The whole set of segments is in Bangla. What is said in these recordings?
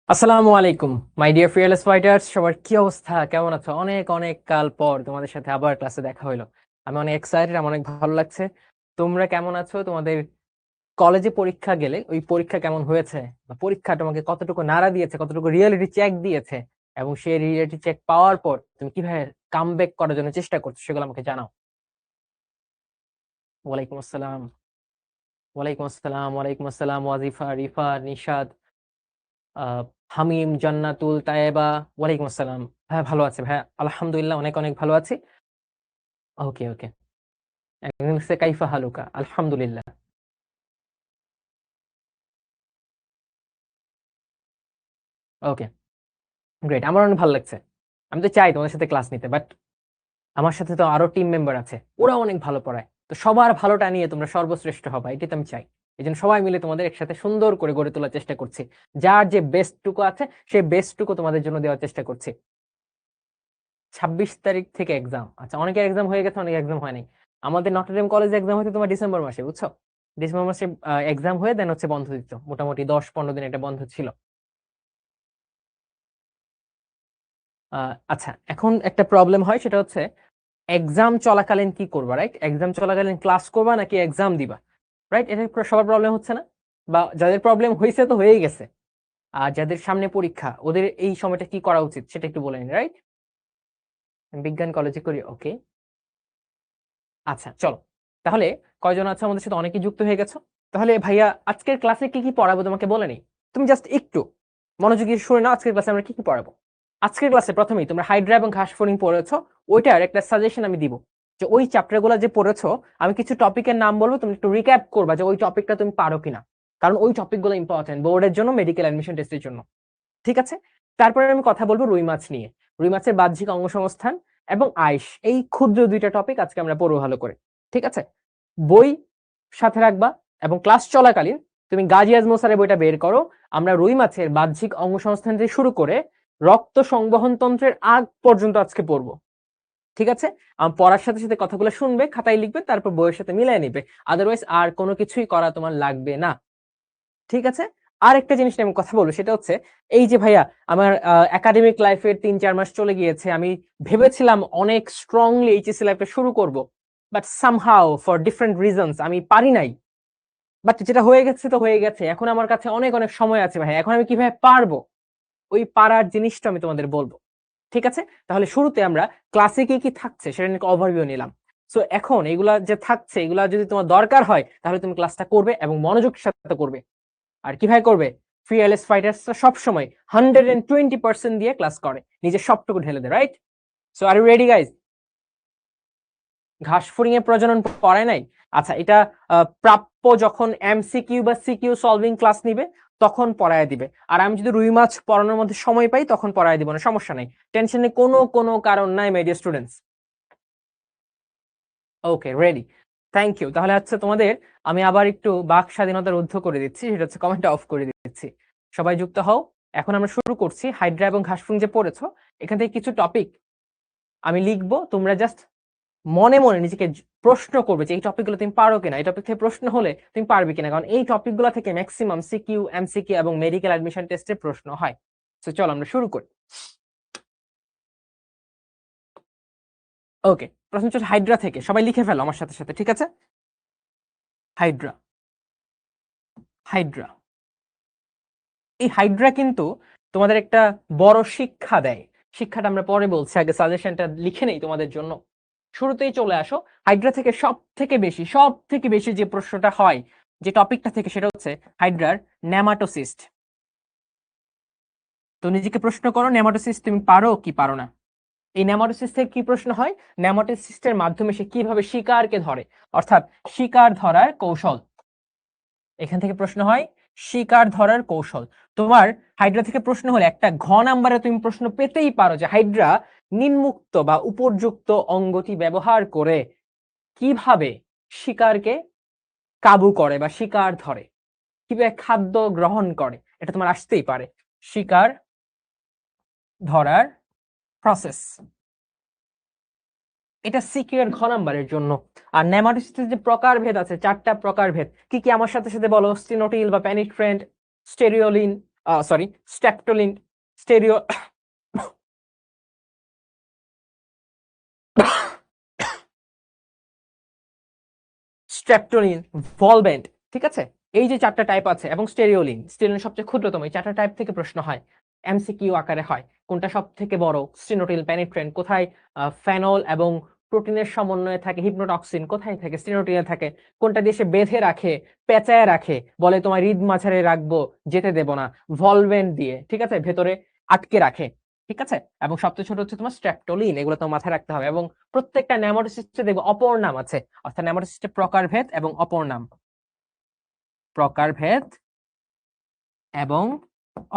আসসালামু আলাইকুম মাই ডিয়ার ফিয়ারলেস ফাইটার্স, সবার কি অবস্থা, কেমন আছো? অনেক অনেক কাল পর তোমাদের সাথে আবার ক্লাসে দেখা হলো। আমি অনেক এক্সাইটেড, আমার অনেক ভালো লাগছে। তোমরা কেমন আছো? তোমাদের কলেজে পরীক্ষা গেলে ওই পরীক্ষা কেমন হয়েছে, বা পরীক্ষা তোমাকে কতটুকু নাড়া দিয়েছে, কতটুকু রিয়েলিটি চেক দিয়েছে, এবং সেই রিয়েলিটি চেক পাওয়ার পর তুমি কিভাবে কামব্যাক করার জন্য চেষ্টা করছো সেগুলো আমাকে জানাও। ওয়ালাইকুম আসসালাম। ওয়ালাইকুম আসসালাম। ওয়ালাইকুম আসসালাম ওয়াজিফা, রিফা, নিশাদ, আহ হামিম, জান্নাতুল, তায়েবা। ওয়ালাইকুম আসসালাম। হ্যাঁ, ভালো আছে ভাইয়া, আলহামদুলিল্লাহ, অনেক অনেক ভালো আছি। ওকে ওকে। একজন হচ্ছে কাইফা হালুকা, আলহামদুলিল্লাহ। ওকে, গ্রেট, আমার অনেক ভালো লাগছে। আমি তো চাই তোমাদের সাথে ক্লাস নিতে, বাট আমার সাথে তো আরো টিম মেম্বার আছে, ওরা অনেক ভালো পড়ায়। তো সবার ভালোটা নিয়ে তোমরা সর্বশ্রেষ্ঠ হবা, এটাই তো আমি চাই। এই জন্য সবাই মিলে তোমাদের একসাথে সুন্দর করে গড়ে তোলার চেষ্টা করছি। যার যে বেস্ট টুকু আছে সেই বেস্ট টুকু তোমাদের জন্য দেওয়ার চেষ্টা করছি। 26 তারিখ থেকে এক্সাম? আচ্ছা, অনেকের এক্সাম হয়ে গেছে, অনেকের এক্সাম হয়নি। আমাদের নটরডেম কলেজে এক্সাম হয়তো তোমার ডিসেম্বর মাসে, বুঝছো? ডিসেম্বর মাসে এক্সাম হয়ে দেন হচ্ছে বন্ধ দিত, মোটামুটি 10-15 দিন এটা বন্ধ ছিল। আচ্ছা, এখন একটা প্রবলেম হয়, সেটা হচ্ছে এক্সাম চলাকালীন কি করবা, রাইট? এক্সাম চলাকালীন ক্লাস করবা নাকি এক্সাম দিবা, রাইট? এটা সবার প্রবলেম হচ্ছে না? বা যাদের প্রবলেম হয়েছে তো হয়েই গেছে, আর যাদের সামনে পরীক্ষা ওদের এই সময়টা কি করা উচিত সেটা একটু বলে নিন, রাইট? বিজ্ঞান কলেজে করি, ওকে। আচ্ছা চলো, তাহলে কয়জন আছে আমাদের সাথে? অনেকেই যুক্ত হয়ে গেছো। তাহলে ভাইয়া, আজকের ক্লাসে কি কি পড়াবো তোমাকে বলে নেই। তুমি জাস্ট একটু মনোযোগী শুনে নাও, আজকের ক্লাসে আমরা কি কি পড়াবো। আজকের ক্লাসে প্রথমেই তোমরা হাইড্রা এবং ঘাসফড়িং পড়েছো, ওইটার একটা সাজেশন আমি দিব। যে ওই চ্যাপ্টার গুলো যে পড়েছো, আমি কিছু টপিকের নাম বলবো, তুমি একটু রিক্যাপ করবা যে ওই টপিকটা তুমি পারো কিনা। কারণ ওই টপিক গুলো ইম্পর্টেন্ট বোর্ডের জন্য, মেডিকেল অ্যাডমিশন টেস্টের জন্য। ঠিক আছে? তারপরে আমি কথা বলবো রুই মাছ নিয়ে। রুই মাছের বাহ্যিক অঙ্গসংস্থান এবং আইস, এই ক্ষুদ্র দুইটা টপিক আজকে আমরা পড়বো ভালো করে। ঠিক আছে? বই সাথে রাখবা, এবং ক্লাস চলাকালীন তুমি গাজী আজমল স্যারের বইটা বের করো। আমরা রুই মাছের বাহ্যিক অঙ্গসংস্থান থেকে শুরু করে রক্ত সংবহন তন্ত্রের আগ পর্যন্ত আজকে পড়বো। ঠিক আছে? পড়ার সাথে সাথে কথাগুলো শুনবে, খাতায় লিখবে, তারপর বইয়ের সাথে মিলাই নিবে। আদারওয়াইজ আর কোনো কিছুই করা তোমার লাগবে না। ঠিক আছে? আর একটা জিনিস নিয়ে আমি কথা বলবো, সেটা হচ্ছে এই যে ভাইয়া, আমার একাডেমিক লাইফের 3-4 মাস চলে গিয়েছে। আমি ভেবেছিলাম অনেক স্ট্রংলি এইচএসসি লাইফটা শুরু করব, but somehow for different reasons আমি পারি নাই। বাট যেটা হয়ে গেছে তো হয়ে গেছে, এখন আমার কাছে অনেক অনেক সময় আছে ভাই, এখন আমি কিভাবে পারবো ওই পারার জিনিসটা আমি তোমাদের বলবো। ঠিক আছে? তাহলে শুরুতে আমরা ক্লাসে কি কি থাকছে সেটা নিয়ে ওভারভিউ নিলাম। সো এখন এগুলা যে থাকছে, এগুলা যদি তোমার দরকার হয় তাহলে তুমি ক্লাসটা করবে এবং মনোযোগের সাথে করবে। আর কিভাবে করবে? ফিয়ারলেস ফাইটার্সরা সবসময় 120% দিয়ে ক্লাস করে, নিজের সবটুকু ঢেলে দেয়, right? So are you ready guys? ঘাসফড়িং এর প্রজনন পড়ায় নাই? আচ্ছা, এটা প্রাপ্য যখন এমসিকিউ বা সিকিউ সলভিং ক্লাস নিবে তখন পড়ায় দিবে। আর আমি যদি রুই মাছ পড়ানোর মধ্যে সময় পাই তখন পড়ায় দিব না, সমস্যা নাই। টেনশনের কোনো কোনো কারণ নাই my dear students. Okay, ready. Thank you. তাহলে হচ্ছে তোমাদের আমি আবার একটু বাক স্বাধীনতা রুদ্ধ করে দিচ্ছি, সেটা হচ্ছে কমেন্ট অফ করে দিচ্ছি। সবাই যুক্ত হও। এখন আমরা শুরু করছি। হাইড্রা এবং ঘাসফুং যে পড়েছো, এখান থেকে কিছু টপিক আমি লিখবো, তোমরা জাস্ট মনে মনে নিজেকে প্রশ্ন করবে যে এই টপিকগুলো তুমি পারো কিনা। এই টপিক থেকে প্রশ্ন হলে তুমি পারবে কিনা, কারণ এই টপিকগুলো থেকে ম্যাক্সিমাম সিকিউ, এমসিকিউ এবং মেডিকেল অ্যাডমিশন টেস্টে প্রশ্ন হয়। তো চলো আমরা শুরু করি। ওকে, প্রশ্ন হচ্ছে হাইড্রা থেকে, সবাই লিখে ফেলো আমার সাথে সাথে, ঠিক আছে? Hydra, Hydra. এই হাইড্রা কিন্তু তোমাদের একটা বড় শিক্ষা দেয়। শিক্ষাটা আমরা পরে বলছি, আগে সাজেশনটা লিখে নেই তোমাদের জন্য। শুরুতেই চলে আসো। হাইড্রা থেকে সব থেকে বেশি যে প্রশ্নটা হয়, যে টপিকটা থেকে, সেটা হচ্ছে হাইড্রার নেমাটোসিস্ট। তো নিজেকে প্রশ্ন করো, নেমাটোসিস্ট তুমি পারো কি পারো না। এই নেমাটোসিস্ট থেকে কি প্রশ্ন হয়? নেমাটোসিস্টের মাধ্যমে সে কিভাবে শিকারকে ধরে, অর্থাৎ শিকার ধরার কৌশল। এখান থেকে প্রশ্ন হয় শিকার ধরার কৌশল। তোমার হাইড্রা থেকে প্রশ্ন হলে একটা নাম্বারে তুমি প্রশ্ন পেতেই পারো যে হাইড্রা নিম্মুক্ত বা উপর্যুক্ত অঙ্গটি ব্যবহার করে কিভাবে শিকারকে কাবু করে বা শিকার ধরে, কিভাবে খাদ্য গ্রহণ করে। এটা তোমার আসতেই পারে, শিকার ধরার প্রসেস। এটা সিকিউর নাম্বারের জন্য। আর নেমাটোসিস্টের যে প্রকারভেদ আছে, 4টা প্রকারভেদ কি কি আমার সাথে সাথে বলো। স্টেনোটিল বা পেনিট্রেন্ট, স্টেরিওলিন, সরি, স্ট্রেপ্টোলিন, স্টেরিও স্ট্রেপ্টোলিন, ভলভেন্ট, ঠিক আছে? এই যে 4টা টাইপ আছে, এবং স্টেরিওলিন, স্টেরিওলিন সবচেয়ে ক্ষুদ্রতম। এই 4টা টাইপ থেকে প্রশ্ন হয়, এমসিকিউ আকারে হয়। কোনটা সব থেকে বড়? স্টেনোটিল, পেনিট্রেন। কোথায় ফেনল এবং প্রোটিনের সমন্বয়ে থাকে হিপনোটক্সিন? কোথায় থাকে? স্টেনোটিলে থাকে। কোনটা দিয়ে সে বেঁধে রাখে, পেঁচায় রাখে, বলে তোমার হৃদ মাঝারে রাখবো, যেতে দেব না, ভলভেন্ট দিয়ে, ঠিক আছে, ভেতরে আটকে রাখে, ঠিক আছে? এবং সবচেয়ে ছোট হচ্ছে তোমার স্ট্রেপ্টোলিন। এগুলো তোমার মাথায় রাখতে হবে। এবং প্রত্যেকটা নেমাটোসিস্টে দেখবো অপর নাম আছে, অর্থাৎ নেমাটোসিস্টের প্রকারভেদ এবং অপর নাম, প্রকারভেদ এবং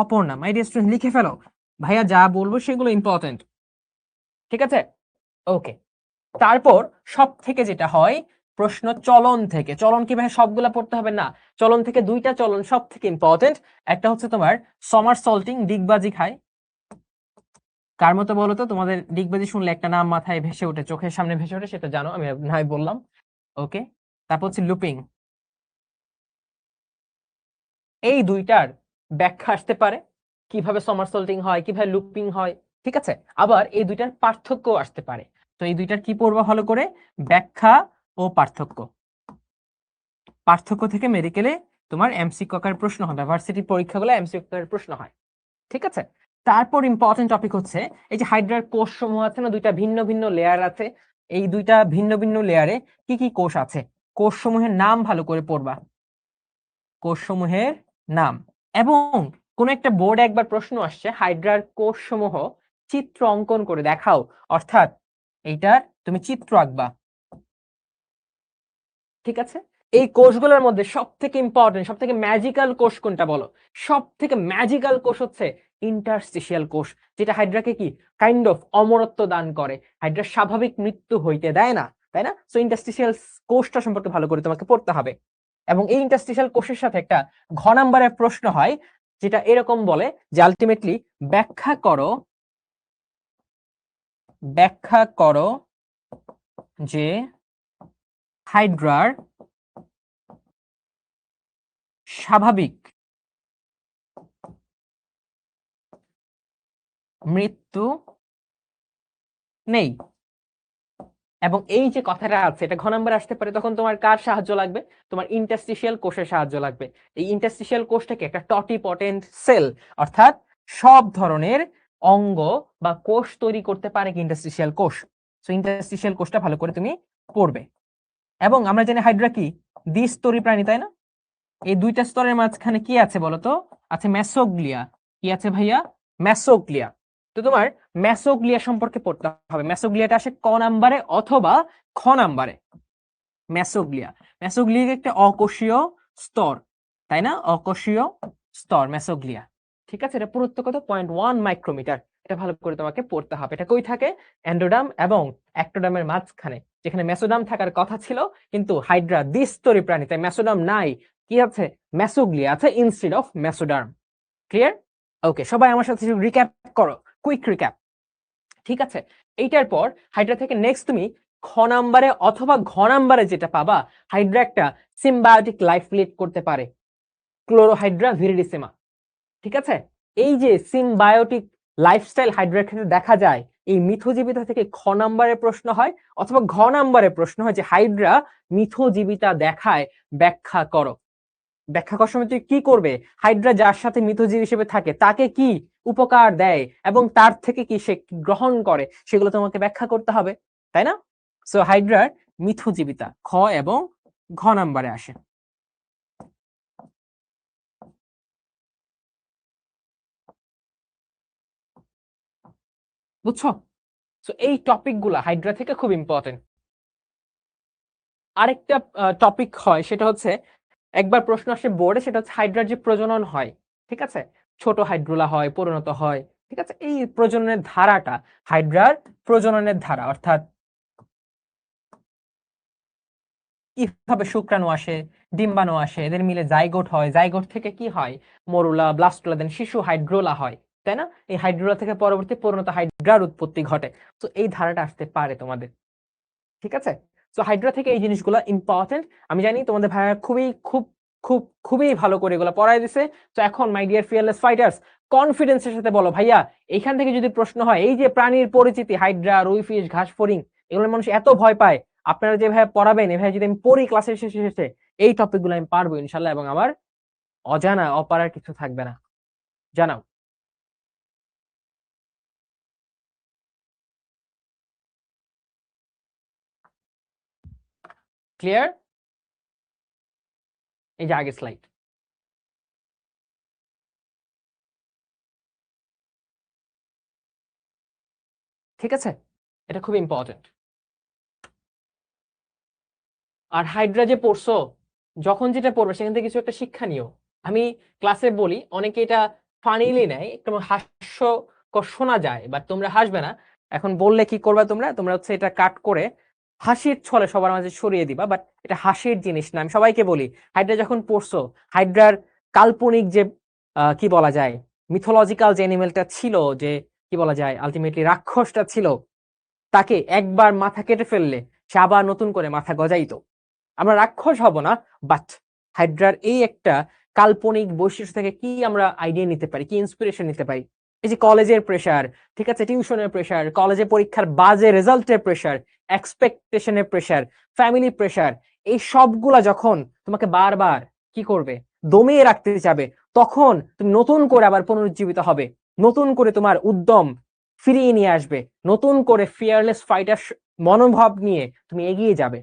অপর নাম। এই স্টুডেন্ট লিখে ফেলো, ভাইয়া যা বলবো সেগুলো ইম্পর্টেন্ট, ঠিক আছে? ওকে। তারপর সব থেকে যেটা হয়, প্রশ্ন চলন থেকে। চলন কি ভাই সবগুলা পড়তে হবে? না, চলন থেকে 2টা চলন সব থেকে ইম্পর্টেন্ট। একটা হচ্ছে তোমার সমারসল্টিং, ডিগবাজি খায়। কার মতো বলো তো? তোমাদের ডিগবাজি শুনলে একটা নাম মাথায় ভেসে ওঠে, চোখের সামনে ভেসে ওঠে, সেটা জানো, আমি নাই বললাম। ওকে। তারপর হচ্ছে লুপিং। এই 2টার ব্যাখ্যা আসতে পারে, কিভাবে সমারসল্টিং হয়, কিভাবে লুপিং হয়, ঠিক আছে? আবার এই 2টার পার্থক্য আসতে পারে। তো এই 2টার কি পড়বা ভালো করে? ব্যাখ্যা ও পার্থক্য। পার্থক্য থেকে মেডিকেলে তোমার এমসিকিউ আকারের প্রশ্ন হয়, ভার্সিটি পরীক্ষাগুলো এমসিকিউ আকারের প্রশ্ন হয়, ঠিক আছে? তারপর ইম্পর্টেন্ট টপিক হচ্ছে এই যে হাইড্রার কোষ সমূহ আছে না, 2টা ভিন্ন ভিন্ন লেয়ার আছে। এই 2টা ভিন্ন ভিন্ন লেয়ারে কি কি কোষ আছে? কোষ সমূহের নাম ভালো করে পড়বা, কোষ সমূহের নাম। এবং কোন একটা বোর্ডে একবার প্রশ্ন আসছে, হাইড্রার কোষ সমূহ চিত্র অঙ্কন করে দেখাও, অর্থাৎ এইটার তুমি চিত্র আঁকবা, ঠিক আছে? এই কোষগুলোর মধ্যে সব থেকে ইম্পর্টেন্ট, সব থেকে ম্যাজিক্যাল কোষ কোনটা বলো? সব থেকে ম্যাজিক্যাল কোষ হচ্ছে ইন্টারস্টিশিয়াল কোষ, যেটা হাইড্রাকে কি কাইন্ড অফ অমরত্ব দান করে, হাইড্রার স্বাভাবিক মৃত্যু হইতে দেয় না, তাই না? সো ইন্টারস্টিশিয়াল কোষটা সম্পর্কে ভালো করে তোমাকে পড়তে হবে। এবং এই ইন্টারস্টিশিয়াল কোষের সাথে একটা ঘ নাম্বারের প্রশ্ন হয়, যেটা এরকম বলে যে আলটিমেটলি ব্যাখ্যা করো, ব্যাখ্যা করো যে হাইড্রার স্বাভাবিক মৃত্যু নেই। এবং এই যে কথাটা আছে, এটা ঘ নাম্বার আসতে পারে, তখন তোমার কার সাহায্য লাগবে? তোমার ইন্টারস্টিশিয়াল কোষের সাহায্য লাগবে। এই ইন্টারস্টিশিয়াল কোষটাকে একটা টটিপটেন্ট সেল, অর্থাৎ সব ধরনের অঙ্গ বা কোষ তৈরি করতে পারে কি ইন্টারস্টিশিয়াল কোষ। সো ইন্টারস্টিশিয়াল কোষটা ভালো করে তুমি পড়বে। এবং আমরা জানি হাইড্রা কি দ্বিস্তরী প্রাণী, তাই না? এই 2টা স্তরের মাঝখানে কি আছে বলতো? আছে মেসোগ্লিয়া। কি আছে ভাইয়া? মেসোগ্লিয়া। তো তোমার মেসোগ্লিয়া সম্পর্কে পড়তে হবে। মেসোগ্লিয়াটা আসে ক নাম্বারে অথবা খ নাম্বারে। মেসোগ্লিয়া, মেসোগ্লিয়া একটা অকোষীয় স্তর, তাই না? অকোষীয় স্তর মেসোগ্লিয়া, ঠিক আছে? এটা পুরুত্ব কত? 0.1 মাইক্রোমিটার। এটা ভালো করে তোমাকে পড়তে হবে। এটা কই থাকে? এন্ডোডাম এবং অ্যাক্টোডামের মাঝখানে, যেখানে মেসোডাম থাকার কথা ছিল, কিন্তু হাইড্রা দ্বিস্তরী প্রাণী, তাই মেসোডাম নাই। কি আছে? মেসোগ্লিয়া আছে ইনস্টেড অফ মেসোডার্ম। ক্লিয়ার? ওকে, সবাই আমার সাথে রিক্যাপ করো, কুইক রিক্যাপ, ঠিক আছে? এইটার পর হাইড্রা থেকে নেক্সট তুমি খ নাম্বারে অথবা ঘ নাম্বারে যেটা পাবা, হাইড্রা একটা সিম্বায়োটিক লাইফ লিড করতে পারে, ক্লোরোহাইড্রা ভিরিডিসিমা, ঠিক আছে? এই যে সিম্বায়োটিক লাইফস্টাইল হাইড্রার ক্ষেত্রে দেখা যায়, এই মিথজীবিতা থেকে খ নাম্বারে প্রশ্ন হয়, অথবা ঘ নাম্বারে প্রশ্ন হয় যে হাইড্রা মিথজীবিতা দেখায়, ব্যাখ্যা করো। ব্যাখ্যা করার সময় তুই কি করবে? হাইড্রা যার সাথে মিথজীবী হিসেবে থাকে তাকে কি উপকার দেয় এবং তার থেকে কি সে গ্রহণ করে, সেগুলো তোমাকে ব্যাখ্যা করতে হবে, তাই না? সো হাইড্রার মিথজীবিতা খ এবং ঘ নাম্বারে আসে। বুঝছো? সো এই টপিক গুলা হাইড্রা থেকে খুব ইম্পর্টেন্ট। আরেকটা টপিক হয়, সেটা হচ্ছে একবার প্রশ্ন আসে বোর্ডে, সেটা হচ্ছে হাইড্রার যে প্রজনন হয়, ঠিক আছে? ছোট হাইড্রোলা হয়, পরিণত হয়, ঠিক আছে? এই প্রজননের ধারাটা, হাইড্রার প্রজননের ধারা, অর্থাৎ কিভাবে শুক্রাণু আসে, ডিম্বাণু আসে, এদের মিলে জাইগোট হয়, জাইগোট থেকে কি হয়? মরুলা, ব্লাস্টোলা, দেন শিশু হাইড্রোলা হয়, তাই না? এই হাইড্রোলা থেকে পরবর্তী পরিণত হাইড্রার উৎপত্তি ঘটে। তো এই ধারাটা আসতে পারে তোমাদের, ঠিক আছে? সো হাইড্রা থেকে এই জিনিসগুলো ইম্পর্টেন্ট। আমি জানি তোমাদের ভাইয়া খুব খুবই ভালো করে এগুলো পড়াই দিছে। তো এখন মাই ডিয়ার ফিয়ারলেস ফাইটার্স, কনফিডেন্সের সাথে বলো ভাইয়া এইখান থেকে যদি প্রশ্ন হয়, এই যে প্রাণীর পরিচিতি হাইড্রা, রুইফিশ, ঘাস ফড়িং, এগুলো মানুষ এত ভয় পায়, আপনারা যেভাবে পড়াবেন এভাবে যদি আমি পড়ি ক্লাসের শেষে শেষে, এই টপিক গুলো আমি পারবো ইনশাল্লাহ, এবং আমার অজানা অপারার কিছু থাকবে না। জানাও। ক্লিয়ার? এই যে আগের স্লাইড। ঠিক আছে, এটা খুব ইম্পর্টেন্ট। আর হাইড্রা যে পড়ছো, যখন যেটা পড়বে সেখান থেকে কিছু একটা শিক্ষা নিও। আমি ক্লাসে বলি, অনেকে এটা ফানিলি নেয়, একটু হাস্যকর শোনা যায়, বাট তোমরা হাসবে না। এখন বললে কি করবে তোমরা, তোমরা হচ্ছে এটা কাট করে হাসির ছলে সবার মাঝে ছড়িয়ে দিবা, বাট এটা হাসির জিনিস না। আমি সবাইকে বলি, হাইড্রা যখন পড়ছো, হাইড্রার কাল্পনিক যে কি বলা যায়, মিথোলজিক্যাল যে অ্যানিমেলটা ছিল, যে কি বলা যায় আলটিমেটলি রাক্ষসটা ছিল, তাকে একবার মাথা কেটে ফেললে সে আবার নতুন করে মাথা গজাইতো। আমরা রাক্ষস হব না, বাট হাইড্রার এই একটা কাল্পনিক বৈশিষ্ট্য থেকে কি আমরা আইডিয়া নিতে পারি, কি ইন্সপিরেশন নিতে পারি। এই যে কলেজের প্রেশার, ঠিক আছে, টিউশনের প্রেশার, কলেজে পরীক্ষার বাজে রেজাল্টের প্রেশার, এক্সপেকটেশনের প্রেশার, ফ্যামিলি প্রেশার, এই সবগুলা যখন তোমাকে বারবার কি করবে, দমিয়ে রাখতে যাবে, তখন তুমি নতুন করে আবার পুনরুজ্জীবিত হবে, নতুন করে তোমার উদ্যম ফিরিয়ে নিয়ে আসবে, নতুন করে ফিয়ারলেস ফাইটার মনোভাব নিয়ে তুমি এগিয়ে যাবে।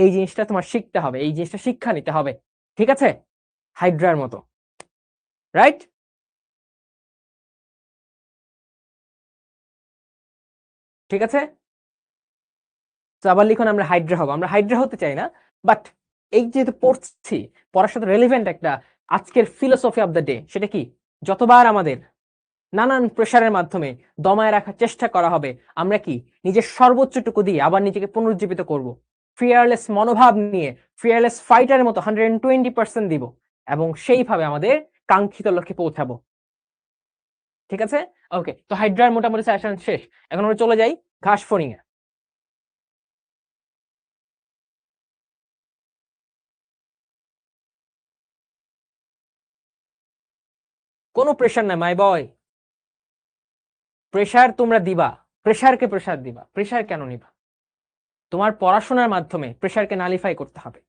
এই জিনিসটা তোমার শিখতে হবে, এই জিনিসটা শিক্ষা নিতে হবে। ঠিক আছে, হাইড্রার মতো, রাইট? ঠিক আছে, তো আবার লিখুন, আমরা হাইড্রা হবো। আমরা হাইড্রা হতে চাই না, বাট এই যেহেতু পড়ছি, পড়ার সাথে রেলিভেন্ট একটা আজকের ফিলোসফি অফ দ্য ডে, সেটা কি, যতবার আমাদের নানান প্রেশারের মাধ্যমে দমায় রাখার চেষ্টা করা হবে, আমরা কি নিজের সর্বোচ্চটুকু দিয়ে আবার নিজেকে পুনরুজ্জীবিত করব, ফিয়ারলেস মনোভাব নিয়ে ফিয়ারলেস ফাইটারের মতো 120% দিব, এবং সেইভাবে আমাদের কাঙ্ক্ষিত লক্ষ্যে পৌঁছাবো। ঠিক আছে, ওকে। তো হাইড্রার মোটামুটি সেশন শেষ। এখন আমরা চলে যাই ঘাস ফড়িং এ। কোনো প্রেশার নাই মাই বয়, প্রেশার তোমরা দিবা, প্রেশারকে প্রেশার দিবা, প্রেশার কেন নিবা? তোমার পড়াশোনার মাধ্যমে প্রেশারকে নালিফাই করতে হবে,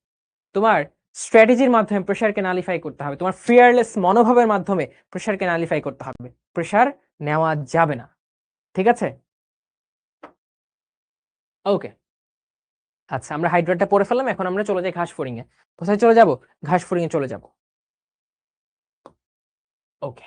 তোমার স্ট্র্যাটেজির মাধ্যমে প্রেশারকে নালিফাই করতে হবে, তোমার ফিয়ারলেস মনোভাবের মাধ্যমে প্রেশারকে নালিফাই করতে হবে। প্রেশার নেওয়া যাবে না। ঠিক আছে, ওকে। আচ্ছা, আমরা হাইড্রাটা পড়ে ফেললাম, এখন আমরা চলে যাই ঘাস ফড়িং এ। কোথায় চলে যাব? ঘাস ফড়িং এ চলে যাব। ওকে,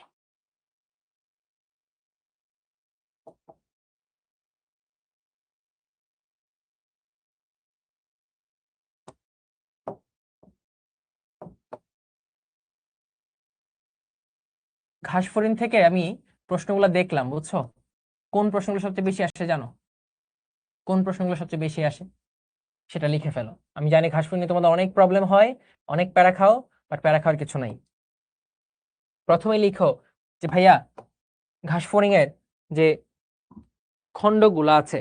ঘাস ফড়িং থেকে আমি প্রশ্নগুলো দেখলাম, বুঝছো? কোন প্রশ্নগুলো সবচেয়ে বেশি আসে জানো? কোন প্রশ্নগুলো সবচেয়ে বেশি আসে সেটা লিখে ফেলো। আমি জানি ঘাস ফড়িং নিয়ে তোমাদের অনেক প্রবলেম হয়, অনেক প্যারা খাও, বাট প্যারা খাওয়ার কিছু নাই। প্রথমে লিখো যে ভাইয়া, ঘাস ফড়িং এর যে খণ্ডগুলো আছে,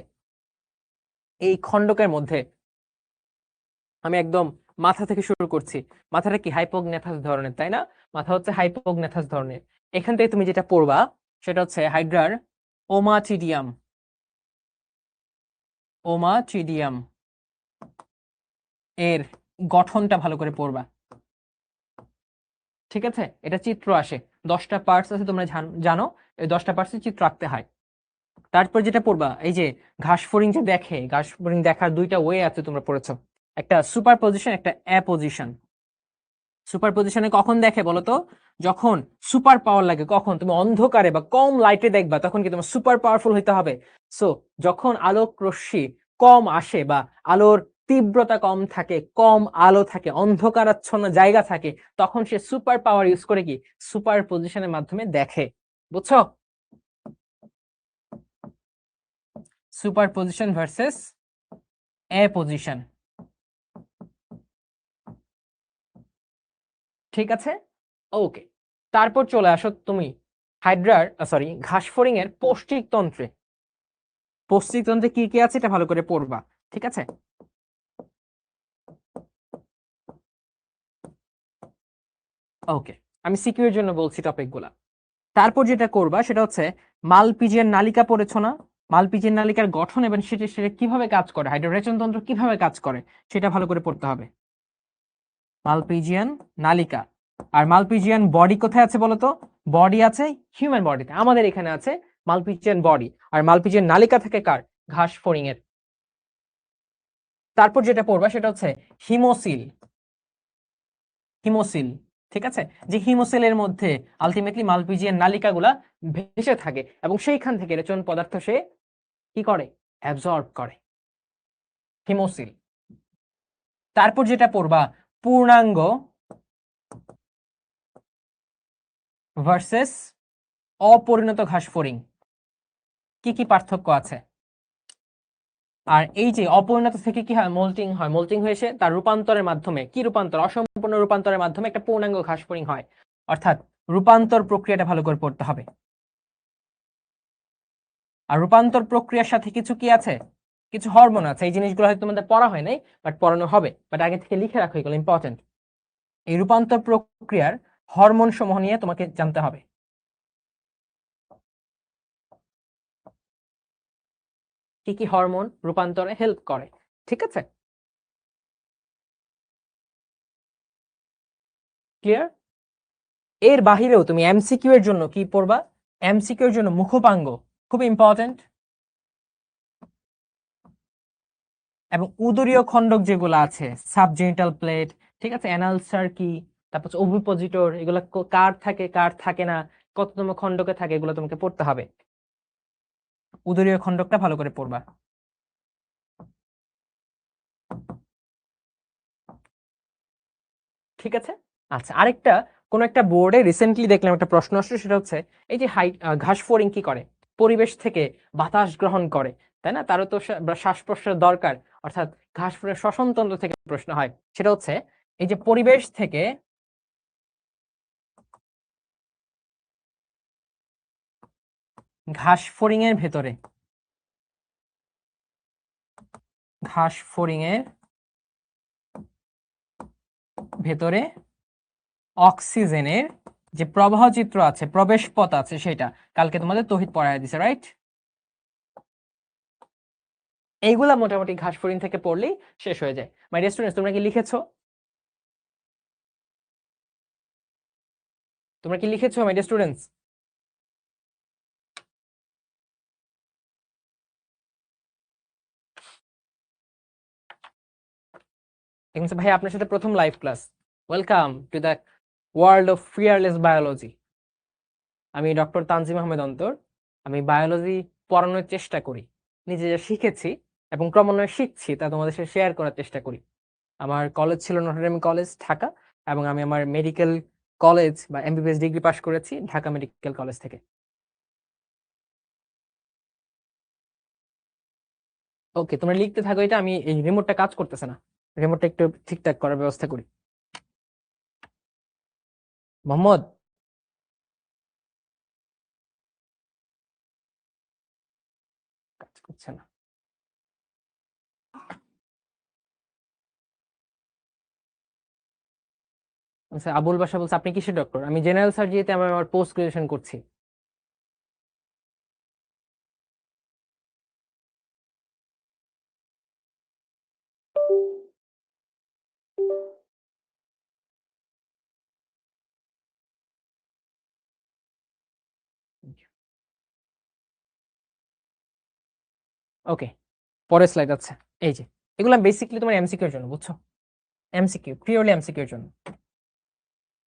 এই খণ্ডকের মধ্যে আমি একদম মাথা থেকে শুরু করছি। মাথাটা কি হাইপোগনেথাস ধরনের, তাই না? মাথা হচ্ছে হাইপোগনেথাস ধরনের। এখান থেকে তুমি যেটা পড়বা সেটা হচ্ছে হাইড্রার ওমাচিডিয়াম। ওমাচিডিয়াম এর গঠনটা ভালো করে পড়বা। ঠিক আছে, এটা চিত্র আসে, 10টা পার্টস আছে, তোমরা জানো এই 10টা পার্টসে চিত্র আঁকতে হয়। তারপর যেটা পড়বা, এই যে ঘাস ফড়িং যে দেখে, ঘাস ফড়িং দেখার দুইটা ওয়ে আছে, তোমরা পড়েছো, একটা সুপার পজিশন, একটা অ্যাপোজিশন। সুপার পজিশনে কখন দেখে বলো তো? যখন সুপার পাওয়ার লাগে, কখন তুমি অন্ধকারে বা কম লাইটে দেখবা, তখন কি তোমার সুপার পাওয়ারফুল হইতে হবে। সো যখন আলোক রশ্মি কম আসে, বা আলোর তীব্রতা কম থাকে, কম আলো থাকে, অন্ধকারাচ্ছন্ন জায়গা থাকে, তখন সে সুপার পাওয়ার ইউজ করে কি সুপার পজিশনের মাধ্যমে দেখে। বুঝছো? সুপার পজিশন ভার্সেস এ পজিশন। ঠিক আছে, ওকে। তারপর চলে আসো তুমি হাইড্রার সরি ঘাস ফড়িং এর পৌষ্টিক তন্ত্রে। পৌষ্টিক তন্ত্রে কি কি আছে এটা ভালো করে পড়বা। ঠিক আছে, ওকে, আমি সিকিউ এর জন্য বলছি টপিকগুলা। তারপর যেটা করবা সেটা হচ্ছে মালপিজিয়ান নালিকা পড়েছো না? মালপিজিয়ান নালিকার গঠন এবং সেটা সেটা কিভাবে কাজ করে, হাইড্রোরেচন তন্ত্র কিভাবে কাজ করে সেটা ভালো করে পড়তে হবে। মালপিজিয়ান নালিকা। আর মালপিজিয়ান বডি কোথায় আছে বলো তো? বডি আছে হিউম্যান বডিতে, আমাদের এখানে আছে মালপিজিয়ান বডি। আর মালপিজিয়ান নালিকা থেকে কার? ঘাস ফড়িং এর। তারপর যেটা পড়বা সেটা হচ্ছে হিমোসিল। হিমোসিল, ঠিক আছে, যে হিমোসিলের মধ্যে আলটিমেটলি মালপিজিয়ান নালিকাগুলা ভেসে থাকে এবং সেইখান থেকে রেচন পদার্থ সে কি করে? অ্যাবজর্ব করে। হিমোসিল। তারপর যেটা পড়বা পূর্ণাঙ্গ ভার্সেস অপরিণত ঘাস ফড়িং, কি কি পার্থক্য আছে। আর এই যে অপরিণত থেকে কি হয়? মোল্টিং হয়, মোল্টিং হয়ে এসে তার রূপান্তরের মাধ্যমে, কি রূপান্তর? অসম্পূর্ণ রূপান্তরের মাধ্যমে একটা পূর্ণাঙ্গ ঘাস ফড়িং হয়। অর্থাৎ রূপান্তর প্রক্রিয়াটা ভালো করে পড়তে হবে। আর রূপান্তর প্রক্রিয়ার সাথে কিছু কি আছে? কিছু হরমোন আছে। এই জিনিসগুলো হয়তো তোমাদের পড়া হয় নাই, বাট পড়ানো হবে, বাট আগে থেকে লিখে রাখো, এগুলো ইম্পর্টেন্ট। এই রূপান্তর প্রক্রিয়ার হরমোন সমূহ নিয়ে তোমাকে জানতে হবে। কি কি হরমোন রূপান্তরে হেল্প করে, ঠিক আছে? ক্লিয়ার? এর বাহিরেও তুমি এমসিকিউ এর জন্য কি পড়বা? এমসিকিউ এর জন্য মুখপাঙ্গ খুব ইম্পর্টেন্ট, এবং উদরীয় খণ্ডক যেগুলো আছে, সাবজেনিটাল প্লেট, ঠিক আছে, অ্যানাল সার্কি, তারপর ওভিপোজিটর, এগুলো কার থাকে কার থাকে না, কততম খণ্ডকে থাকে, এগুলো তোমাকে পড়তে হবে। উদরীয় খণ্ডকটা ভালো করে পড়বা। ঠিক আছে। আচ্ছা, আরেকটা, কোন একটা বোর্ডে রিসেন্টলি দেখলাম একটা প্রশ্ন আসছে, সেটা হচ্ছে এই যে ঘাস ফড়িং কি করে? পরিবেশ থেকে বাতাস গ্রহণ করে, তাই না? তারও তো শ্বাস প্রশ্বাস দরকার। অর্থাৎ ঘাস ফড়িং শ্বসনতন্ত্র থেকে প্রশ্ন হয়, সেটা হচ্ছে এই যে পরিবেশ থেকে ঘাস ফড়িং এর ভেতরে, ঘাস ফড়িং এর ভেতরে অক্সিজেনের যে প্রবাহ চিত্র আছে, প্রবেশ পথ আছে, সেটা কালকে তোমাদের তৌহিদ পড়ায় দিছে, রাইট? এইগুলা মোটামুটি ঘাস ফড়িং থেকে পড়লেই শেষ হয়ে যায়। মাই ডিয়ার স্টুডেন্টস, তোমরা কি লিখেছো? তোমরা কি লিখেছো মাই ডিয়ার স্টুডেন্টস? ভাই, আপনার সাথে প্রথম live class. Welcome to the world of fearless biology. আমি ডক্টর তানজিম আহমেদ অন্তর। আমি বায়োলজি পড়ানোর চেষ্টা করি, নিজে যা শিখেছি এবং ক্রমান্বয়ে শিখছি তা তোমাদের সাথে শেয়ার করার চেষ্টা করি। আমার কলেজ ছিল নটরডেম কলেজ ঢাকা, এবং আমি আমার মেডিকেল কলেজ বা এমবিবিএস ডিগ্রি পাশ করেছি ঢাকা মেডিকেল কলেজ থেকে। ওকে, তোমরা লিখতে থাকো এটা। আমি এই রিমোটটা কাজ করতেছে না, রিমোটটা একটু ঠিকঠাক করার ব্যবস্থা করি। মোহাম্মদ, কাজ করছে না। আচ্ছা, আবুল বাসা বলছে আপনি কিসের ডক্টর? আমি জেনারেল সার্জারিতে আমার পোস্ট গ্রাজুয়েশন করছি। ওকে, পরের স্লাইড আছে। এই যে এগুলো বেসিক্যালি তোমার এমসিকিউ এর জন্য, বুঝছো? এমসিকিউ, পিওরলি এমসিকিউ এর জন্য।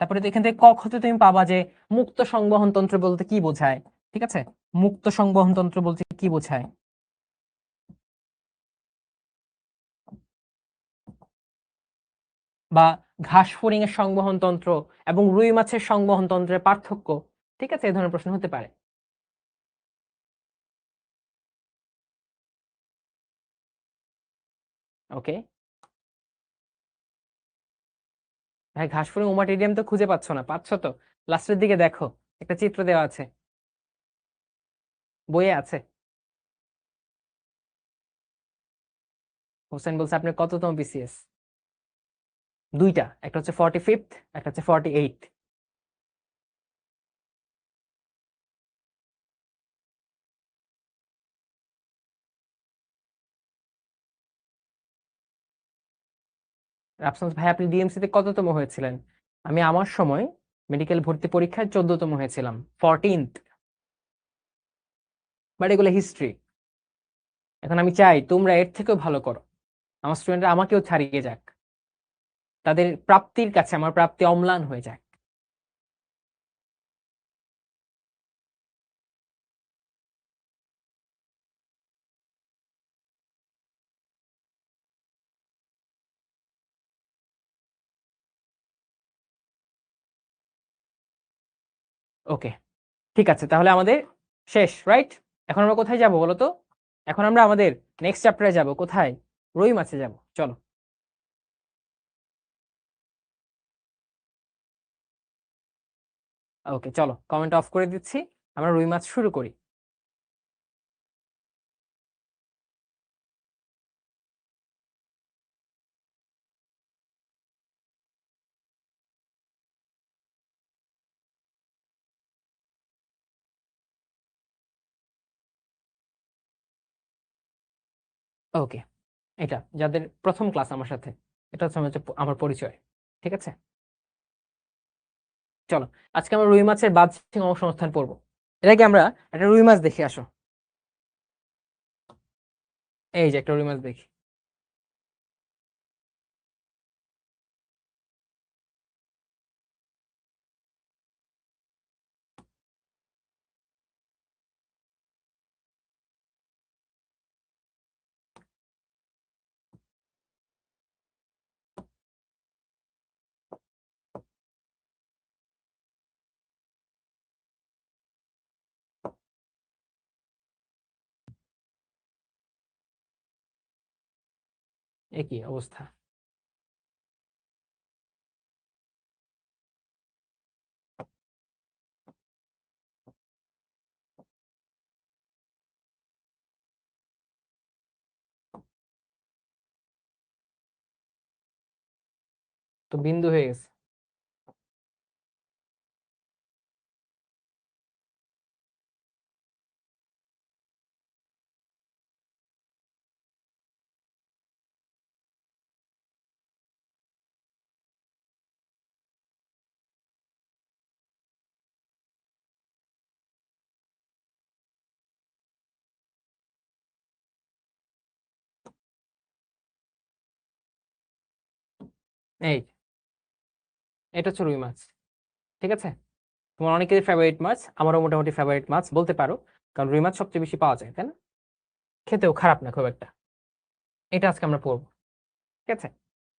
তারপরে তো এখান থেকে ক খ তে তুমি পাবা যে মুক্ত সংবহন তন্ত্র বলতে কি বোঝায়, ঠিক আছে? মুক্ত সংবহন তন্ত্র বলতে কি বোঝায়, বা ঘাস ফড়িং এর সংবহন তন্ত্র এবং রুই মাছের সংবহন তন্ত্রের পার্থক্য, ঠিক আছে? এই ধরনের প্রশ্ন হতে পারে। ওকে ভাই, ঘাস ফড়িং ওমাটিডিয়াম তো খুঁজে পাচ্ছ না? পাচ্ছ তো? লাস্টের দিকে দেখো, একটা চিত্র দেওয়া আছে, বইয়ে আছে। হোসেন বলছে আপনি কততম বিসিএস? দুইটা, একটা হচ্ছে 45th, একটা হচ্ছে 48। রাফসান ভাই আপনি ডিএমসি তে কততম হয়েছিলেন? আমি আমার সময় মেডিকেল ভর্তি পরীক্ষায় 14তম হয়েছিলাম, 14th। বাট এগুলো হিস্ট্রি। এখন আমি চাই তোমরা এর থেকেও ভালো করো, আমার স্টুডেন্টরা আমাকেও ছাড়িয়ে যাক, তাদের প্রাপ্তির কাছে আমার প্রাপ্তি অম্লান হয়ে যাক। ওকে, ঠিক আছে, তাহলে আমাদের শেষ, রাইট? এখন আমরা কোথায় যাব বলো তো? এখন আমরা আমাদের নেক্সট চ্যাপ্টারে যাব। কোথায়? রুই মাছে যাব, চলো। ওকে, চলো কমেন্ট অফ করে দিচ্ছি, আমরা রুই মাছ শুরু করি। ওকে, এটা যাদের প্রথম ক্লাস আমার সাথে, এটা হচ্ছে আমার পরিচয়, ঠিক আছে? চলো, আজকে আমরা রুই মাছের বাহ্যিক অবস্থান পড়বো। এর আগে আমরা একটা রুই মাছ দেখে আসো। এই যে একটা রুই মাছ দেখি। একই অবস্থা। তো বিন্দু হয়ে গেছে। এই, এটা হচ্ছে রুই মাছ, ঠিক আছে? তোমার অনেকেরই ফেভারিট মাছ, আমারও মোটামুটি ফেভারিট মাছ বলতে পারো, কারণ রুই মাছ সবচেয়ে বেশি পাওয়া যায়, তাই না? খেতেও খারাপ না খুব একটা। এটা আজকে আমরা পড়বো, ঠিক আছে?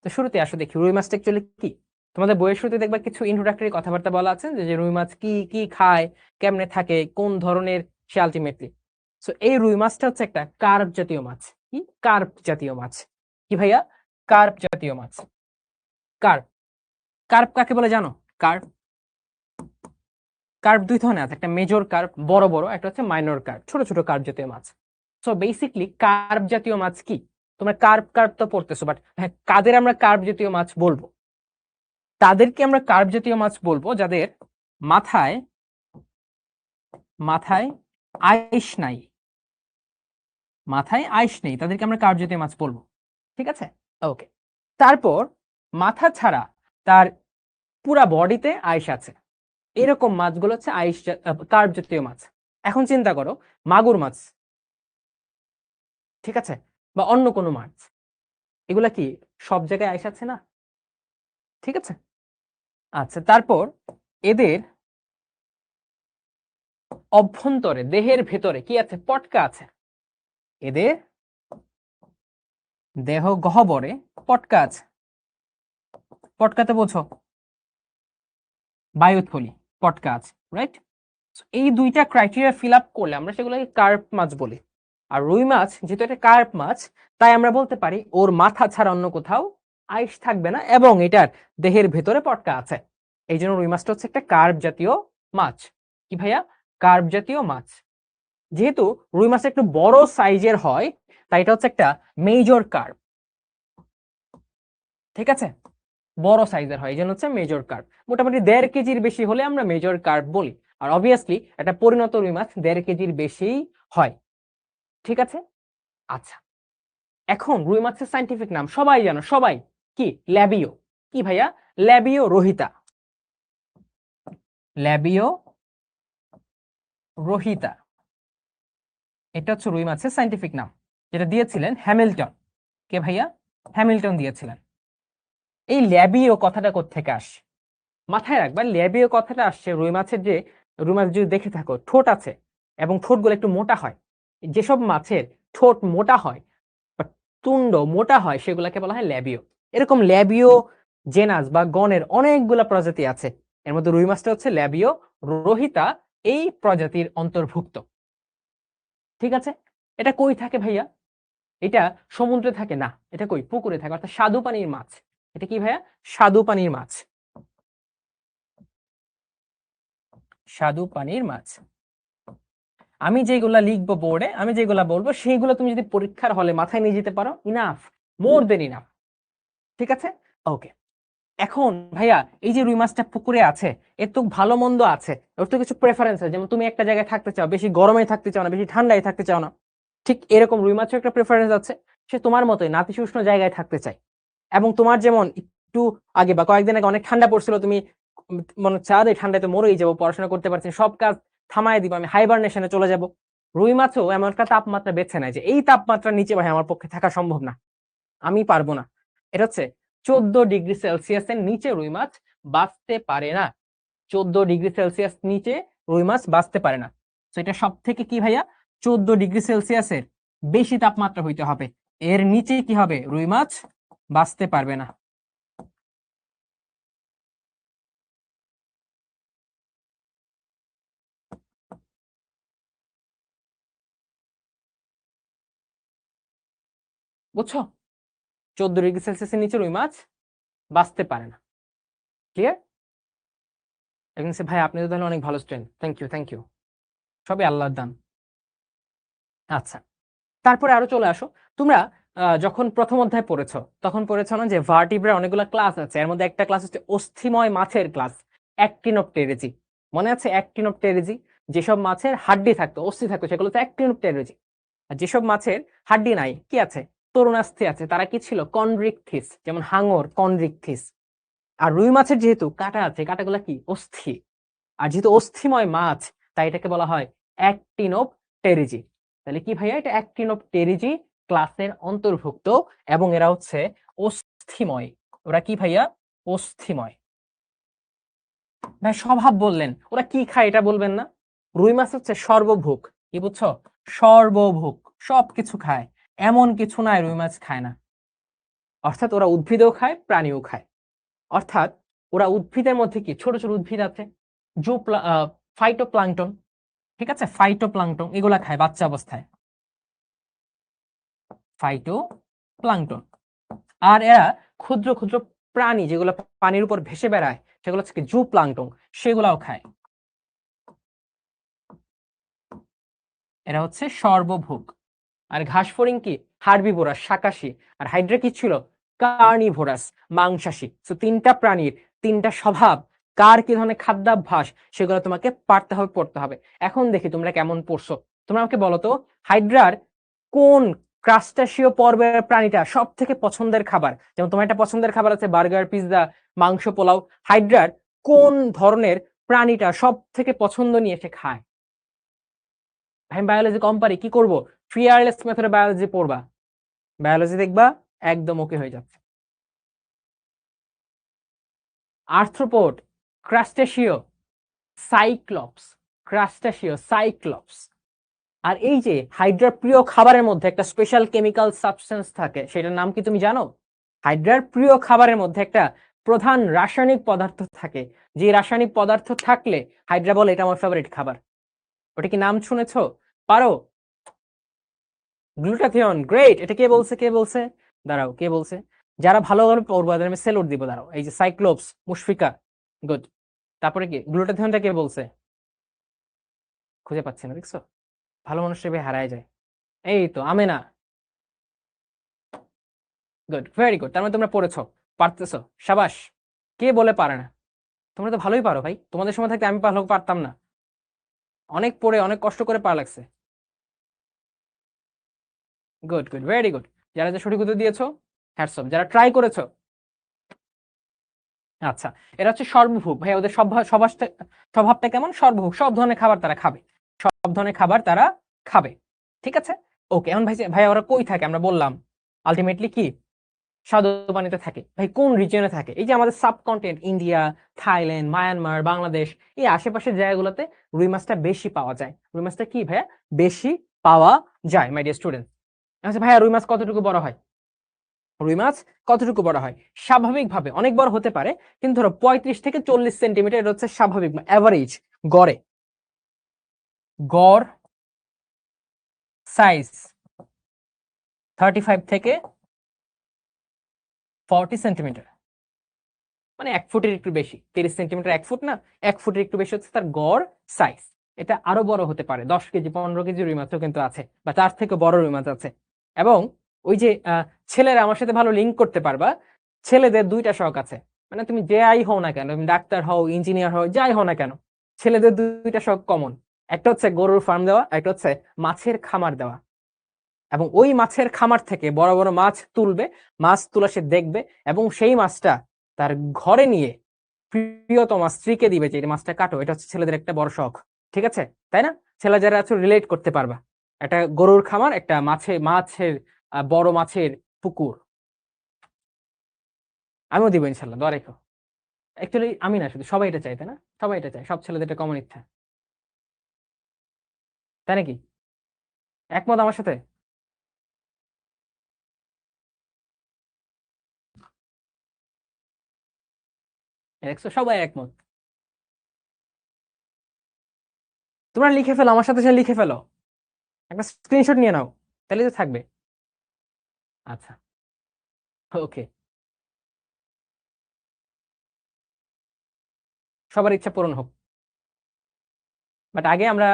তো শুরুতে আসো দেখি রুই মাছটা অ্যাকচুয়ালি কি। তোমাদের বইয়ের শুরুতে দেখবা কিছু ইন্ট্রোডাক্টরি কথাবার্তা বলা আছে, যে যে রুই মাছ কি কি খায়, কেমনে থাকে, কোন ধরনের সে আলটিমেটলি। সো এই রুই মাছটা হচ্ছে একটা কার্প জাতীয় মাছ। কি কার্প জাতীয় মাছ? কি ভাইয়া? কার্প জাতীয় মাছ। কার্প, কার্প কাকে বলে জানো? কার্প, কার্প দুই ধরনের আছে, একটা মেজর কার্প বড় বড়, একটা হচ্ছে মাইনর কার্প ছোট ছোট কার্প জাতীয় মাছ। সো বেসিকলি কার্প জাতীয় মাছ কি? তোমরা কার্প কার্প তো পড়তেছো, বাট হ্যাঁ, কাদের আমরা কার্প জাতীয় মাছ বলবো? তাদেরকে আমরা কার্প জাতীয় মাছ বলবো যাদের মাথায় মাথায় আইস নাই, মাথায় আইস নেই, তাদেরকে আমরা কার্প জাতীয় মাছ বলবো, ঠিক আছে? ওকে, তারপর মাথা ছাড়া তার পুরা বডিতে আইস আছে, এরকম মাছগুলো হচ্ছে কার্প জাতীয় মাছ। এখন চিন্তা করো, মাগুর মাছ, ঠিক আছে, বা অন্য কোনো মাছ, এগুলা কি সব জায়গায় আইস আছে না? ঠিক আছে, আচ্ছা, তারপর এদের অভ্যন্তরে দেহের ভেতরে কি আছে? পটকা আছে। এদের দেহ গহ্বরে পটকা আছে। পটকাতে বোঝো বায়ুথলি, পটকা আছে, রাইট? এই দুইটা ক্রাইটেরিয়া ফিল আপ করলে আমরা সেগুলোকে কার্প মাছ বলি। আর রুই মাছ যেহেতু এটা কার্প মাছ, তাই আমরা বলতে পারি ওর মাথা ছাড়া অন্য কোথাও আইস থাকবে না, এবং এটার দেহের ভেতরে পটকা আছে। এই জন্য রুই মাছটা হচ্ছে একটা কার্প জাতীয় মাছ। কি ভাইয়া? কার্প জাতীয় মাছ। যেহেতু রুই মাছটা একটু বড় সাইজের হয়, তাই এটা হচ্ছে একটা মেজর কার্প, ঠিক আছে? বড় সাইজের হয়, এই জন্য হচ্ছে মেজর কার্প। মোটামুটি 1.5 কেজির বেশি হলে আমরা মেজর কার্প বলি। আর অবভিয়াসলি একটা পরিণত রুই মাছ 1.5 কেজির বেশিই হয়, ঠিক আছে? আচ্ছা, এখন রুই মাছের সাইন্টিফিক নাম সবাই জানো, সবাই, কি ল্যাবিও, কি ভাইয়া ল্যাবিও রোহিতা, ল্যাবিও রোহিতা, এটা হচ্ছে রুই মাছের সাইন্টিফিক নাম, যেটা দিয়েছিলেন হ্যামিল্টন। কে ভাইয়া? হ্যামিল্টন দিয়েছিলেন। এই ল্যাবিও কথাটা কোত্থেকে আসে? মাথায় রাখবা, ল্যাবিও কথাটা আসছে রুই মাছের, যে রুই মাছ যদি দেখে থাকো ঠোঁট আছে এবং ঠোঁটগুলো একটু মোটা হয়, যেসব মাছের ঠোঁট মোটা হয় বা তুন্ড মোটা হয় সেগুলোকে বলা হয় ল্যাবিও। এরকম ল্যাবিও জেনাস বা গণের অনেকগুলা প্রজাতি আছে, এর মধ্যে রুই মাছটা হচ্ছে ল্যাবিও রোহিতা এই প্রজাতির অন্তর্ভুক্ত। ঠিক আছে, এটা কই থাকে ভাইয়া? এটা সমুদ্রে থাকে না, এটা কই পুকুরে থাকে, অর্থাৎ স্বাদু পানির মাছ। এটা কি ভাইয়া? স্বাদু পানির মাছ, স্বাদু পানির মাছ। আমি যেগুলা লিখবো বোর্ডে, আমি যেগুলা বলবো সেইগুলো তুমি যদি পরীক্ষার হলে মাথায় নিয়ে যেতে পারো, ইনাফ, মোর দেন ইনাফ। ঠিক আছে, ওকে। এখন ভাইয়া এই যে রুই মাছটা পুকুরে আছে, এর তো ভালো মন্দ আছে, ওর তো কিছু প্রেফারেন্স আছে, যেমন তুমি একটা জায়গায় থাকতে চাও, বেশি গরমে থাকতে চাও না, বেশি ঠান্ডায় থাকতে চাও না, ঠিক এরকম রুই মাছের একটা প্রেফারেন্স আছে, সে তোমার মতোই নাতিশীতোষ্ণ জায়গায় থাকতে চায়। এবং তোমার যেমন একটু আগে বা কয়েকদিন আগে অনেক ঠান্ডা পড়ছিল, তুমি মনে হচ্ছে এই ঠান্ডায় তো মরেই যাবো, পড়াশোনা করতে পারছি না, সব কাজ থামায় দিব, আমি হাইবারনেশনে চলে যাব। রুই মাছও এমন একটা তাপমাত্রা বেছে নেয় যে এই তাপমাত্রার নিচে ভাই আমার পক্ষে থাকা সম্ভব না, আমি পারবো না। এটা হচ্ছে 14°C নিচে রুই মাছ বাঁচতে পারে না, 14°C নিচে রুই মাছ বাঁচতে পারে না। তো এটা সব থেকে কি ভাইয়া, 14°C বেশি তাপমাত্রা হইতে হবে, এর নিচে কি হবে, রুই মাছ বাঁচতে পারবে না। বুঝছো? 14°C নিচে রুই মাছ বাঁচতে পারে না। ক্লিয়ার? এখন ভাই আপনি তো তাহলে অনেক ভালো student, thank you thank you, সবই আল্লাহর দান। আচ্ছা, তারপরে আরো চলে আসো। তোমরা যখন প্রথম অধ্যায় পড়েছো তখন পড়েছো না যে ভার্টিব্রার অনেকগুলো ক্লাস আছে, এর মধ্যে একটা ক্লাস হচ্ছে অস্থিময় মাছের ক্লাস, অ্যাক্টিনোপটেরিজি। মনে আছে অ্যাক্টিনোপটেরিজি? যেসব মাছের হাড্ডি থাকতো, অস্থি থাকতো, সেগুলো হচ্ছে অ্যাক্টিনোপটেরিজি। আর যেসব মাছের হাড্ডি নাই, কি আছে, তরুণাস্থি আছে, তারা কি ছিল, কনড্রিকথিস, যেমন হাঙর কনড্রিকথিস। আর রুই মাছের যেহেতু কাঁটা আছে, কাঁটাগুলা কি, অস্থি। আর যেহেতু অস্থিময় মাছ, তাই এটাকে বলা হয় অ্যাক্টিনোপটেরিজি। তাহলে কি ভাইয়া, এটা অ্যাক্টিনোপটেরিজি ক্লাসের অন্তর্ভুক্ত, এবং এরা হচ্ছে অস্থিময়। ওরা কি ভাইয়া, অস্থিময়। ভাই স্বভাব বললেন, ওরা কি খায় এটা বলবেন না? রুই মাছ হচ্ছে সর্বভুক, কি বুঝছো, সর্বভুক, সবকিছু খায়, এমন কিছু নাই রুই মাছ খায় না। অর্থাৎ ওরা উদ্ভিদও খায়, প্রাণীও খায়। অর্থাৎ ওরা উদ্ভিদের মধ্যে কি, ছোট ছোট উদ্ভিদ আছে, জু ফাইটোপ্লাঙ্কটন, ঠিক আছে, ফাইটোপ্লাঙ্কটন এগুলা খায় বাচ্চা অবস্থায়, ফাইটোপ্লাঙ্কটন। আর এরা ক্ষুদ্র ক্ষুদ্র প্রাণী যেগুলো পানির উপর ভেসে বেড়ায়, সেগুলো হচ্ছে জু প্লাঙ্কটন, সেগুলাও খায়। এরা হচ্ছে সর্বভুক। আর ঘাসফড়িং কি, হার্বিভোরাস, শাকাশী। আর হাইড্রা কি ছিল, কার্নিভোরাস, মাংসাশী। তো তিনটা প্রাণীর তিনটা স্বভাব, কার কি ধরনের খাদ্যাভ্যাস, সেগুলো তোমাকে পারতে হবে, পড়তে হবে। এখন দেখি তোমরা কেমন পড়ছো। তোমরা আমাকে বলো তো, হাইড্রার কোন ক্রাস্টাসীয় পর্বের প্রাণীটা সব থেকে পছন্দের খাবার? যেমন তোমার একটা পছন্দের খাবার আছে বার্গার, পিৎজা, মাংস, পোলাও, হাইড্রার কোন ধরনের প্রাণীটা সব থেকে পছন্দ নিয়ে সে খায়? আমি বায়োলজি কম পারি, কি করব, ফিয়ারলেস মেথডে বায়োলজি পড়বা, বায়োলজি দেখবা একদম ওকে হয়ে যাচ্ছে। Arthropod, crustacea, cyclops, crustacea, cyclops. আর এই যে হাইড্রার প্রিয় খাবারের মধ্যে একটা স্পেশাল কেমিক্যাল সাবস্টেন্স থাকে, সেটার নাম কি তুমি জানো? হাইড্রার প্রিয় খাবারের মধ্যে একটা প্রধান রাসায়নিক পদার্থ থাকে, যে রাসায়নিক পদার্থ থাকলে হাইড্রা বলে এটা আমার ফেভারিট খাবার। ওটা কি নাম শুনেছো? পারো? Glutathione, great. এটা কে বলছে, কে বলছে, দাঁড়াও, কে বলছে? যারা ভালোভাবে পড়বো তাদের আমি সেলুট দিব, দাঁড়াও। এই যে সাইক্লোপস, মুশফিকা, গুড। তারপরে কি, গ্লুটাথিয়নটা কে বলছে? খুঁজে পাচ্ছি না, দেখছো, ভালো মানুষ হিসেবে হারায় যায়। এই তো আমেনা, গুড, ভেরি গুড। তার মানে তোমরা পড়েছো, পারতেছো, সাবাস। কে বলে পারে না? তোমরা তো ভালোই পারো ভাই, তোমাদের সময় থাকতে আমি ভালো পারতাম না, অনেক পড়ে অনেক কষ্ট করে পারা লাগছে। Good good, very good. যারা যে সঠিক উত্তর দিয়েছো, হ্যাটস অফ। যারা ট্রাই করেছো, আচ্ছা, এটা হচ্ছে সর্বভুক ভাই, ওদের স্বভাবটা কেমন? সর্বভুক, সব ধরনের খাবার তারা খাবে, সব ধরনের খাবার তারা খাবে। ঠিক আছে, ওকে। এখন ভাই ভাই ওরা কই থাকে? আমরা বললাম আলটিমেটলি কি স্বাদু পানিতে থাকে। ভাই কোন রিজিয়নে থাকে? এই যে আমাদের subcontinent, India, Thailand, Myanmar, Bangladesh, এই আশেপাশের জায়গাগুলোতে রুই মাছটা বেশি পাওয়া যায়। রুই মাছটা কি ভাইয়া? বেশি পাওয়া যায় মাই ডিয়ার স্টুডেন্ট। আচ্ছা ভাইয়া, রুই মাছ কতটুকু বড় হয়? রুই মাছ কতটুকু বড় হয়? স্বাভাবিকভাবে অনেক বড় হতে পারে, কিন্তু ধরো 35 থেকে 40 সেন্টিমিটার, এটা হচ্ছে স্বাভাবিক অ্যাভারেজ গড়ে। গড় সাইজ 35 থেকে 40 সেন্টিমিটার, মানে 1 ফুটের একটু বেশি। 30 সেন্টিমিটার 1 ফুট না, 1 ফুটের একটু বেশি হচ্ছে তার গড় সাইজ। এটা আরো বড় হতে পারে, 10 কেজি 15 কেজি রুই মাছও কিন্তু আছে, বা তার থেকে বড় রুই মাছ আছে। এবং ওই যে ছেলেরা আমার সাথে ভালো লিঙ্ক করতে পারবা, ছেলেদের দুইটা শখ আছে। মানে তুমি যাই হও না কেন, তুমি ডাক্তার হও, ইঞ্জিনিয়ার হও, যাই হও না কেন, ছেলেদের দুইটা শখ কমন। একটা হচ্ছে গরুর ফার্ম দেওয়া, একটা হচ্ছে মাছের খামার দেওয়া। এবং ওই মাছের খামার থেকে বড় বড় মাছ তুলবে, মাছ তোলা সে দেখবে, এবং সেই মাছটা তার ঘরে নিয়ে প্রিয়তমা স্ত্রীকে দিবে যে এই মাছটা কাটো। এটা হচ্ছে ছেলেদের একটা বড় শখ। ঠিক আছে, তাই না? ছেলে যারা আছে রিলেট করতে পারবা। একটা গরুর খামার, একটা মাছের বড় মাছের পুকুর। আমিও দিব ইনশাল্লাহ, দোয়া রেখো। অ্যাকচুয়ালি আমি না, শুধু সবাই এটা চাই, তাই না? সবাই এটা চায়, সব ছেলেদের এটা কমন ইচ্ছা, তাই নাকি? একমত আমার সাথে? দেখছো, সবাই একমত। তোমরা লিখে ফেলো, আমার সাথে সাথে লিখে ফেলো, একটা স্ক্রিনশট নিয়ে নাও, তাহলে তো থাকবে। আচ্ছা, ওকে। সবার ইচ্ছা পূরণ হোক, বাট আগে আমরা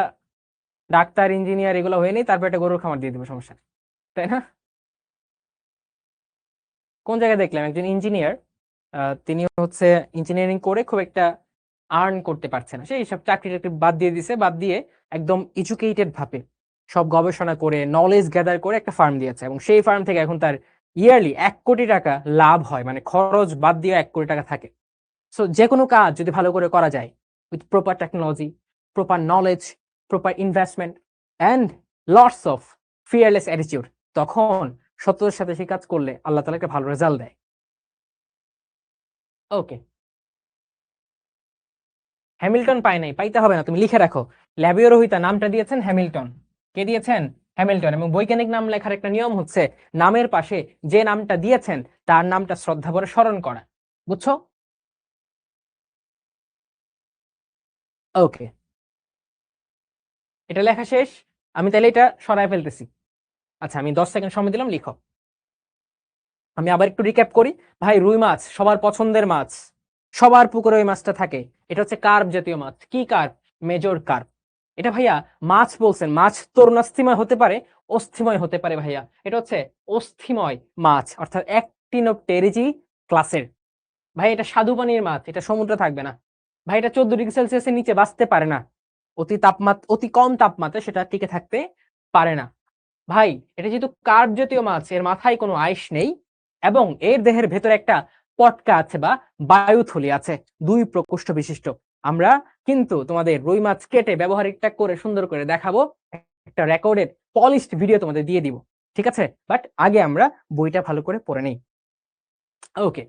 ডাক্তার, ইঞ্জিনিয়ার এগুলো হয়ে নিই, তারপর একটা গরুর খামার দিয়ে দেবো, সমস্যা নেই, তাই না? কোন জায়গায় দেখলাম একজন ইঞ্জিনিয়ার, তিনি হচ্ছে ইঞ্জিনিয়ারিং করে খুব একটা আর্ন করতে পারছে না, সেই সব চাকরি টাকরি বাদ দিয়ে দিছে, বাদ দিয়ে একদম এডুকেটেড ভাবে সব গবেষণা করে নলেজ গ্যাদার করে একটা ফার্ম দিয়েছে, এবং সেই ফার্ম থেকে এখন তার ইয়ারলি 1 কোটি টাকা লাভ হয়, মানে খরচ বাদ দিয়ে 1 কোটি টাকা থাকে। সো যে কোনো কাজ যদি ভালো করে করা যায়, with proper technology, proper knowledge, proper investment and lots of fearless attitude, তখন সততার সাথে সেই কাজ করলে আল্লাহ তাআলা একটা ভালো রেজাল্ট দেয়। ওকে, হ্যামিল্টন পায় নাই, পাইতে হবে না, তুমি লিখে রাখো। ল্যাবিও রোহিতা নামটা দিয়েছেন হ্যামিল্টন। কে দিয়েছেন? হ্যামিল্টন। এবং বৈজ্ঞানিক নাম লেখার একটা নিয়ম হচ্ছে নামের পাশে যে নামটা দিয়েছেন তার নামটা শ্রদ্ধা করে স্মরণ করা। বুঝছো? ওকে, এটা লেখা শেষ। আমি তাহলে এটা সরায় ফেলতেছি। আচ্ছা, আমি 10 সেকেন্ড সময় দিলাম, লিখো। আমি আবার একটু রিক্যাপ করি। ভাই, রুই মাছ সবার পছন্দের মাছ, সবার পুকুরে ওই মাছটা থাকে। এটা হচ্ছে কার্প জাতীয় মাছ। কি কার্প? Major carp. এটা ভাইয়া মাছ বলছেন, মাছ তরুণাস্থিময় হতে পারে, অস্থিময় হতে পারে ভাইয়া। এটা হচ্ছে অস্থিময় মাছ, অর্থাৎ অ্যাক্টিনোপটেরিজি ক্লাসের। ভাই এটা স্বাদু পানির মাছ, এটা সমুদ্রে থাকবে না। ভাই এটা 14 ডিগ্রি সেলসিয়াসের নিচে বাঁচতে পারে না। অতি কম তাপমাত্রায় সেটা টিকে থাকতে পারে না। ভাই এটা যেহেতু কার্প জাতীয় মাছ, এর মাথায় কোনো আইস নেই, এবং এর দেহের ভেতরে একটা পটকা আছে বা বায়ুথলি আছে, 2 প্রকোষ্ঠ বিশিষ্ট। আমরা কিন্তু তোমাদের রুই মাছ কেটে ব্যবহারিকটা করে সুন্দর করে দেখাবো, একটা রেকর্ডেড পলিশড ভিডিও তোমাদের দিয়ে দিব। ঠিক আছে, বাট আগে আমরা বইটা ভালো করে পড়ে নেই। ওকে,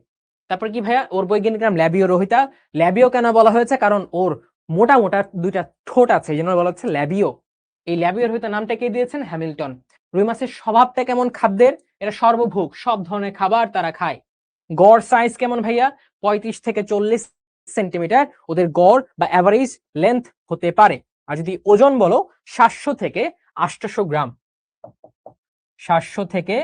তারপর কি ভাইয়া? ওর বৈজ্ঞানিক নাম ল্যাবিও রোহিতা। ল্যাবিও কেন বলা হয়েছে? কারণ ওর মোটা মোটা দুইটা ঠোঁট আছে, এই জন্য বলা হচ্ছে ল্যাবিও। এই ল্যাবিও রোহিতা নামটা কে দিয়েছেন? হ্যামিল্টন। রুই মাছের স্বভাবটা কেমন খাদ্যের? এটা সর্বভুক, সব ধরনের খাবার তারা খায়। গড় সাইজ কেমন ভাইয়া? 35 থেকে 40 সেন্টিমিটার ওদের গড় বা অ্যাভারেজ লেন্থ হতে পারে। আর যদি ওজন বলো, 700 থেকে 800 গ্রাম। 700 থেকে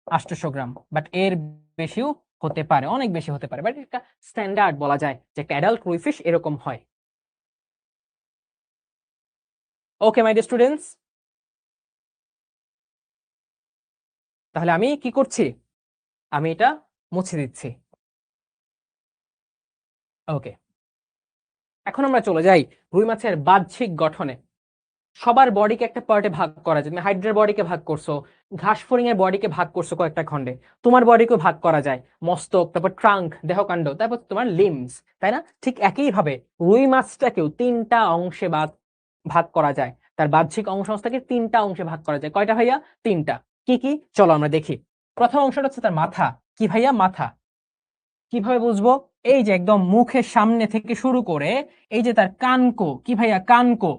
800 গ্রাম, বাট এর বেশিও হতে পারে, অনেক বেশি হতে পারে, বাট এটা স্ট্যান্ডার্ড বলা যায় যে একটা অ্যাডাল্ট রুই ফিশ এরকম হয়। ওকে মাই ডিয়ার স্টুডেন্টস, তাহলে আমি কি করছি? আমি এটা মুছে দিচ্ছি। ওকে, এখন আমরা চলে যাই রুই মাছের বাহ্যিক গঠনে। সবার বডিকে একটা পার্টে ভাগ করা যায়। তুমি হাইড্রার বডিকে ভাগ করছো, ঘাসফড়িং এর বডিকে ভাগ করছো কয়েকটা খণ্ডে, তোমার বডিকেও ভাগ করা যায়, মস্তক, তারপর ট্রাঙ্ক দেহকাণ্ড, তারপর তোমার লিমস, তাই না? ঠিক একই ভাবে রুই মাছটাকেও তিনটা অংশে ভাগ করা যায়, তার বাহ্যিক অঙ্গসংস্থাকে তিনটা অংশে ভাগ করা যায়। কয়টা ভাইয়া? তিনটা। কি কি চলো আমরা দেখি। প্রথম অংশটা হচ্ছে তার মাথা। কি ভাইয়া? মাথা। কিভাবে বুঝবো? এই যে একদম মুখের সামনে থেকে শুরু করে এই যে তার কানকো, কি ভাইয়া? কানকো,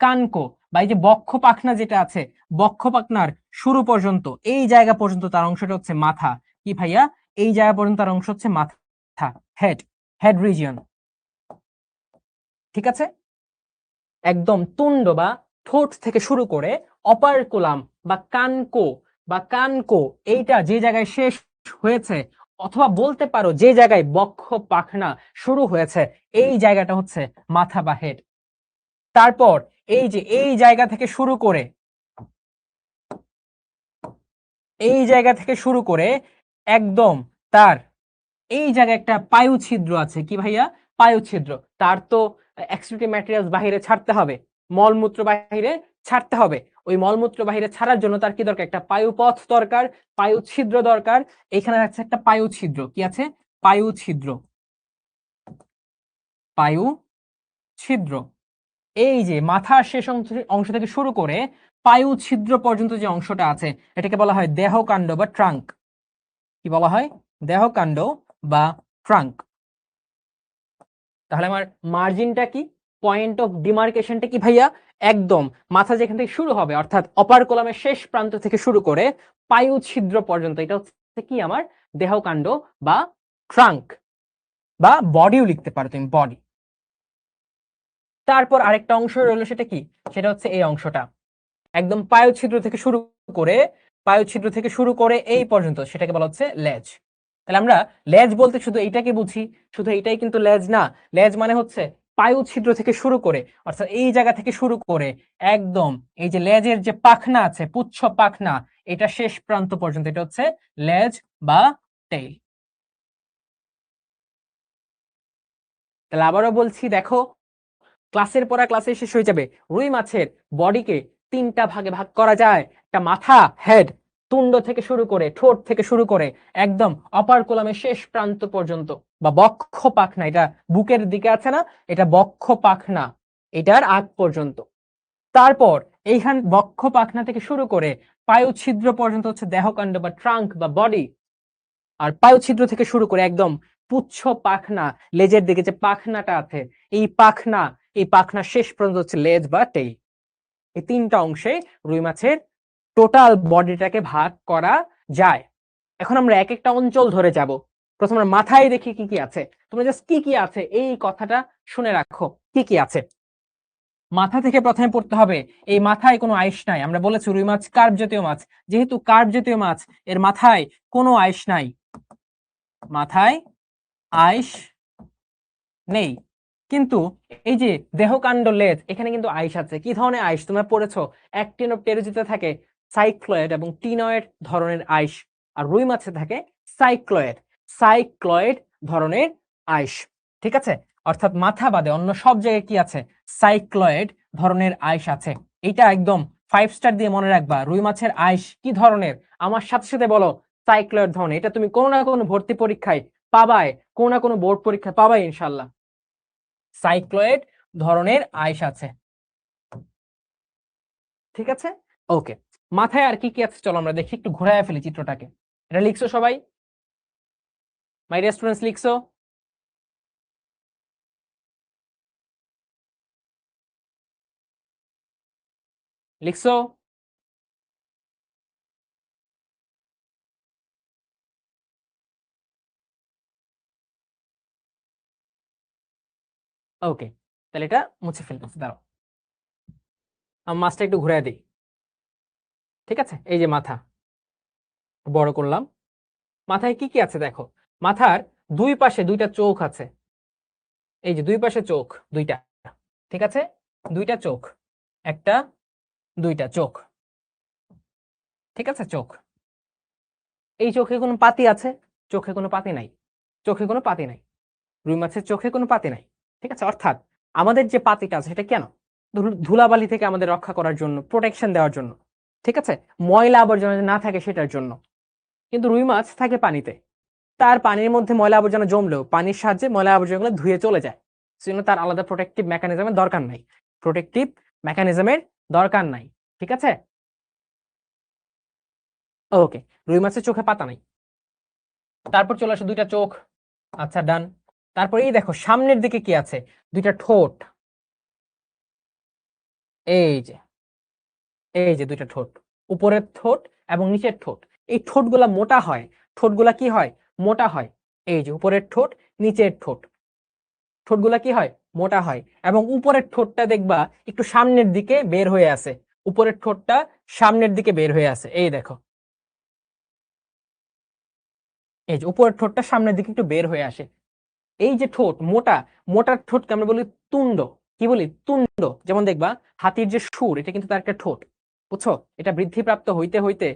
কানকো বা এই যে বক্ষ পাখনা যেটা আছে, বক্ষ পাখনার শুরু পর্যন্ত এই জায়গা পর্যন্ত তার অংশটা হচ্ছে মাথা। কি ভাইয়া? এই জায়গা পর্যন্ত তার অংশ হচ্ছে মাথা, হেড, হেড রিজিয়ন। ঠিক আছে? একদম তুণ্ড বা ঠোঁট থেকে শুরু করে অপারকুলাম বা কানকো এইটা যে জায়গায় শেষ হয়েছে, অথবা বলতে পারো যে জায়গায় বক্ষ পাখনা শুরু হয়েছে, এই জায়গাটা হচ্ছে মাথা বা হেড। তারপর এই যে এই জায়গা থেকে শুরু করে একদম তার এই জায়গায় একটা পায়ু ছিদ্র আছে। কি ভাইয়া? পায়ু ছিদ্র। তার তো এক্সক্রিটরি ম্যাটেরিয়ালস বাহিরে ছাড়তে হবে, মলমূত্র বাহিরে ছাড়তে হবে। ওই মলমূত্র বাহিরে ছাড়ার জন্য তার কি দরকার? একটা পায়ু পথ দরকার, পায়ু ছিদ্র দরকার। এখানে আছে একটা পায়ু ছিদ্র। কি আছে? পায়ু ছিদ্র, পায়ু ছিদ্র। এই যে মাথার শেষ অংশ থেকে শুরু করে পায়ু ছিদ্র পর্যন্ত যে অংশটা আছে, এটাকে বলা হয় দেহকাণ্ড বা ট্রাঙ্ক। কি বলা হয়? দেহকাণ্ড বা ট্রাঙ্ক। তাহলে আমার মার্জিনটা কি, পয়েন্ট অফ ডিমার্কেশনটা কি ভাইয়া? একদম মাথা যেখান থেকে শুরু হবে, অর্থাৎ অপার কোলামের শেষ প্রান্ত থেকে শুরু করে পায়ু ছিদ্র পর্যন্ত, এটা হচ্ছে কি আমার দেহকাণ্ড বা ট্রাঙ্ক, বা বডিও লিখতে পারো তুমি, বডি। তারপর আরেকটা অংশ রইলো, সেটা কি? সেটা হচ্ছে এই অংশটা, একদম পায়ু ছিদ্র থেকে শুরু করে এই পর্যন্ত, সেটাকে বলা হচ্ছে লেজ। তাহলে আমরা লেজ বলতে শুধু এইটাকে বুঝি, শুধু এইটাই কিন্তু লেজ না। লেজ মানে হচ্ছে পায়ু ছিদ্র থেকে শুরু করে, অর্থাৎ এই জায়গা থেকে শুরু করে একদম এই যে লেজের যে পাখনা আছে, পুচ্ছ পাখনা, এটা শেষ প্রান্ত পর্যন্ত, এটা হচ্ছে লেজ বা টেইল। তাহলে আবারও বলছি, দেখো ক্লাসের পড়া ক্লাসে শেষ হয়ে যাবে। রুই মাছের বডিকে তিনটা ভাগে ভাগ করা যায়। একটা মাথা, হেড, তুণ্ড থেকে শুরু করে, ঠোঁট থেকে শুরু করে একদম অপার কোলামের শেষ প্রান্ত পর্যন্ত, বা বক্ষ পাখনা, এটা বুকের দিকে আছে না, এটা বক্ষ পাখনা, এটার আগ পর্যন্ত। তারপর এইখান বক্ষ পাখনা থেকে শুরু করে পায়ু ছিদ্র পর্যন্ত হচ্ছে দেহকাণ্ড বা ট্রাঙ্ক বা বডি। আর পায়ু ছিদ্র থেকে শুরু করে একদম পুচ্ছ পাখনা, লেজের দিকে যে পাখনাটা আছে, এই পাখনা শেষ পর্যন্ত হচ্ছে লেজ বা টেইল। এই তিনটা অংশে রুই মাছের টোটাল বডিটাকে ভাগ করা যায়। এখন আমরা এক একটা অঞ্চল ধরে যাব। প্রথমে আমরা মাথায় দেখি কি কি আছে। তোমরা জাস্ট কি কি আছে এই কথাটা শুনে রাখো, কি কি আছে। মাথা থেকে প্রথমে পড়তে হবে, এই মাথায় কোনো আইস নাই। আমরা বলেছি রুই মাছ কার্ব জাতীয় মাছ, যেহেতু কার্ব জাতীয় মাছ, এর মাথায় কোনো আইস নাই, মাথায় আইস নেই। কিন্তু এই যে দেহকাণ্ড, লেজ, এখানে কিন্তু আইস আছে। কি ধরনের আইস তোমরা পড়েছো? অ্যাক্টিনোপটেরোজিতে থাকে সাইক্লয়েড এবং টিনয়েড ধরনের আইস, আর রুই মাছে থাকে সাইক্লয়েড ধরনের আইস। ঠিক আছে? অর্থাৎ মাথা বাদে অন্য সব জায়গায় কি আছে? সাইক্লয়েড ধরনের আইস আছে। এটা একদম 5 স্টার দিয়ে মনে রাখবা। রুই মাছের আইস কি ধরনের? আমার সাথে সাথে বলো সাইক্লয়েড ধরনের। এটা তুমি কোনো না কোনো ভর্তি পরীক্ষায় পাবাই, কোনো না কোনো বোর্ড পরীক্ষায় পাবাই ইনশাল্লাহ। সাইক্লয়েড ধরনের আইস আছে। ঠিক আছে? ওকে। মাথায় আর কি কি আছে চলো আমরা দেখি, একটু ঘোরায় ফেলি চিত্রটাকে। এটা লিখছো সবাই? মাই ডিয়ার স্টুডেন্টস, লিখছো? লিখছো? ওকে, তাহলে এটা মুছে ফেলতেছি, দাঁড়াও আমি মাছটা একটু ঘুরায় দিই। ঠিক আছে? এই যে মাথা বড় করলাম। মাথায় কি কি আছে দেখো। মাথার দুই পাশে দুইটা চোখ আছে। এই যে দুই পাশে চোখ দুইটা। ঠিক আছে? দুইটা চোখ, একটা, দুইটা চোখ। ঠিক আছে? চোখ। এই চোখে কোনো পাতি আছে? চোখে কোনো পাতি নাই, চোখে কোনো পাতি নাই। রুই মাছের চোখে কোনো পাতি নাই। ঠিক আছে? অর্থাৎ আমাদের যে পাতিটা আছে সেটা কেন? ধুলাবালি থেকে আমাদের রক্ষা করার জন্য, প্রোটেকশন দেওয়ার জন্য। ঠিক আছে, ময়লা আবর্জনা না থাকে সেটার জন্য। কিন্তু রুই মাছ থাকে পানিতে, তার পানির মধ্যে ময়লা আবর্জনা জমলেও পানির সাহায্যে ময়লা আবর্জনাগুলো ধুয়ে চলে যায়, সেজন্য তার আলাদা প্রোটেক্টিভ মেকানিজমের দরকার নাই, প্রোটেক্টিভ মেকানিজমের দরকার নাই। ঠিক আছে, ওকে, রুই মাছের চোখে পাতা নাই। তারপর চলে আসে দুইটা চোখ, আচ্ছা ডান। তারপর এই দেখো সামনের দিকে কি আছে, দুইটা ঠোঁট, এই যে দুইটা ঠোঁট, উপরের ঠোঁট এবং নিচের ঠোঁট। এই ঠোঁটগুলা মোটা হয়, ঠোঁটগুলা কি হয়, মোটা হয়। এই যে উপরের ঠোঁট, নিচের ঠোঁট, ঠোঁটগুলা কি হয়, মোটা হয়। এবং উপরের ঠোঁটটা দেখবা একটু সামনের দিকে বের হয়ে আছে, উপরের ঠোঁটটা সামনের দিকে বের হয়ে আছে, এই দেখো, এই যে উপরের ঠোঁটটা সামনের দিকে একটু বের হয়ে আসে। এই যে ঠোঁট মোটা, মোটা ঠোঁটকে আমরা বলি তুন্ড। কি বলি, তুন্ড। যেমন দেখবা হাতির যে সুর, এটা কিন্তু তার একটা ঠোঁট, বুঝছো, এটা বৃদ্ধিপ্রাপ্ত হইতে হইতে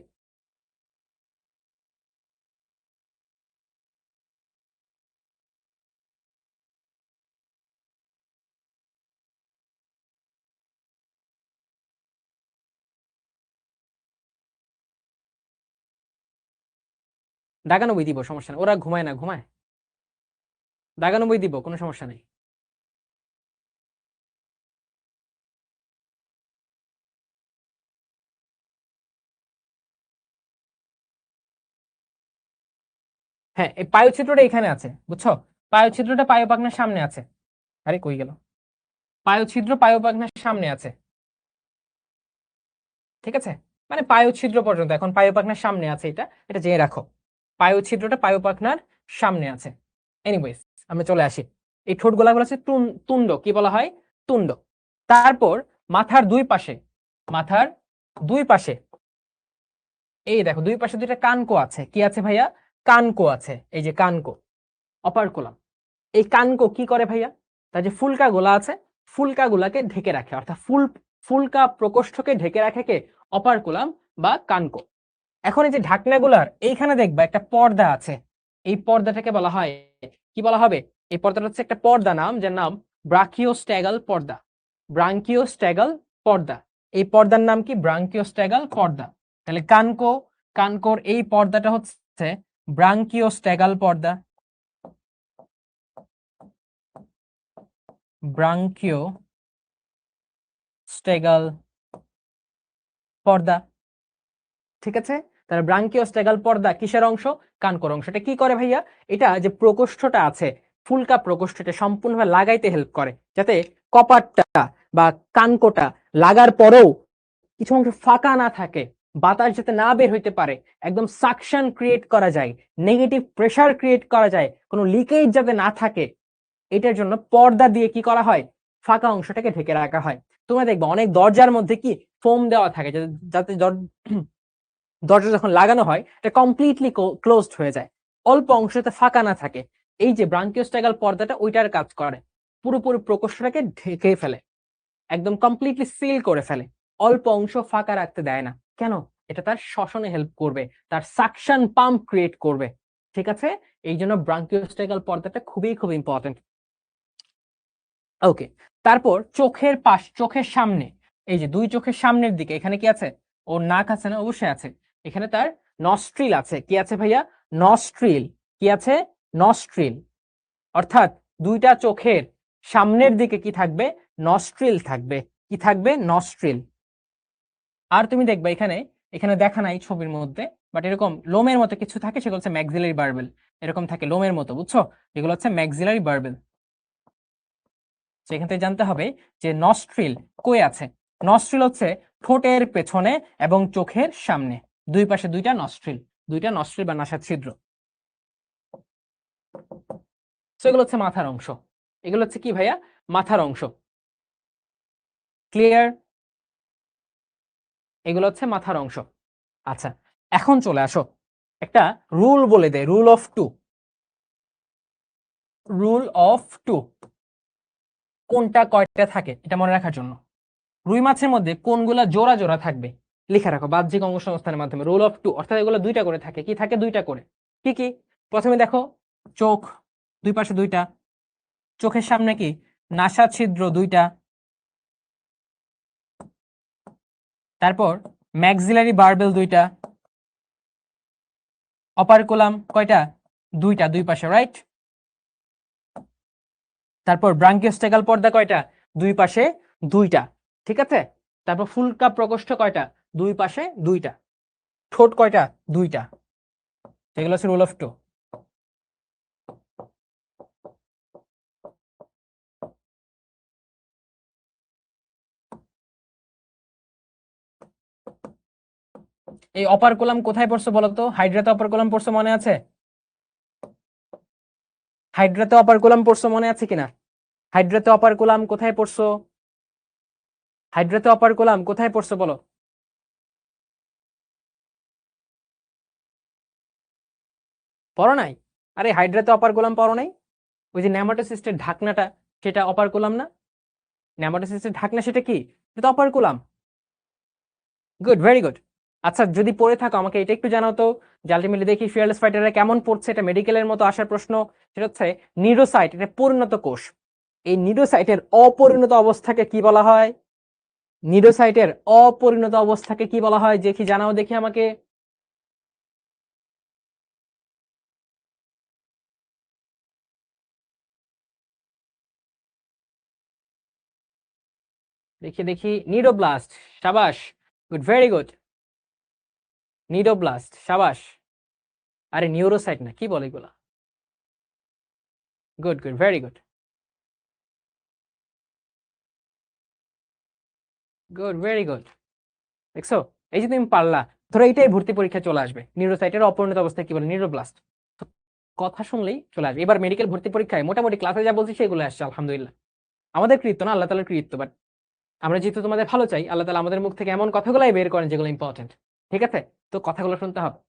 দাগানবই দিব, সমস্যা নেই, ওরা ঘুমায় না, ঘুমায়, দাগানবই দিব, কোনো সমস্যা নেই। হ্যাঁ, এই পায়ুছিদ্রটা এখানে আছে, বুঝছো, পায়ুছিদ্রটা পায়ুপাখনার সামনে আছে। আরে কই গেল, পায়ুছিদ্র পায়ুপাখনার সামনে আছে। ঠিক আছে, মানে পায়ুছিদ্র পর্যন্ত, এখন পায়ুপাখনার সামনে আছে, এটা এটা জেনে রাখো, পায়ুছিদ্রটা পায়ুপাখনার সামনে আছে। এনিওয়েজ, আমরা চলে আসি, এই ঠোঁট গুলা হচ্ছে তুন্ড, কি বলা হয়, তুন্ড। তারপর মাথার দুই পাশে, মাথার দুই পাশে, এই দেখো দুই পাশে দুইটা কানকো আছে, কি আছে ভাইয়া, কানকো আছে, এই যে কানকো, অপারকুলাম। এই কানকো কি করে ভাইয়া, তার যে ফুলকা গোলা আছে, ফুলকা গুলাকে ঢেকে রাখে, অর্থাৎ ফুলকা প্রকোষ্ঠকে ঢেকে রাখে কে, অপারকুলাম বা কানকো। এখন এই যে ঢাকনাগুলার এইখানে দেখবা একটা পর্দা আছে, এই পর্দাটাকে বলা হয়, কি বলা হবে, এই পর্দাটা হচ্ছে একটা পর্দা নাম, যার নাম ব্রাকিওস্ট্যাগাল পর্দা, ব্রাঙ্কিওস্ট্যাগাল পর্দা। এই পর্দার নাম কি, ব্রাঙ্কিওস্ট্যাগাল পর্দা। তাহলে কানকো, কানকোর এই পর্দাটা হচ্ছে ব্রাঙ্কিওস্ট্যাগাল পর্দা, ব্রাঙ্কিওস্ট্যাগাল পর্দা। ঠিক আছে, তাহলে ব্রাঙ্কিওস্ট্যাগাল পর্দা কিসের অংশ, কানকোর অংশ। এটা কি করে ভাইয়া, এটা যে প্রকোষ্ঠটা আছে, ফুলকা প্রকোষ্ঠটা সম্পূর্ণভাবে লাগাইতে হেল্প করে, যাতে কপারটা বা কানকোটা লাগার পরেও কিছু অংশ ফাঁকা না থাকে, বাতাস যাতে না বের হইতে পারে, একদম সাকশন ক্রিয়েট করা যায়, নেগেটিভ প্রেসার ক্রিয়েট করা যায়, কোনো লিকেজ যাতে না থাকে, এটার জন্য পর্দা দিয়ে কি করা হয়, ফাঁকা অংশটাকে ঢেকে রাখা হয়। তোমরা দেখবে অনেক দরজার মধ্যে কি ফোম দেওয়া থাকে, যাতে দরজা যখন লাগানো হয় এটা কমপ্লিটলি ক্লোজড হয়ে যায়, অল্প অংশতে ফাঁকা না থাকে। এই যে ব্রাঙ্কিওস্ট্যাগাল পর্দাটা ওইটার কাজ করে, পুরোপুরি প্রকোষ্ঠটাকে ঢেকে ফেলে, একদম কমপ্লিটলি সিল করে ফেলে, অল্প অংশ ফাঁকা রাখতে দেয় না। কেন, এটা তার শ্বসনে হেল্প করবে, তার সাকশন পাম্প ক্রিয়েট করবে। ঠিক আছে, এই জন্য ব্রাঙ্কিওস্ট্যাগাল পর্দাটা খুবই খুব ইম্পর্টেন্ট। ওকে, তারপর চোখের পাশ, চোখের সামনে, এই যে দুই চোখের সামনের দিকে এখানে কি আছে, ওর নাক আছে না, অবশ্যই আছে, এখানে তার নস্ট্রিল আছে, কি আছে ভাইয়া, নস্ট্রিল, কি আছে, নস্ট্রিল। অর্থাৎ দুইটা চোখের সামনের দিকে কি থাকবে, নস্ট্রিল থাকবে, কি থাকবে, নস্ট্রিল। আর তুমি দেখবে এখানে, এখানে দেখা নাই ছবির মধ্যে, বাট এরকম লোমের মতো কিছু থাকে, সেগুলো হচ্ছে ম্যাক্সিলারি বার্বেল, এরকম থাকে লোমের মতো, বুঝছো, এগুলো হচ্ছে ম্যাক্সিলারি বার্বেল। সেখান থেকে জানতে হবে যে নস্ট্রিল কই আছে, নস্ট্রিল হচ্ছে ঠোঁটের পেছনে এবং চোখের সামনে, দুই পাশে দুইটা নস্ট্রিল, দুইটা নস্ট্রিল বা নাসার ছিদ্র। এগুলো হচ্ছে মাথার অংশ, এগুলো হচ্ছে কি ভাইয়া, মাথার অংশ, ক্লিয়ার, এগুলো হচ্ছে মাথার অংশ। আচ্ছা, এখন চলে আসো, একটা রুল বলে দেয়, rule of two, rule of two, কোনটা কয়টা থাকে এটা মনে রাখার জন্য। রুই মাছের মধ্যে কোনগুলা জোড়া জোড়া থাকবে, লিখে রাখো, বাহ্যিক অঙ্গ সংস্থানের মাধ্যমে, রুল অফ টু, অর্থাৎ এগুলো দুইটা করে থাকে, কি থাকে, দুইটা করে। কি কি, প্রথমে দেখো চোখ, দুই পাশে দুইটা, চোখের সামনে কি, নাসা ছিদ্র দুইটা, তারপর ম্যাক্সিলারি বারবেল দুইটা, অপারকুলাম কয়টা? দুইটা, দুই পাশে, রাইট? তারপর ব্রাঙ্কিওস্টেকাল পর্দা কয়টা? দুই পাশে দুইটা, ঠিক আছে? তারপর ফুলকা প্রকোষ্ঠ কয়টা? দুই পাশে দুইটা। ঠোঁট কয়টা? দুইটা। এগুলো হচ্ছে রুল অফ টু। এই অপারকুলাম কোথায় পড়ছো বলো তো? হাইড্রাতে অপারকুলাম পড়ছো, মনে আছে? হাইড্রাতে অপারকুলাম পড়ছো, মনে আছে কিনা? হাইড্রাতে অপারকুলাম কোথায় পড়ছো? হাইড্রাতে অপারকুলাম কোথায় পড়ছো বলো? পড়ো নাই? আরে হাইড্রাতে অপারকুলাম পড়ো নাই? ওই যে নেমাটোসিস্টের ঢাকনাটা, সেটা অপারকুলাম না? নেমাটোসিস্টের ঢাকনা সেটা কি? এটা তো অপারকুলাম। Good, very good. আচ্ছা, যদি পড়ে থাকো আমাকে এটা একটু জানাও তো, যে আলটিমেটলি দেখি ফিয়ারলেস ফাইটাররা কেমন পড়ছে। এটা মেডিকেলের মতো আসার প্রশ্ন। সেটা হচ্ছে নিউরোসাইট, এটা পরিণত কোষ। এই নিউরোসাইটের অপরিণত অবস্থাকে কি বলা হয়? নিউরোসাইটের অপরিণত অবস্থাকে কি বলা হয়? যে কি জানাও দেখি আমাকে। দেখি দেখি, নিউরোব্লাস্ট। সাবাস, গুড, ভেরি গুড। নিউরোব্লাস্ট, সাবাস। আরে নিউরোসাইট না, কি বলে এগুলা? Good good, very good, good, very good. দেখছো, এই যে তুমি পারলা। ধরো এইটাই ভর্তি পরীক্ষা চলে আসবে, নিউরোসাইটের অপরিণত অবস্থায় কি বলে? নিউরোব্লাস্ট। কথা শুনলেই চলে আসবে। এবার মেডিকেল ভর্তি পরীক্ষায় মোটামুটি ক্লাসে যা বলছি সেগুলো আসছে, আলহামদুলিল্লাহ। আমাদের কৃত্য না, আল্লাহ তাআলার কৃত্য। বাট আমরা যেহেতু তোমাদের ভালো চাই, আল্লাহ তাআলা আমাদের মুখ থেকে এমন কথাগুলাই বের করেন যেগুলো ইম্পর্টেন্ট। ঠিক আছে? তো কথাগুলো শুনতে হবে।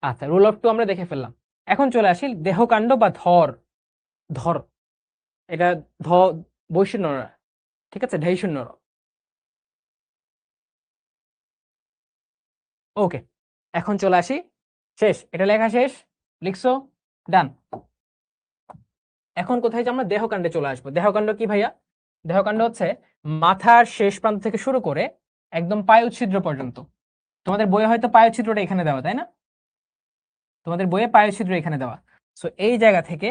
আচ্ছা, রুল অফ টু আমরা দেখে ফেললাম। এখন চলে আসি দেহকাণ্ড বা ধর। ধর, এটা ধ বৈশূন্য ন, ঠিক আছে? ঢেইশূন্য র। ওকে, এখন চলে আসি। শেষ, এটা লেখা শেষ। লিখছো? ডান। এখন কোথায় যে আমরা দেহকাণ্ডে চলে আসবো। দেহকাণ্ড কি ভাইয়া? দেহকাণ্ড হচ্ছে মাথার শেষ প্রান্ত থেকে শুরু করে একদম পায়ুচ্ছিদ্র পর্যন্ত। তোমাদের বইয়ে হয়তো পায়ুচ্ছিদ্রটা এখানে দেওয়া, তাই না? তোমাদের বইয়ে পায়ুচ্ছিদ্র এখানে দেওয়া। সো এই জায়গা থেকে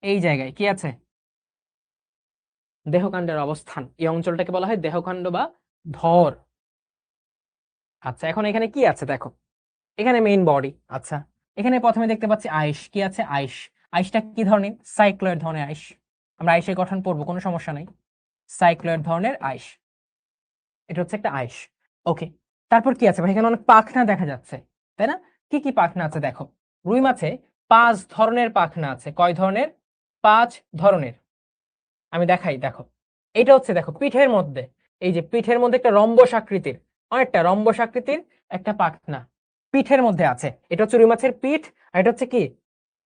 এই জায়গায় কি আছে? দেহকাণ্ডের অবস্থান। এই অঞ্চলটাকে বলা হয় দেহকাণ্ড বা ধর। আচ্ছা, এখন এখানে কি আছে দেখো। এখানে মেইন বডি। আচ্ছা, এখানে প্রথমে দেখতে পাচ্ছি আইস। কি আছে? আইস। আইসটা কি ধরনের? সাইক্লয়েড ধরনের আইস। আমরা আইসের গঠন পড়বো, কোনো সমস্যা নাই। সাইক্লয়েড ধরনের আইস, এটা হচ্ছে একটা আইস। ওকে, তারপর কি আছে ভাই? এখানে অনেক পাখনা দেখা যাচ্ছে, তাই না? কি কি পাখনা আছে দেখো। রুই মাছে 5 ধরনের পাখনা আছে। কয় ধরনের? 5 ধরনের। আমি দেখাই, দেখো। এটা হচ্ছে দেখো পিঠের মধ্যে, এই যে পিঠের মধ্যে একটা রম্বস আকৃতির, অনেকটা রম্বস আকৃতির একটা পাখনা পিঠের মধ্যে আছে। এটা হচ্ছে রুই মাছের পিঠ। আর এটা হচ্ছে কি?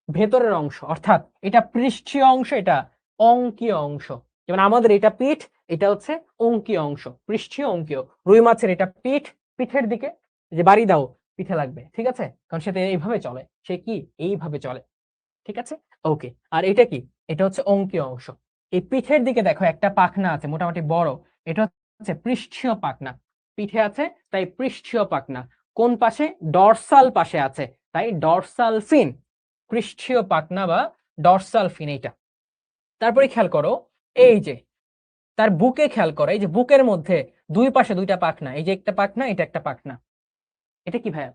ভেতরের অংশ, অর্থাৎ এটা পৃষ্ঠীয় অংশ, এটা অঙ্কীয় অংশ। যেমন আমাদের এটা পিঠ, এটা হচ্ছে অঙ্কীয় অংশ, পৃষ্ঠীয় অঙ্কীয়। রুই মাছের এটা পিঠ, পিঠের দিকে যে বাড়ি দাও, পিঠে লাগবে, ঠিক আছে? কারণ সেটা এইভাবে চলে, সে কি এইভাবে চলে, ঠিক আছে? ওকে, আর এটা কি? এটা হচ্ছে অঙ্কীয় অংশ। এই পিঠের দিকে দেখো একটা পাখনা আছে মোটামুটি বড়, এটা হচ্ছে পৃষ্ঠীয় পাখনা। পিঠে আছে তাই পৃষ্ঠীয় পাখনা। কোন পাশে? ডরসাল পাশে আছে, তাই ডরসাল ফিন। পৃষ্ঠীয় পাখনা বা ডরসাল ফিন এইটা। তারপরে খেয়াল করো, এই যে তার বুকে খেয়াল করো, এই যে বুকের মধ্যে দুই পাশে দুইটা পাখনা, এই যে একটা পাখনা, এটা একটা পাখনা। এটা কি ভাইয়া?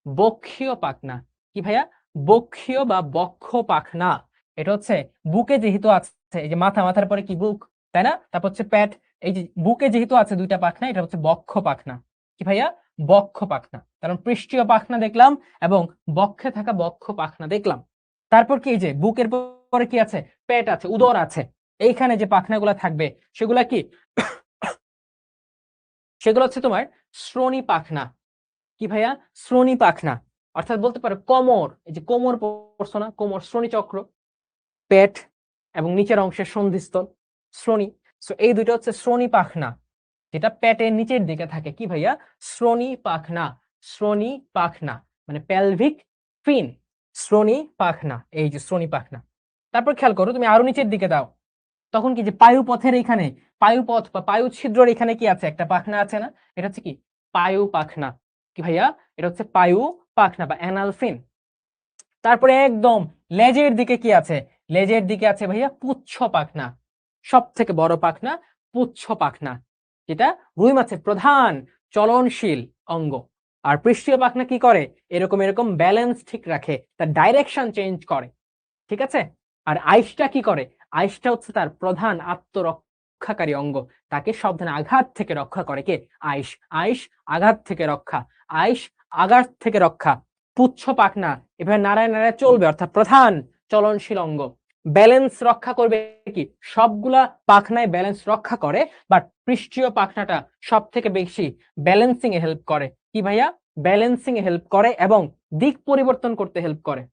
বক্ষীয় পাখনা। কি ভাইয়া? বক্ষীয় বা বক্ষ পাখনা। এটা হচ্ছে বুকে যেহেতু আছে, এই যে মাথা, মাথার পরে কি? বুক, তাই না? তারপর হচ্ছে পেট। এই যে বুকে যেহেতু আছে দুইটা পাখনা, এটা হচ্ছে বক্ষ পাখনা। কি ভাইয়া? বক্ষ পাখনা। কারণ পৃষ্ঠীয় পাখনা দেখলাম এবং বক্ষে থাকা বক্ষ পাখনা দেখলাম। তারপর কি? এই যে বুকের পরে কি আছে? পেট আছে, উদর আছে। এইখানে যে পাখনাগুলা থাকবে সেগুলা কি? সেগুলো হচ্ছে তোমার শ্রোণী পাখনা। কি ভাইয়া? শ্রোণী পাখনা। অর্থাৎ বলতে পারো কোমর, এই যে কোমর পড়ছো না, কোমর শ্রোণী চক্র, পেট এবং নিচের অংশের সন্ধিস্থল শ্রোণী। সো এই দুইটা হচ্ছে শ্রোণী পাখনা, যেটা পেটের নিচের দিকে থাকে। কি ভাইয়া? শ্রোণী পাখনা। শ্রোণী পাখনা মানে পেলভিক ফিন, শ্রোণী পাখনা, এই যে শ্রোণী পাখনা। তারপর খেয়াল করো, তুমি আরো নিচের দিকে দাও, তখন কি যে পায়ুপথের এখানে পায়ুপথ বা পায়ু ছিদ্রের এখানে কি আছে, একটা পাখনা আছে না, এটা হচ্ছে কি পায়ু পাখনা। কি ভাইয়া, এটা হচ্ছে পায়ু পাখনা বা অ্যানাল ফিন। তারপরে একদম লেজের দিকে কি আছে, লেজের দিকে আছে ভাইয়া পুচ্ছ পাখনা, সব থেকে বড় পাখনা পুচ্ছ পাখনা, যেটা রুই মাছের প্রধান চলনশীল অঙ্গ। আর পৃষ্ঠীয় পাখনা কি করে, এরকম এরকম ব্যালেন্স ঠিক রাখে, তার ডাইরেকশন চেঞ্জ করে, ঠিক আছে। আর আইসটা কি করে, আইসটা হচ্ছে তার প্রধান আত্মরক্ষাকারী অঙ্গ, তাকে সব ধরনের আঘাত থেকে রক্ষা করে কে, আইস। আইস আঘাত থেকে রক্ষা, আইস আঘাত থেকে রক্ষা। পুচ্ছ পাখনা এভাবে নাড়ায় নাড়ায় চলবে, অর্থাৎ প্রধান চলনশীল অঙ্গ। ব্যালেন্স রক্ষা করবে কি, সবগুলা পাখনায় ব্যালেন্স রক্ষা করে, বাট পৃষ্ঠীয় পাখনাটা সব থেকে বেশি ব্যালেন্সিং এ হেল্প করে। কি ভাইয়া, ব্যালেন্সিং এ হেল্প করে এবং দিক পরিবর্তন করতে হেল্প করে।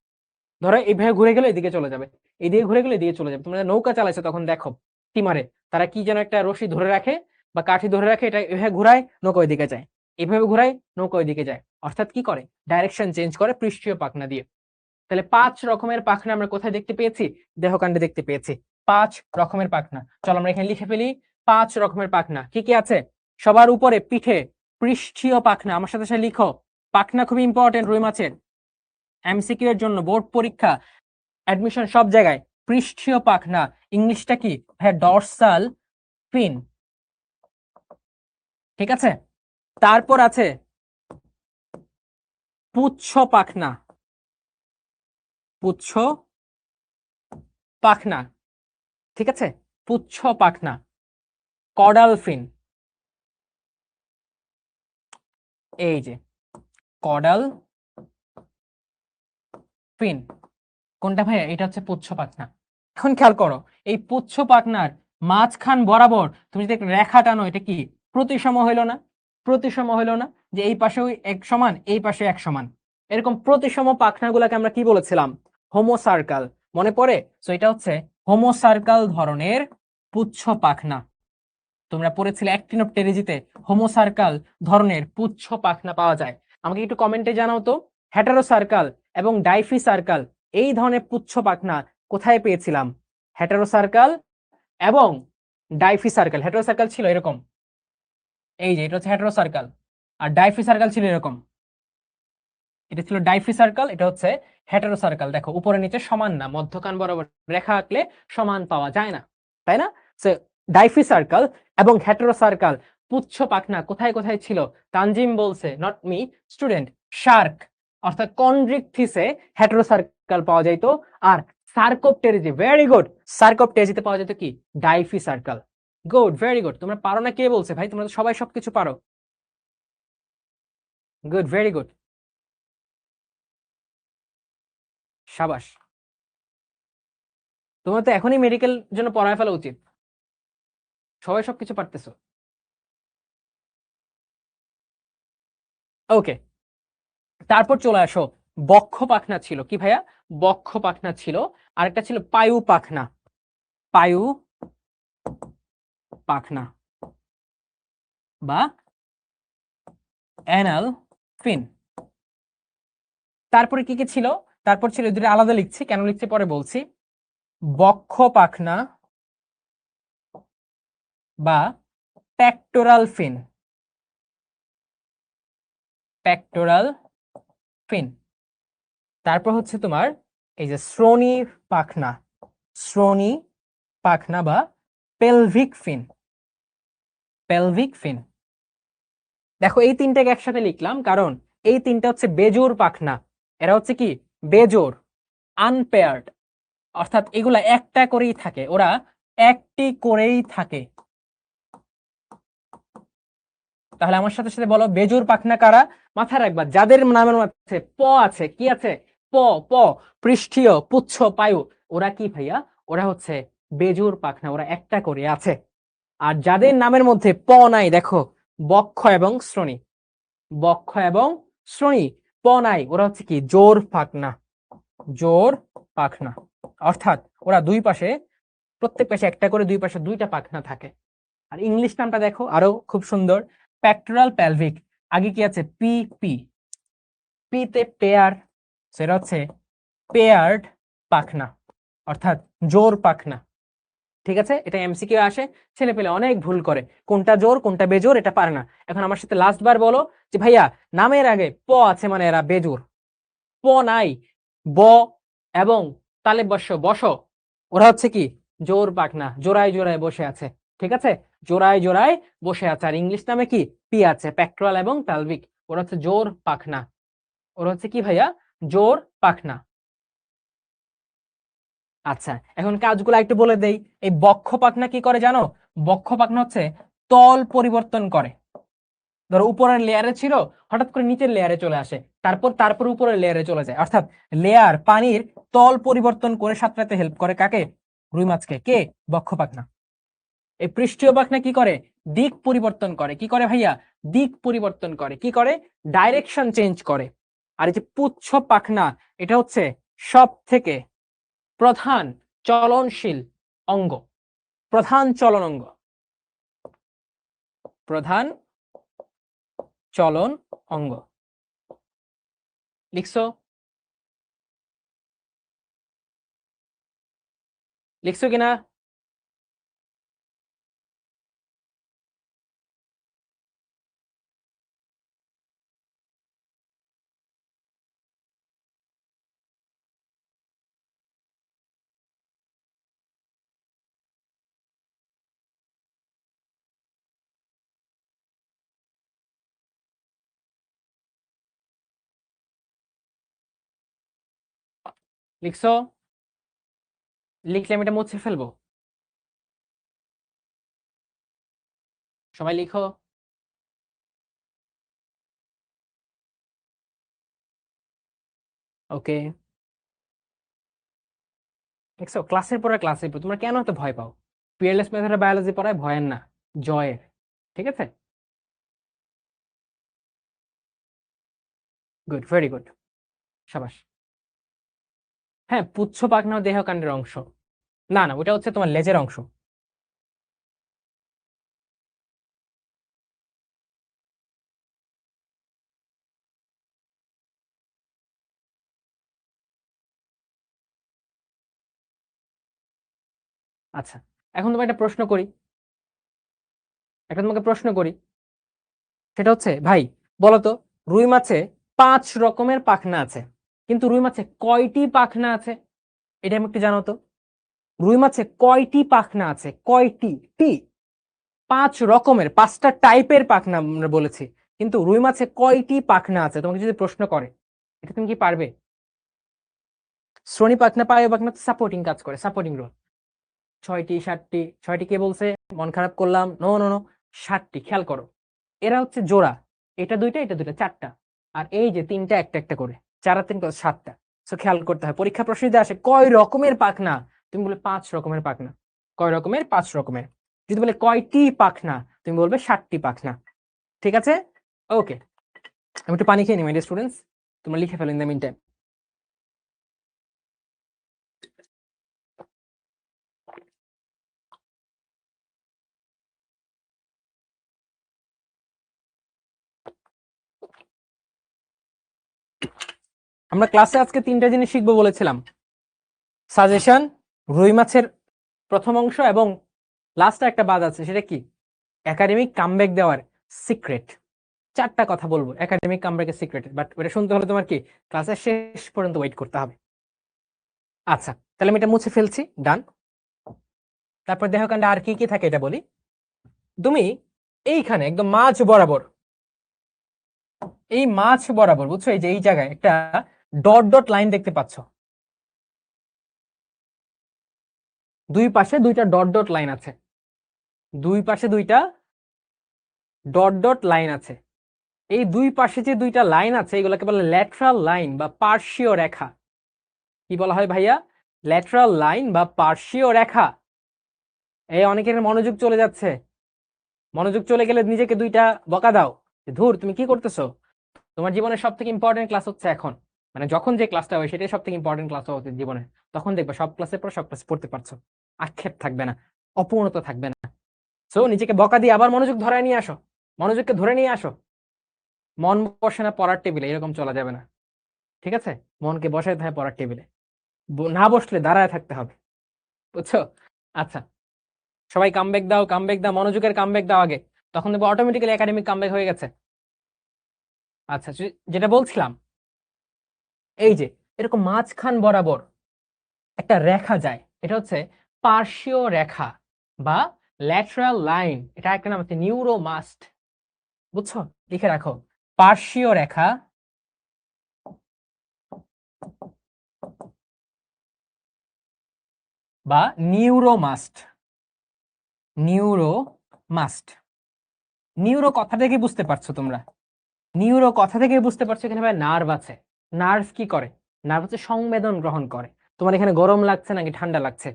ধরো এইভাবে ঘুরে গেলে এদিকে চলে যাবে, এইদিকে ঘুরে গেলে এদিকে চলে যাবে। তোমরা নৌকা চালাইছো তখন দেখো স্টিমারে তারা কি যেন একটা রশি ধরে রাখে বা কাঠি ধরে রাখে, এটা এভাবে ঘুরায় নৌকা ওইদিকে যায়, এভাবে ঘুরায় নৌকা ওইদিকে যায়, অর্থাৎ কি করে, ডাইরেকশন চেঞ্জ করে পৃষ্ঠীয় পাখনা দিয়ে। তাহলে 5 রকমের পাখনা আমরা কোথায় দেখতে পেয়েছি, দেহকাণ্ডে দেখতে পেয়েছি 5 রকমের পাখনা। চলো আমরা এখানে লিখে ফেলি 5 রকমের পাখনা কি কি আছে। সবার উপরে পিঠে পৃষ্ঠীয় পাখনা, আমার সাথে সাথে লিখো, পাখনা খুবই ইম্পর্টেন্ট রুই মাছের, এমসিকিউ এর জন্য, বোর্ড পরীক্ষা, অ্যাডমিশন সব জায়গায়। পৃষ্ঠীয় পাখনা ইংলিশটা কি, হ্যাঁ ডর্সাল ফিন, ঠিক আছে। তারপর আছে পুচ্ছ পাখনা, পুচ্ছ পাখনা, ঠিক আছে, পুচ্ছ পাখনা। কডাল ফিন, এই যে কডাল ফিন, কোনটা ভাইয়া, এটা হচ্ছে পুচ্ছ পাখনা। এখন খেয়াল করো, এই পুচ্ছ পাখনার মাঝখান বরাবর তুমি যদি একটা রেখা টানো, এটা কি প্রতিসম হইলো না, প্রতিসম হইলো না, যে এই পাশেও এক সমান এই পাশে এক সমান, এরকম প্রতিসম পাখনাগুলোকে আমরা কি বলেছিলাম, হোমোসার্কাল, মনে পড়ে। সো এটা হচ্ছে হোমোসার্কাল ধরনের পুচ্ছ পাখনা। তোমরা পড়েছিলে অ্যাক্টিনোপটেরিজিতে হোমোসার্কাল ধরনের পুচ্ছ পাখনা পাওয়া যায়। আমাকে একটু কমেন্টে জানাও তো, হেটারোসার্কাল এবং ডাইফিসার্কাল এই ধরনের পুচ্ছ পাখনা কোথায় পেয়েছিলাম, হেটারোসার্কাল এবং ডাইফিসার্কাল। হেটারোসার্কাল ছিল এরকম, এই যে এটা হচ্ছে হেটারোসার্কাল, আর ডাইফিসার্কাল ছিল এরকম, এটা ছিল ডাইফিসার্কাল, এটা হচ্ছে হেটারোসার্কাল। দেখো উপরে নিচে সমান না, মধ্যখান বরাবর রেখা আঁকলে সমান পাওয়া যায় না, তাই না। সো ডাইফিসার্কাল এবং হেটারোসার্কাল পুচ্ছ পাখনা কোথায় কোথায় ছিল, তানজিম বলছে, নট মি স্টুডেন্ট, শার্ক অর্থাৎ কন্ড্রিকথিসে হেটারোসার্কাল পাওয়া যাইত, আর সার্কোপটেরিজি, ভেরি গুড, সার্কোপটেরিজিতে পাওয়া যেত কি ডাইফিসার্কাল। Good, very good. তোমরা পারো না কে বলছে ভাই, তোমরা তো সবাই সবকিছু পারো। গুড, ভেরি গুড, সাবাস। তোমার তো এখনই মেডিকেল জন্য পড়ায় ফেলা উচিত, সবাই সবকিছু পারতেছো। ওকে, তারপর চলে আসো, বক্ষ পাখনা ছিল কি ভাইয়া, বক্ষ পাখনা ছিল, আরেকটা ছিল পায়ু পাখনা, পায়ু পাখনা বা অ্যানাল ফিন। তারপরে কি কি ছিল, তারপর ছিল, দুটো আলাদা লিখছি, কেন লিখছি পরে বলছি, বক্ষ পাখনা বা পেক্টোরাল ফিন, পেক্টোরাল ফিন। তারপর হচ্ছে তোমার এই যে শ্রোণী পাখনা, শ্রোণী পাখনা বা পেলভিক ফিন, পেলভিক ফিন। দেখো এই তিনটাকে একসাথে লিখলাম কারণ এই তিনটা হচ্ছে বেজোড় পাখনা, এরা হচ্ছে কি বেজোড়, আনপেয়ার্ড, অর্থাৎ এগুলা একটা করেই থাকে, ওরা একটি করেই থাকে। তাহলে আমার সাথে সাথে বলো বেজোড় পাখনা কারা, মাথায় রাখবা যাদের নামের মধ্যে প আছে, কি আছে, প, প, পৃষ্ঠীয় পুচ্ছ পায়ু, ওরা কি ভাইয়া, ওরা হচ্ছে বেজোড় পাখনা, ওরা একটা করে আছে। আর যাদের নামের মধ্যে প নাই, দেখো বক্ষ এবং শ্রোণী, বক্ষ এবং শ্রোণী, প নাই, ওরা হচ্ছে কি জোর পাখনা, জোর পাখনা, অর্থাৎ ওরা দুই পাশে, প্রত্যেক পাশে একটা করে, দুই পাশে দুইটা পাখনা থাকে। আর ইংলিশ নামটা দেখো আরো খুব সুন্দর, পেক্টোরাল পেলভিক, আগে কি আছে পি, পি, পি তে পেয়ার, সেটা হচ্ছে পেয়ার্ড পাখনা, অর্থাৎ জোর পাখনা, ঠিক আছে, এটা এমসিকিউ আসে, ছেলে পেলে অনেক ভুল করে, কোনটা জোর কোনটা বেজোর এটা পারে না। এখন আমার সাথে লাস্ট বার বলো যে ভাইয়া নামের আগে প আছে মানে এরা বেজোর, প নাই, ব এবং তালে বস ওরা হচ্ছে কি জোর পাখনা, জোড়ায় জোড়ায় বসে আছে। ঠিক আছে, জোড়ায় জোড়ায় বসে আছে। আর ইংলিশ নামে কি পি আছে, প্যাক্টোরাল এবং পেলভিক, ওরা হচ্ছে জোর পাখনা, ওরা হচ্ছে কি ভাইয়া জোর পাখনা। আচ্ছা, এখন কাজগুলো একটু বলে দেই। এই বক্ষ পাখনা কি করে জানো? বক্ষ পাখনা হচ্ছে তল পরিবর্তন করে। ধরো উপরের লেয়ারে ছিল, হঠাৎ করে নিচের লেয়ারে চলে আসে, তারপর উপরের লেয়ারে চলে যায়, অর্থাৎ লেয়ার পানির তল পরিবর্তন করে সাঁতরাতে হেল্প করে কাকে? রুই মাছকে। কে? বক্ষ পাখনা। এই পৃষ্ঠীয় পাখনা কি করে? দিক পরিবর্তন করে। কি করে ভাইয়া? দিক পরিবর্তন করে। কি করে? ডাইরেকশন চেঞ্জ করে। আর এই যে পুচ্ছ পাখনা, এটা হচ্ছে সব থেকে প্রধান চলনশীল অঙ্গ, প্রধান চলন অঙ্গ, প্রধান চলন অঙ্গ। লিখছো? লিখছো কিনা? লিখছো? লিখলে আমি এটা মুছে ফেলবো। সবাই লিখো। ওকে, দেখছো ক্লাসের পরে ক্লাসের পর তোমরা কেন এত ভয় পাও? পিয়ারলেস মেথডে বায়োলজি পড়ায় ভয়ের না, জয়ের। ঠিক আছে, গুড, ভেরি গুড, সাবাস। হ্যাঁ, পুচ্ছ পাখনাও দেহকাণ্ডের অংশ। না না, ওটা হচ্ছে তোমার লেজের অংশ। আচ্ছা, এখন তোমার একটা প্রশ্ন করি, একটা তোমাকে প্রশ্ন করি, সেটা হচ্ছে ভাই বলো তো, রুই মাছে 5 রকমের পাখনা আছে, কিন্তু রুই মাছে কয়টি পাখনা আছে? এটা আমি একটু জানো তো। রুই মাছে কয়টি পাখনা আছে? কয়টি? টি। 5 রকমের, 5টা টাইপের পাখনা আমরা বলেছি, কিন্তু রুই মাছে কয়টি পাখনা আছে তোমাকে যদি প্রশ্ন করে, এটা তুমি কি পারবে? শ্রোণী পাখনা পায়ে পাখনা সাপোর্টিং কাজ করে, সাপোর্টিং রোল। 6টি 7টি, 6টি কে বলছে? মন খারাপ করলাম, নো নো নো, 7টি। খেয়াল করো, এরা হচ্ছে জোড়া, এটা দুইটা এটা দুইটা, 4টা। আর এই যে 3টা একটা একটা করে, 4 আর 3 কত? 7টা। সো খেয়াল করতে হয় পরীক্ষা প্রশ্ন যদি আসে কয় রকমের পাখনা, তুমি বলে 5 রকমের পাখনা। কয় রকমের? 5 রকমের। যদি বলে কয়টি পাখনা, তুমি বলবে 7টি পাখনা। ঠিক আছে, ওকে। আমি একটু পানি খেয়ে নিই মাই ডিয়ার স্টুডেন্টস, তোমরা লিখে ফেলো ইন দ্য মিন টাইম। আমরা ক্লাসে আজকে 3টা জিনিস শিখবো বলেছিলাম, সাজেশন, রুই মাছের প্রথম অংশ, এবং লাস্টে একটা বাদ আছে, সেটা কি? একাডেমিক কামব্যাক দেওয়ার সিক্রেট। 4টা কথা বলবো একাডেমিক কামব্যাকের সিক্রেট, বাট ওটা শুনতে হলে তোমার কি ক্লাসের শেষ পর্যন্ত ওয়েট করতে হবে। আচ্ছা, তাহলে আমি এটা মুছে ফেলছি, ডান। তারপর দেহকাণ্ডে আর কি কি থাকে এটা বলি। তুমি এইখানে একদম মাঝ বরাবর, এই মাঝ বরাবর বুঝছো, এই যে এই জায়গায় একটা ডট ডট লাইন দেখতে পাচ্ছ, দুই পাশে দুইটা ডট ডট লাইন আছে, দুই পাশে দুইটা ডট ডট লাইন আছে। এই দুই পাশে যে দুইটা লাইন আছে এগুলোকে বলে ল্যাটেরাল লাইন বা পার্শ্বীয় রেখা। কি বলা হয় ভাইয়া? ল্যাটেরাল লাইন বা পার্শ্বীয় রেখা। এই অনেকের মনোযোগ চলে যাচ্ছে, মনোযোগ চলে গেলে নিজেকে দুইটা বকা দাও, ধুর তুমি কি করতেছো। তোমার জীবনের সব থেকে ইম্পর্টেন্ট ক্লাস হচ্ছে এখন, মানে যখন যে ক্লাসটা হয় সেটাই সব থেকে ইম্পর্টেন্ট ক্লাস হচ্ছে জীবনে। তখন দেখবে সব ক্লাসের পর সব ক্লাস পড়তে পারছো, আক্ষেপ থাকবে না, অপূর্ণতা থাকবে না। সো নিজেকে বকা দিয়ে আবার মনোযোগ ধরে নিয়ে আসো, মনোযোগকে ধরে নিয়ে আসো। মন বসে না পড়ার টেবিলে, এরকম চলা যাবে না। ঠিক আছে, মনকে বসায় থাকে পড়ার টেবিলে, না বসলে দাঁড়ায় থাকতে হবে, বুঝছো? আচ্ছা, সবাই কামব্যাক দাও, কামব্যাক দাও, মনোযোগের কামব্যাক দাও আগে, তখন দেখবো অটোমেটিক্যালি একাডেমিক কামব্যাক হয়ে গেছে। আচ্ছা, যেটা বলছিলাম, এই যে এরকম মাঝখান বরাবর একটা রেখা যায়, এটা হচ্ছে পার্শ্বীয় রেখা বা ল্যাটারাল লাইন, এটা একটা নাম হচ্ছে নিউরোমাস্ট। বুঝছো? লিখে রাখো, পার্শ্বীয় রেখা বা নিউরোমাস্ট। নিউরোমাস্ট, নিউরো কথা থেকে বুঝতে পারছো তোমরা? নিউরো কথা থেকে বুঝতে পারছো এখানে ভাই নার্ভ আছে। নার্ভ কি করে? নার্ভ হচ্ছে সংবেদন গ্রহণ করে। তোমার এখানে গরম লাগছে নাকি ঠান্ডা লাগছে,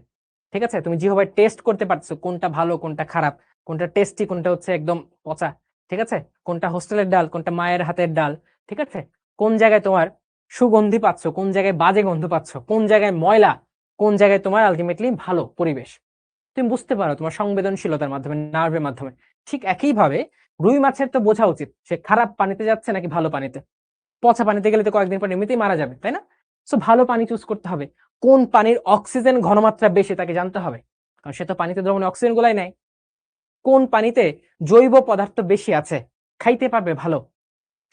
ঠিক আছে, তুমি জিহ্বায় টেস্ট করতে পারছো কোনটা ভালো কোনটা খারাপ, কোনটা টেস্টি কোনটা হচ্ছে একদম পচা, ঠিক আছে, কোনটা হোস্টেলের ডাল কোনটা মায়ের হাতের ডাল, ঠিক আছে, কোন জায়গায় তোমার সুগন্ধি পাচ্ছ, কোন জায়গায় বাজে গন্ধ পাচ্ছ, কোন জায়গায় ময়লা, কোন জায়গায় তোমার আলটিমেটলি ভালো পরিবেশ, তুমি বুঝতে পারো তোমার সংবেদনশীলতার মাধ্যমে, নার্ভের মাধ্যমে। ঠিক একইভাবে রুই মাছের তো বোঝা উচিত সে খারাপ পানিতে যাচ্ছে নাকি ভালো পানিতে। পচা পানিতে গেলে তো কয়েকদিন পর এমনিতেই মারা যাবে, তাই না? সো ভালো পানি চুজ করতে হবে। কোন পানির অক্সিজেন ঘনমাত্রা বেশি তাকে জানতে হবে, কারণ সে তো পানিতে দ্রবণে অক্সিজেন গুলাই নেয়। কোন পানিতে জৈব পদার্থ বেশি আছে, খাইতে পারবে ভালো,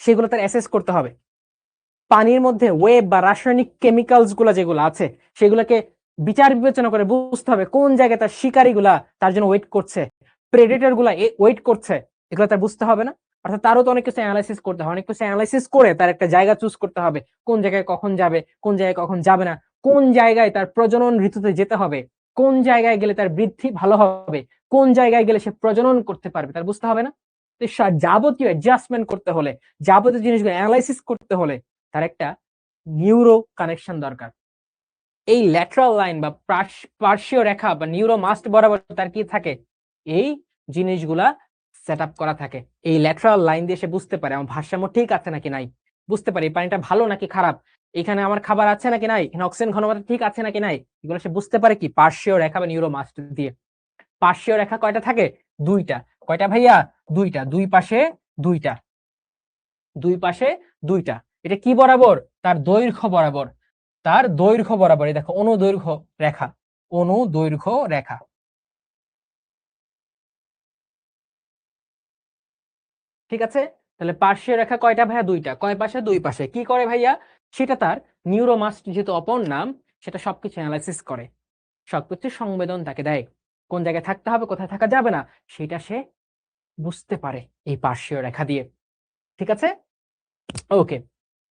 সেগুলো তার অ্যাসেস করতে হবে। পানির মধ্যে ওয়েব বা রাসায়নিক কেমিক্যালস গুলা যেগুলো আছে সেগুলোকে বিচার বিবেচনা করে বুঝতে হবে কোন জায়গায় তার শিকারী গুলা তার জন্য ওয়েট করছে, প্রেডেটর গুলা ওয়েট করছে, এগুলো তার বুঝতে হবে না? অর্থাৎ তারও তো অনেক কিছু অ্যানালাইসিস করতে হবে, অনেক কিছু অ্যানালাইসিস করে তার একটা জায়গা চুজ করতে হবে, কোন জায়গায় কখন যাবে, কোন জায়গায় কখন যাবে না, কোন জায়গায় তার প্রজনন ঋতুতে যেতে হবে, কোন জায়গায় গেলে তার বৃদ্ধি ভালো হবে, কোন জায়গায় গেলে সে প্রজনন করতে পারবে, তার বুঝতে হবে না? যাবতীয় অ্যাডজাস্টমেন্ট করতে হলে, যাবতীয় জিনিসগুলো অ্যানালাইসিস করতে হলে তার একটা নিউরো কানেকশন দরকার। এই ল্যাটারাল লাইন বা পার্শ্বীয় রেখা বা নিউরোমাস্ট বরাবর তার কি থাকে, এই জিনিসগুলা সেট আপ করা থাকে। এই ল্যাটারাল লাইন দিয়ে সে বুঝতে পারে আমার ভারসাম্য ঠিক আছে নাকি নাই, বুঝতে পারে এই পানিটা ভালো নাকি খারাপ, এখানে আমার খাবার আছে নাকি নাই, এখানে অক্সিজেন ঘনমাত্রা ঠিক আছে নাকি নাই, এগুলো সে বুঝতে পারে কি পার্শ্বীয় রেখা বা নিউরোমাস্ট দিয়ে। পার্শ্বীয় রেখা কয়টা থাকে? দুইটা। কয়টা ভাইয়া? দুইটা। দুই পাশে দুইটা, দুই পাশে দুইটা। এটা কি বরাবর? তার দৈর্ঘ্য বরাবর, তার দৈর্ঘ্য বরাবর। এই দেখো অনুদৈর্ঘ্য রেখা, অনুদৈর্ঘ্য রেখা, ঠিক আছে। তাহলে পার্শ্বীয় রেখা কয়টা ভাইয়া? দুইটা। কয় পাশে? দুই পাশে। কি করে ভাইয়া? সেটা তার নিউরোমাস্ট যেহেতু অপর নাম, সেটা সবকিছু অ্যানালাইসিস করে, সবকিছু সংবেদন তাকে দেয়, কোন জায়গায় থাকতে হবে কোথায় থাকা যাবে না সেটা সে বুঝতে পারে এই পার্শ্বীয় রেখা দিয়ে, ঠিক আছে। ওকে,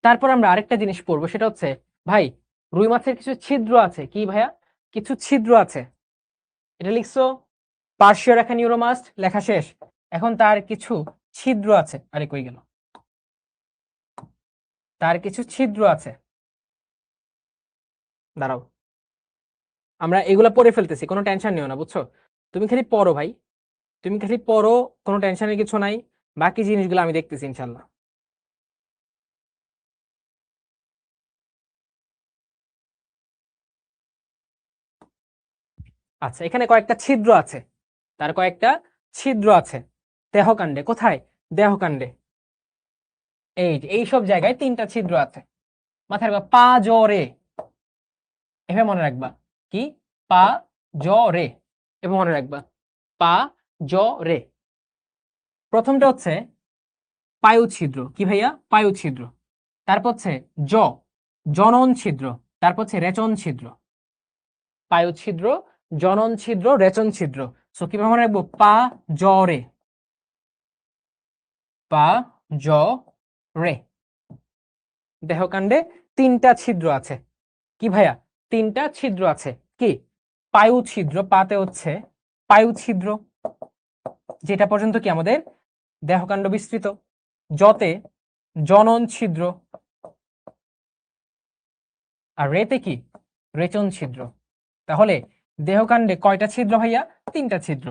তারপর আমরা আরেকটা জিনিস পড়বো, সেটা হচ্ছে ভাই রুই মাছের কিছু ছিদ্র আছে। কি ভাইয়া? কিছু ছিদ্র আছে, এটা লিখছো। পার্শ্বীয় রেখা নিউরোমাস্ট লেখা শেষ। এখন তার কিছু ছিদ্র আছে। আরে কই গেল? তার কিছু ছিদ্র আছে, দাঁড়াও, আমরা এগুলা পড়ে ফেলতেছি, কোনো টেনশন নিও না, বুঝছো? তুমি খালি পড়ো ভাই, তুমি খালি পড়ো, কোনো টেনশনের কিছু নাই, বাকি জিনিসগুলো আমি দেখতেছি ইনশাল্লাহ। আচ্ছা, এখানে কয়েকটা ছিদ্র আছে, তার কয়েকটা ছিদ্র আছে দেহকাণ্ডে। কোথায়? দেহকাণ্ডে। এই যে এইসব জায়গায় তিনটা ছিদ্র আছে। মাথায় রাখবা পা জরে, এভাবে মনে রাখবা। কি? পা জরে, এভাবে মনে রাখবা। পা জরে। প্রথমটা হচ্ছে পায়ু ছিদ্র। কি ভাইয়া? পায়ু ছিদ্র। তারপর হচ্ছে জ, জনন ছিদ্র। তারপর হচ্ছে রেচন ছিদ্র। পায়ু ছিদ্র, জনন ছিদ্র, রেচন ছিদ্র। সো কিভাবে মনে রাখবো? পা জরে, পা জ রে। দেহকাণ্ডে তিনটা ছিদ্র আছে। কি ভাইয়া? তিনটা ছিদ্র আছে। কি? পায়ু ছিদ্র, পাতে হচ্ছে পায়ু ছিদ্র, যেটা পর্যন্ত কি আমাদের দেহকাণ্ড বিস্তৃত। জতে জনন ছিদ্র, আর রেতে কি? রেচন ছিদ্র। তাহলে দেহকাণ্ডে কয়টা ছিদ্র ভাইয়া? তিনটা ছিদ্র।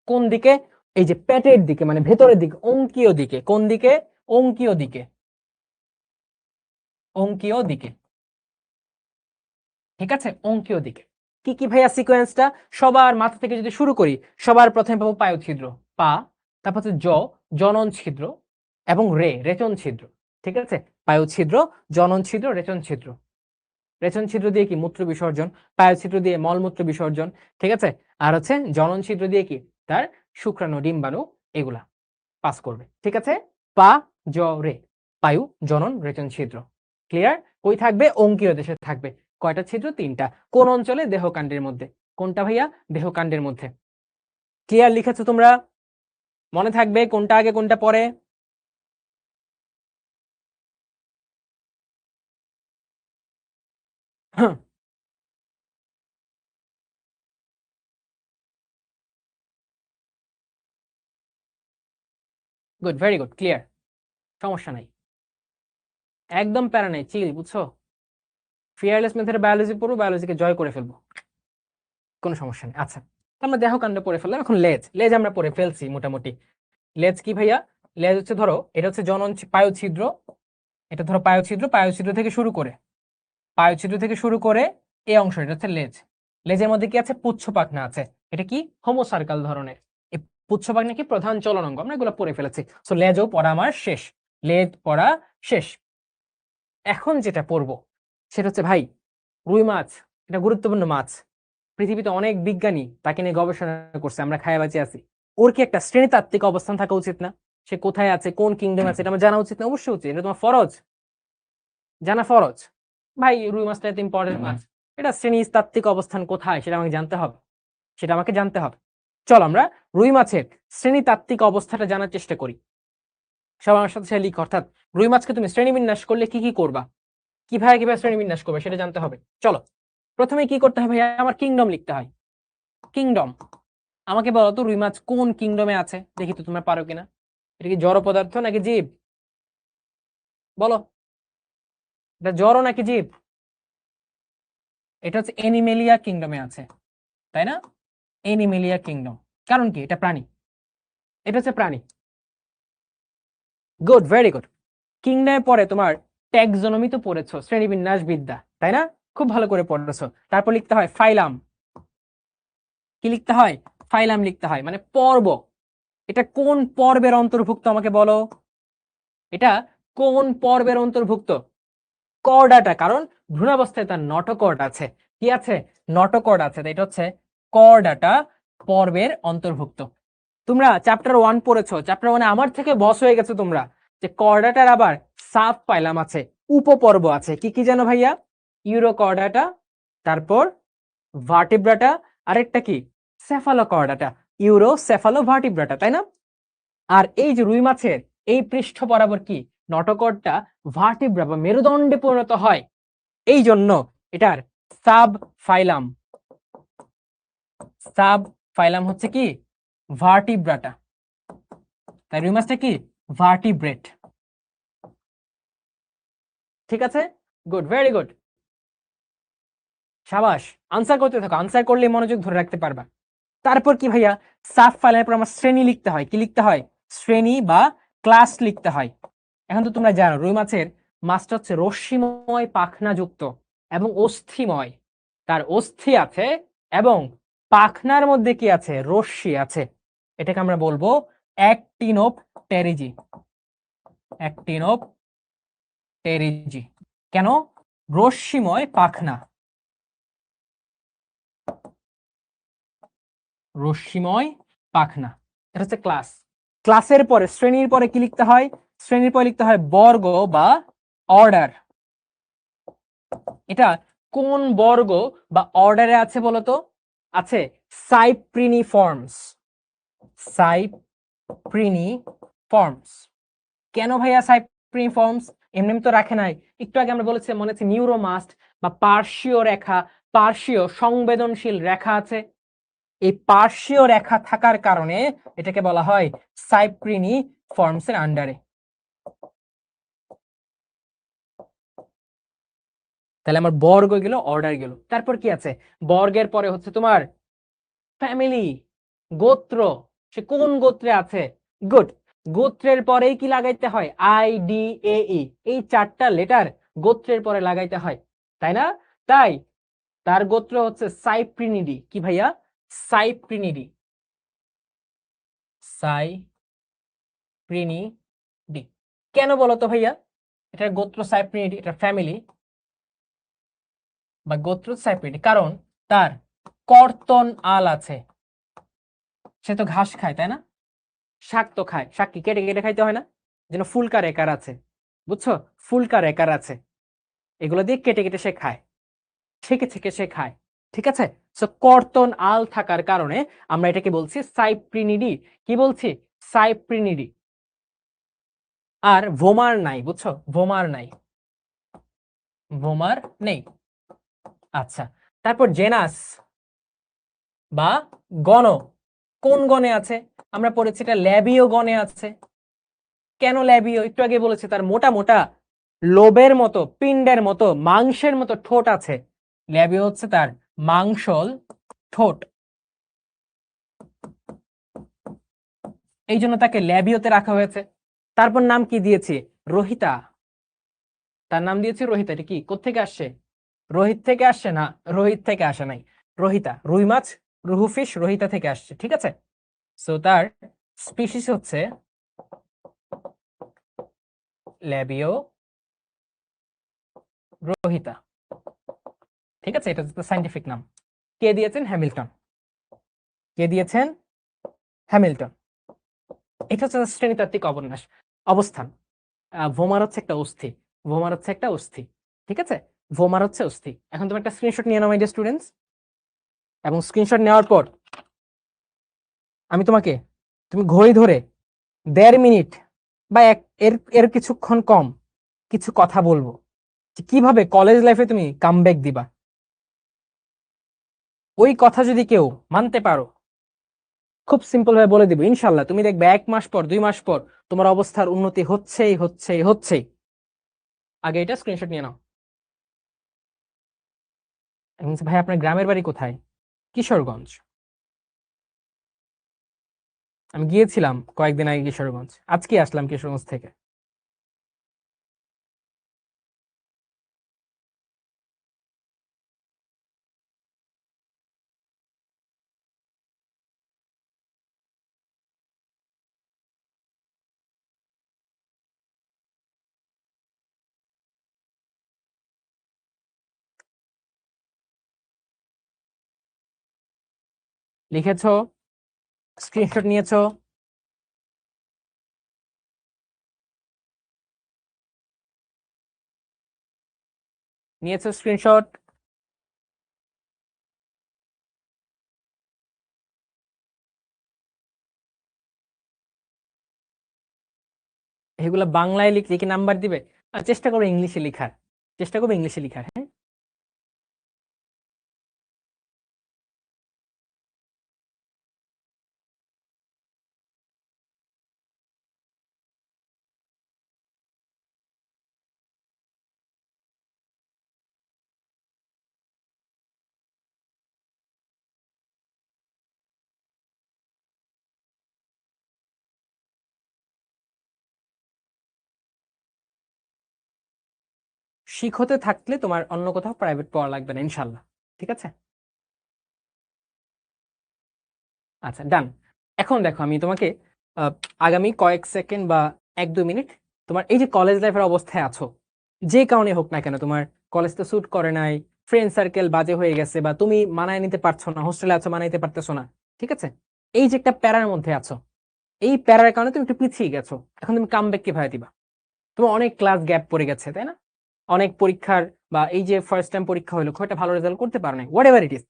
কোন দিকে? এই যে পেটের দিকে, মানে ভেতরের দিকে, অঙ্কীয় দিকে। কোন দিকে? অঙ্কীয় দিকে, অঙ্কীয় দিকে, ঠিক আছে, অঙ্কীয় দিকে। কি কি ভাইয়া সিকোয়েন্সটা? সবার মাথা থেকে যদি শুরু করি, সবার প্রথমে পাবো পায়ু ছিদ্র, পা, তারপর হচ্ছে জনন ছিদ্র, এবং রেচন ছিদ্র, ঠিক আছে। পায়ু ছিদ্র, জনন ছিদ্র, রেচন ছিদ্র। রেচন ছিদ্র দিয়ে কি মূত্র বিসর্জন, পায়ু ছিদ্র দিয়ে মলমূত্র বিসর্জন, ঠিক আছে। আর হচ্ছে জনন ছিদ্র দিয়ে কি তার শুক্রাণু ডিম্বাণু এগুলা পাস করবে, ঠিক আছে। পা জ রে, পায়ু জনন রেচন ছিদ্র। ক্লিয়ার? কই থাকবে? অঙ্কীয় দেশে থাকবে। কয়টা ছিদ্র? 3টা। কোন অঞ্চলে? দেহকাণ্ডের মধ্যে। কোনটা ভাইয়া? দেহকাণ্ডের মধ্যে। ক্লিয়ার? লিখেছো তোমরা? মনে থাকবে কোনটা আগে কোনটা পরে? গুড, ভেরি গুড, ক্লিয়ার, সমস্যা নাই, একদম প্যারা নাই, চিল, বুঝছো। ফিয়ারলেস মেথডে বায়োলজি পড়বো, বায়োলজিকে জয় করে ফেলবো, কোনো সমস্যা নেই। আচ্ছা, তো আমরা দেহকাণ্ড পড়ে ফেললাম, এখন লেজ। লেজ আমরা পড়ে ফেলছি মোটামুটি। লেজ কি ভাইয়া? লেজ হচ্ছে, ধরো এটা হচ্ছে জনন পায়ু ছিদ্র, এটা ধরো পায়ু ছিদ্র, পায়ু ছিদ্র থেকে শুরু করে, পায়ু ছিদ্র থেকে শুরু করে এই অংশ, এটা হচ্ছে লেজ। লেজের মধ্যে কি আছে? পুচ্ছ পাখনা আছে। এটা কি? হোমোসার্কাল ধরনের। এই পুচ্ছ পাখনা কি প্রধান চলনাঙ্গ, আমরা এগুলো পড়ে ফেলেছি। সো লেজও পড়া আমার শেষ, লেজ পড়া শেষ। এখন যেটা পড়বো সেটা হচ্ছে ভাই রুই মাছ। এটা গুরুত্বপূর্ণ মাছ, পৃথিবীতে অনেক বিজ্ঞানী তাকে নিয়ে গবেষণা করছে, আমরা খায়া বাঁচে আছি। ওর কি একটা শ্রেণীতাত্ত্বিক অবস্থান থাকা উচিত না? সে কোথায় আছে, কোন কিংডম আছে, এটা আমার জানা উচিত না? অবশ্যই উচিত, এটা তোমার ফরজ, জানা ফরজ। ভাই রুই মাছটা এত ইম্পর্টেন্ট মাছ, এটা শ্রেণীতাত্ত্বিক অবস্থান কোথায় সেটা আমাকে জানতে হবে, সেটা আমাকে জানতে হবে। চল আমরা রুই মাছের শ্রেণীতাত্ত্বিক অবস্থাটা জানার চেষ্টা করি। সব আমার সাথে লিখ, অর্থাৎ রুই মাছকে তুমি শ্রেণীবিন্যাস করলে কি কি করবা, কিভাবে কিভাবে শ্রেণীবিন্যাস করবে সেটা জানতে হবে। চলো, প্রথমে কি করতে হবে? আমার কিংডম লিখতে হয়। কিংডম, আমাকে বলো তো রুই মাছ কোন কিংডমে আছে, দেখি তো তোমরা পারো কিনা। এটা কি জড় পদার্থ নাকি জীব? বলো, এটা জড় নাকি জীব? এটা হচ্ছে এনিমেলিয়া কিংডমে আছে, তাই না? এনিমেলিয়া কিংডম, কারণ কি এটা প্রাণী, এটা হচ্ছে প্রাণী। Good, very good. কিংডমের পরে তোমার ট্যাক্সোনমি তো পড়েছো, শ্রেণীবিন্যাস বিদ্যা, তাই না? খুব ভালো করে পড়েছো। তারপর লিখতে হয় ফাইলাম। কি লিখতে হয়? ফাইলাম লিখতে হয়, মানে পর্ব। এটা কোন পর্বের অন্তর্ভুক্ত আমাকে বলো, এটা কোন পর্বের অন্তর্ভুক্ত? কর্ডাটা, কারণ ভ্রূণাবস্থায় তার নটোকর্ড আছে। কি আছে? নটোকর্ড আছে, তাই এটা হচ্ছে কর্ডাটা পর্বের অন্তর্ভুক্ত। তোমরা চ্যাপ্টার 1 পড়েছো, চ্যাপ্টার 1 আমার থেকে বস হয়ে গেছো তোমরা, যে কর্ডাটার আবার সাব ফাইলাম আছে, উপপর্ব আছে। কি কি জানো ভাইয়া? ইউরোকর্ডাটা, তারপর ভার্টিব্রাটা, আরেকটা কি? সেফালোকর্ডাটা, ইউরোসেফালোভার্টিব্রাটা, তাই না? আর এই যে রুই মাছের এই পৃষ্ঠ বরাবর কি নটোকর্ডটা ভার্টিব্রা বা মেরুদণ্ডে পরিণত হয়, এই জন্য এটার সাব ফাইলাম, সাব ফাইলাম হচ্ছে কি ভার্টিব্রাটা। তাই রুই মাছটা কি ভার্টিব্রেট, ঠিক আছে। গুড, ভেরি গুড, সাবাস। আনসার করতে থাকো, আনসার করলে মনোযোগ ধরে রাখতে পারবা। তারপর কি ভাইয়া? সাব ফাইলামের পর আমার শ্রেণী লিখতে হয়। কি লিখতে হয়? শ্রেণী বা ক্লাস লিখতে হয়। এখন তো তোমরা জানো রুই মাছের মাছটা হচ্ছে রশ্মিময় পাখনা যুক্ত এবং অস্থিময়, তার অস্থি আছে এবং পাখনার মধ্যে কি আছে? রশ্মি আছে। এটাকে আমরা বলবো অ্যাক্টিনোপটেরিজি, অ্যাক্টিনোপটেরিজি। কেন? রশ্মিময় পাখনা, রশ্মিময় পাখনা। এটা হচ্ছে ক্লাস। ক্লাসের পরে শ্রেণীর পরে কি লিখতে হয়? শ্রেণীর পরে লিখতে হয় বর্গ বা অর্ডার। এটা কোন বর্গ বা অর্ডারে আছে বলতো? আছে সাইপ্রিনিফর্মস, সাইপ্রিনিফর্মস। কেন ভাইয়া সাইপ্রিনিফর্মস? এমনি তো রাখে নাই, একটু আগে আমরা বলেছি মনে হচ্ছে নিউরোমাস্ট বা পার্শ্বীয় রেখা, পার্শ্বীয় সংবেদনশীল রেখা আছে। এই পার্শ্বীয় রেখা থাকার কারণে এটাকে বলা হয় সাইপ্রিনিফর্মস এর আন্ডারে। তাহলে আমার বর্গ গেল, অর্ডার গেল। তারপর কি আছে? বর্গের পরে হচ্ছে তোমার ফ্যামিলি, গোত্র। সে কোন গোত্রে আছে? গুড, গোত্রের পরেই কি লাগাইতে হয়? IDAE, এই 4টা লেটার গোত্রের পরে লাগাইতে হয়, তাই না? তাই তার গোত্র হচ্ছে সাইপ্রিনিডি। কি ভাইয়া? Cyprinidae, Cyprinidae. কেন বলো তো ভাইয়া এটার গোত্র সাইপ্রিনিডি? এটা ফ্যামিলি, বা গোত্র সাইপ্রিনি, কারণ তার কর্তন আল আছে, সে তো ঘাস খায় তাই না, শাক তো খায়, শাক কি কেটে কেটে খাইতে হয় না, যেন ফুলকা রেকার আছে, বুঝছো, ফুলকা রেকার আছে, এগুলো দিয়ে কেটে কেটে সে খায়, ছেঁকে ছেঁকে সে খায়, ঠিক আছে। সো কর্তন আল থাকার কারণে আমরা এটাকে বলছি সাইপ্রিনিডি, কি বলছি, সাইপ্রিনিডি। আর ভোমার নাই, বুঝছো, ভোমার নাই, ভোমার নেই। আচ্ছা, তারপর জেনাস বা গণ, কোন গণে আছে, আমরা পড়েছি এটা ল্যাবিও গণে আছে। কেন ল্যাবিও, একটু আগে বলেছে তার মোটা মোটা লোবের মতো, পিণ্ডের মতো, মাংসের মতো ঠোঁট আছে, ল্যাবিও হচ্ছে তার মাংসল ঠোঁট, এই জন্য তাকে ল্যাবিওতে রাখা হয়েছে। তারপর নাম কি দিয়েছি, রোহিতা, তার নাম দিয়েছি রোহিতা। এটা কি কোত্থেকে আসছে, রোহিত থেকে আসছে না, রোহিত থেকে আসে নাই, রোহিতা, রুই মাছ, রুহু ফিশ, রোহিতা থেকে আসছে, ঠিক আছে। সো তার স্পিসিস হচ্ছে ল্যাবিও রোহিতা, ঠিক আছে, এটা হচ্ছে সাইন্টিফিক নাম। কে দিয়েছেন, হ্যামিল্টন, কে দিয়েছেন, হ্যামিল্টন। এটা হচ্ছে শ্রেণীতাত্ত্বিক অবস্থান। ভোমার হচ্ছে একটা অস্থি, ভোমার হচ্ছে একটা অস্থি, ঠিক আছে, ভোমার হচ্ছে অস্থি। এখন তুমি একটা স্ক্রিনশট নিয়ে নাও মাই ডিয়ার স্টুডেন্টস, এবং স্ক্রিনশট নেওয়ার পর আমি তোমাকে, তুমি ঘড়ি ধরে 1.5 মিনিট বা এর এর কিছুক্ষণ কম কিছু কথা বলবো, যে কিভাবে কলেজ লাইফে তুমি কামব্যাক দিবা। ওই কথা যদি কেউ মানতে পারো, খুব সিম্পল ভাবে বলে দিব, ইনশাল্লাহ তুমি দেখবে 1 মাস পর, 2 মাস পর তোমার অবস্থার উন্নতি হচ্ছেই হচ্ছেই হচ্ছেই। আগে এটা স্ক্রিনশট নিয়ে নাও। ভাই আপনার গ্রামের বাড়ি কোথায়, কিশোরগঞ্জ, আমি গিয়েছিলাম কয়েকদিন আগে কিশোরগঞ্জ, আজকে আসলাম কিশোরগঞ্জ থেকে। লিখেছো, স্ক্রিনশট নিয়েছো, নিয়েছো স্ক্রিনশট। এগুলো বাংলায় লিখলে কি নাম্বার দিবে, চেষ্টা করবো ইংলিশে লিখার, চেষ্টা করবো ইংলিশে লিখার, হ্যাঁ। শিখতে থাকলে তোমার অন্য কোথাও প্রাইভেট পড়া লাগবে না ইনশাল্লাহ, ঠিক আছে। আচ্ছা ডান। এখন দেখো আমি তোমাকে আহ, আগামী কয়েক সেকেন্ড বা 1-2 মিনিট, তোমার এই যে কলেজ লাইফের অবস্থায় আছো, যে কারণে হোক না কেন, তোমার কলেজ তো স্যুট করে নাই, ফ্রেন্ড সার্কেল বাজে হয়ে গেছে, বা তুমি মানায় নিতে পারছো না, হোস্টেলে আছো মানাইতে পারতেছো না, ঠিক আছে, এই যে একটা প্যারার মধ্যে আছো, এই প্যারার কারণে তুমি একটু পিছিয়ে গেছো, এখন তুমি কামব্যাক কিভাবে দিবা, তোমার অনেক ক্লাস গ্যাপ পড়ে গেছে তাই না, অনেক পরীক্ষার, বা এই যে ফার্স্ট টাইম পরীক্ষা হলো খুব একটা ভালো রেজাল্ট করতে পারো নাই, হোয়াট এভার ইট ইজ,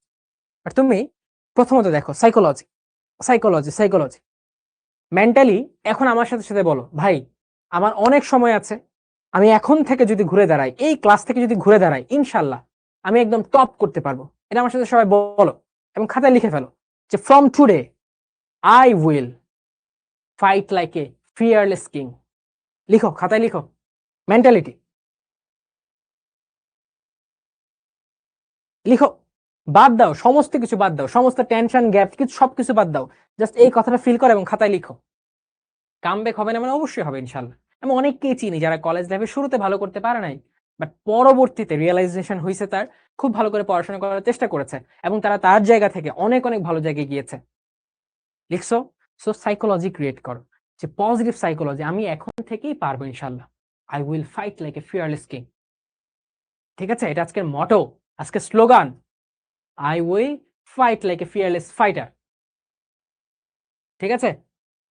আর তুমি প্রথমত দেখো সাইকোলজি, সাইকোলজি, সাইকোলজি, মেন্টালি এখন আমার সাথে সাথে বলো ভাই, আমার অনেক সময় আছে, আমি এখন থেকে যদি ঘুরে দাঁড়াই, এই ক্লাস থেকে যদি ঘুরে দাঁড়াই, ইনশাল্লাহ আমি একদম টপ করতে পারবো, এটা আমার সাথে সবাই বলো, এবং খাতায় লিখে ফেলো যে from today I will fight like a fearless king. লিখো, খাতায় লিখো, মেন্টালিটি লিখো, বাদ দাও সমস্ত কিছু, বাদ দাও সমস্ত টেনশন গ্যাপ কিছু, সবকিছু বাদ দাও, জাস্ট এই কথাটা ফিল করো এবং খাতায় লিখো। কামব্যাক হবে না মানে অবশ্যই হবে ইনশাল্লাহ। আমি অনেককেই চিনি যারা কলেজ লাইফে শুরুতে ভালো করতে পারে নাই, বাট পরবর্তীতে রিয়েলাইজেশন হয়েছে তার, খুব ভালো করে পড়াশোনা করার চেষ্টা করেছে, এবং তারা তার জায়গা থেকে অনেক অনেক ভালো জায়গায় গিয়েছে। লিখছো, সো সাইকোলজি ক্রিয়েট করো, যে পজিটিভ সাইকোলজি, আমি এখন থেকেই পারবো ইনশাল্লাহ, I will fight like a fearless king, ঠিক আছে, এটা আজকের মটো। আজকে slogan, I will fight like a fearless fighter. ঠিক আছে,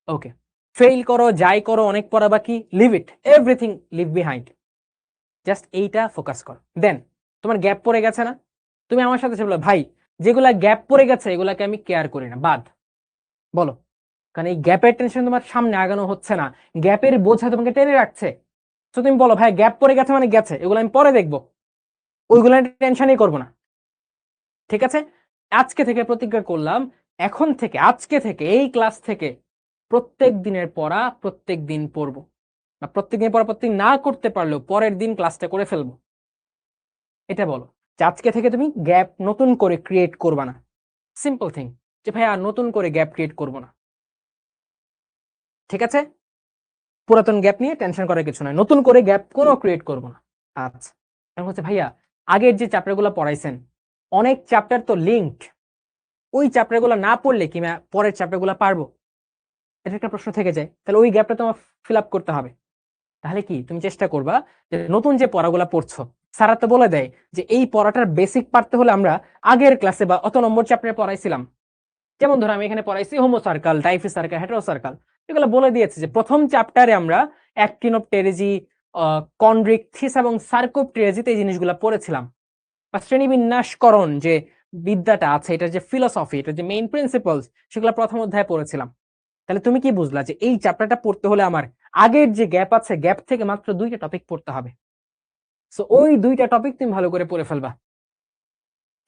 ওকে। ফেইল করো, যাই করো, অনেক পড়া বাকি, leave it, everything leave behind, just এইটা ফোকাস করো। দেন তোমার গ্যাপ পড়ে গেছে না, তুমি আমার সাথে বলো ভাই যেগুলা গ্যাপ পড়ে গেছে এগুলাকে আমি কেয়ার করি না, বাদ, বলো। কারণ এই গ্যাপের টেনশন তোমার সামনে আগানো হচ্ছে না, গ্যাপের বোঝা তোমাকে টেনে রাখছে। তো তুমি বলো ভাই গ্যাপ পড়ে গেছে মানে গেছে, এগুলো আমি পরে দেখবো, ওইগুলো টেনশনই করবো না। ঠিক আছে, আজকে থেকে প্রতিজ্ঞা করলাম, এখন থেকে আজকে থেকে এই ক্লাস থেকে প্রত্যেক দিনের পড়া প্রত্যেক দিন পড়বো, বা প্রত্যেক দিন পড়া প্রত্যেক না করতে পারলেও পরের দিন ক্লাসটা করে ফেলবো। এটা বলো যে আজকে থেকে তুমি গ্যাপ নতুন করে ক্রিয়েট করবা না। সিম্পল থিং, যে ভাই আর নতুন করে গ্যাপ ক্রিয়েট করবো না। ঠিক আছে, পুরাতন গ্যাপ নিয়ে টেনশন করার কিছু নয়, নতুন করে গ্যাপ কোনো ক্রিয়েট করবো না। আচ্ছা, এখন হচ্ছে ভাইয়া আগের যে চ্যাপ্টারগুলো পড়াইছেন অনেক চ্যাপ্টার তো লিঙ্কড, ওই চ্যাপ্টারগুলো না পড়লে কি পরের চ্যাপ্টারগুলো পারবো? এটা একটা প্রশ্ন থেকে যায়, তাহলে ওই গ্যাপটা তোমার ফিল আপ করতে হবে। তাহলে কি তুমি চেষ্টা করবা যে নতুন যে পড়াগুলো পড়ছো, স্যারা তো বলে দেয় যে এই পড়াটার বেসিক পারতে হলে আমরা আগের ক্লাসে বা অত নম্বর চ্যাপ্টারে পড়াইছিলাম, যেমন ধরো আমি এখানে পড়াইছি homocercal, diphycercal, heterocercal, এগুলো বলে দিয়েছে যে প্রথম চ্যাপ্টারে আমরা অ্যাক্টিনোপটেরিজি, কন্ড্রিকথিস এবং সার্কোপটেরিজিতে এই জিনিসগুলো পড়েছিলাম, বা শ্রেণীবিন্যাসকরণ যে বিদ্যাটা আছে, এটা যে ফিলোসফি, এটা যে মেইন প্রিন্সিপালস, সেগুলো প্রথম অধ্যায়ে পড়েছিলাম। তাহলে তুমি কি বুঝলা যে এই চ্যাপ্টারটা পড়তে হলে আমার আগের যে গ্যাপ আছে গ্যাপ থেকে মাত্র 2টা টপিক পড়তে হবে। সো ওই 2টা টপিক তুমি ভালো করে পড়ে ফেলবা।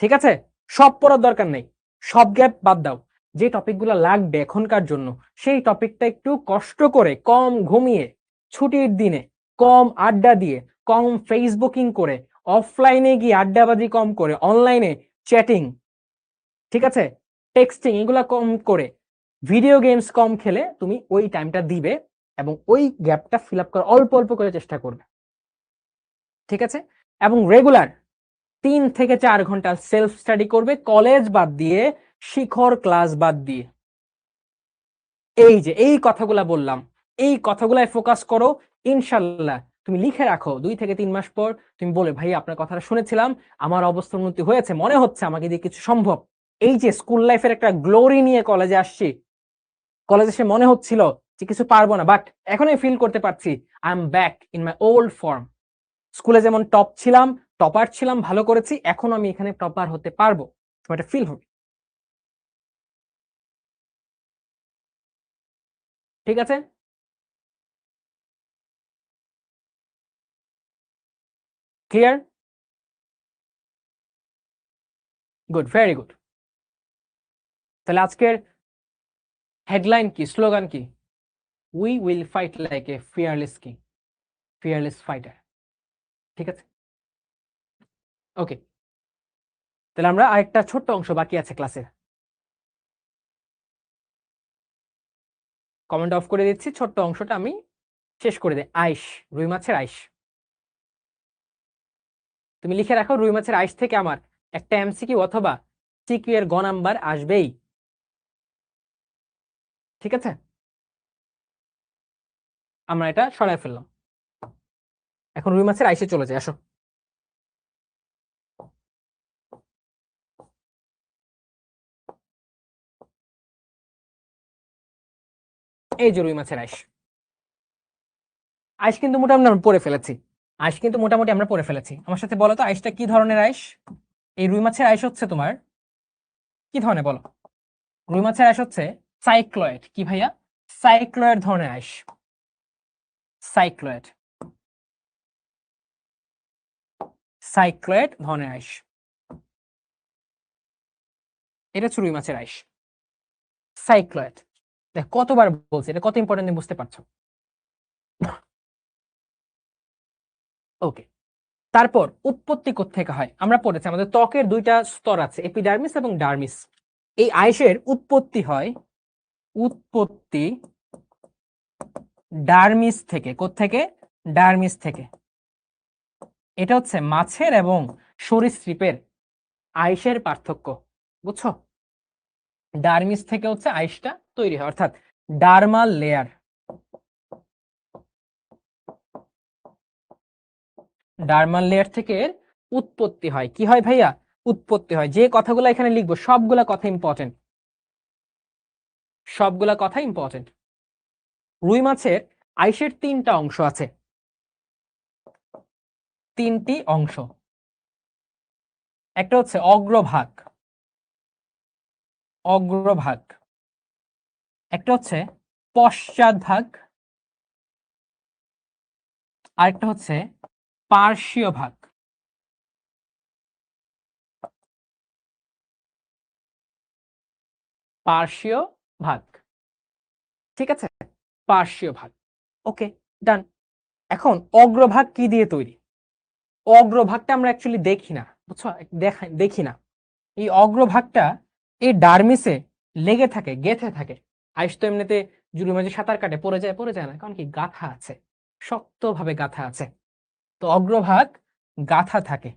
ঠিক আছে, সব পড়ার দরকার নেই, সব গ্যাপ বাদ দাও, যে টপিকগুলো লাগবে এখনকার জন্য সেই টপিকটা একটু কষ্ট করে, কম ঘুমিয়ে, ছুটির দিনে কম আড্ডা দিয়ে, কম ফেসবুকিং করে, অফলাইনে গিয়ে আড্ডাবাজি কম করে, অনলাইনে চ্যাটিং, ঠিক আছে, টেক্সটিং, এগুলা কম করে, ভিডিও গেমস কম খেলে তুমি ওই টাইমটা দিবে এবং ওই গ্যাপটা ফিল আপ করার অল্প অল্প করে চেষ্টা করবে। ঠিক আছে, এবং রেগুলার 3 থেকে 4 ঘন্টা সেলফ স্টাডি করবে, কলেজ বাদ দিয়ে, শিখর ক্লাস বাদ দিয়ে। এই যে এই কথাগুলা বললাম, এই কথাগুলাই ফোকাস করো, ইনশাল্লাহ তুমি লিখে রাখো, 2 থেকে 3 মাস পর তুমি বলে ভাই আপনার কথাটা শুনেছিলাম, আমার অবস্থা উন্নতি হয়েছে, মনে হচ্ছে আমাকে দিয়ে কিছু সম্ভব। এই যে স্কুল লাইফের একটা গ্লোরি নিয়ে কলেজে আসছি, কলেজে এসে মনে হচ্ছিল যে কিছু পারবো না, বাট এখন আমি ফিল করতে পারছি I am back in my old form. স্কুলে যেমন টপ ছিলাম, টপার ছিলাম, ভালো করেছি, এখন আমি এখানে টপার হতে পারবো, তোমার একটা ফিল হবে। ঠিক আছে, ক্লিয়ার, গুড, ভেরি গুড। তাহলে আজকের হেডলাইন কি, স্লোগান কি? We will fight like a fearless king, fearless fighter. ঠিক আছে, ওকে। তাহলে আমরা আরেকটা ছোট্ট অংশ বাকি আছে ক্লাসের, কমেন্ট অফ করে দিচ্ছি, ছোট্ট অংশটা আমি শেষ করে দিই। আইস, রুই মাছের আইস, তুমি লিখে রাখো রুই মাছের আইস থেকে আমার একটা এমসিকিউ অথবা সিকিউ এর গ নাম্বার আসবেই। ঠিক আছে, আমরা এটা সরাই ফেললাম, এখন রুই মাছের আইসে চলে যায়, আসো। এই যে রুই মাছের আইস, আইস কিন্তু মোটামুটি আমরা পড়ে ফেলেছি, আইস কিন্তু মোটামুটি আমরা পড়ে ফেলেছি। আমার সাথে বলো তো আইসটা কি ধরনের আইস? এই রুই মাছের আইস হচ্ছে তোমার কি ধরনের বলো? রুই মাছের আইস হচ্ছে সাইক্লয়েড। কি ভাইয়া? সাইক্লয়েড ধরনের আইস, সাইক্লয়েড, সাইক্লয়েড ধরনের আইস, এটা হচ্ছে রুই মাছের আইস, সাইক্লয়েড। দেখ কতবার বলছি, এটা কত ইম্পর্টেন্ট বুঝতে পারছো? ওকে, তারপর উৎপত্তি কোত্থেকে হয় আমরা পড়েছি, আমাদের ত্বকের 2টা স্তর আছে, এপিডার্মিস এবং ডার্মিস। এই আইসের উৎপত্তি হয়, উৎপত্তি ডার্মিস থেকে। কোত্থেকে? ডার্মিস থেকে। এটা হচ্ছে মাছের এবং সরীসৃপের আইসের পার্থক্য, বুঝছো? ডার্মিস থেকে হচ্ছে আইসটা তৈরি হয়, অর্থাৎ ডার্মাল লেয়ার, ডার্মাল লেয়ার থেকে উৎপত্তি হয়। কি হয় ভাইয়া? উৎপত্তি হয়। যে কথাগুলো এখানে লিখবো সবগুলা কথা ইম্পর্টেন্ট, সবগুলা কথা ইম্পর্টেন্ট। রুই মাছের আইসের 3টা অংশ আছে, 3টি অংশ। একটা হচ্ছে অগ্রভাগ, অগ্রভাগ। একটা হচ্ছে পশ্চাৎভাগ, আরেকটা হচ্ছে পার্শ্বীয় ভাগ। পার্শ্বীয় ভাগ, ঠিক আছে, পার্শ্বীয় ভাগ। ওকে, ডান। এখন অগ্রভাগ কি দিয়ে তৈরি? অগ্রভাগটা আমরা অ্যাকচুয়ালি দেখি না, বুঝছো, দেখি না। এই অগ্রভাগটা এই ডার্মিসে লেগে থাকে, গেঁথে থাকে। আইস তো এমনিতে জুড়ি মাঝে সাঁতার কাটে, পড়ে যায়, পড়ে যায় না, কারণ কি গাঁথা আছে, শক্তভাবে গাঁথা আছে। তো অগ্রভাগ গাঁথা থাকে।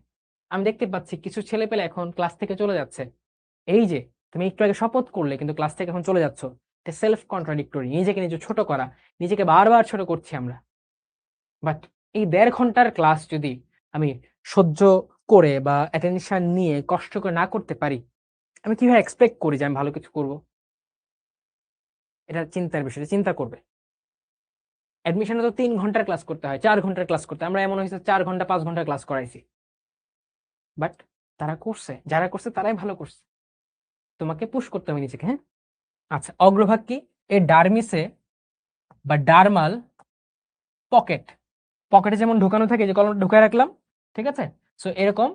আমি দেখতে পাচ্ছি কিছু ছেলে পেলে এখন ক্লাস থেকে চলে যাচ্ছে। এই যে তুমি একটু আগে শপথ করলে কিন্তু ক্লাস থেকে এখন চলে যাচ্ছ, এটা সেলফ কন্ট্রাডিক্টরি, নিজেকে নিজে ছোট করা, নিজেকে বারবার ছোট করছি আমরা। বাট এই 1.5 ঘন্টার ক্লাস যদি আমি সহ্য করে বা অ্যাটেনশন নিয়ে কষ্ট করে না করতে পারি, আমি কিভাবে এক্সপেক্ট করি যে আমি ভালো কিছু করব? এটা চিন্তার বিষয়, চিন্তা করবে। অ্যাডমিশনে তো 3 ঘন্টার ক্লাস করতে হয়, 4 ঘন্টার ক্লাস করতে, আমরা এমন হয়েছে 4 ঘন্টা 5 ঘন্টা ক্লাস করাইছি। বাট তারা করছে, যারা করছে তারাই ভালো করছে। তোমাকে পুশ করতে হবে নিজেকে, হ্যাঁ। আচ্ছা, অগ্রভাগ কি? এই ডার্মিসে বা ডার্মাল পকেট, পকেটে যেমন ঢোকানো থাকে, যে কলম ঢুকায় রাখলাম, ঠিক আছে, সো এরকম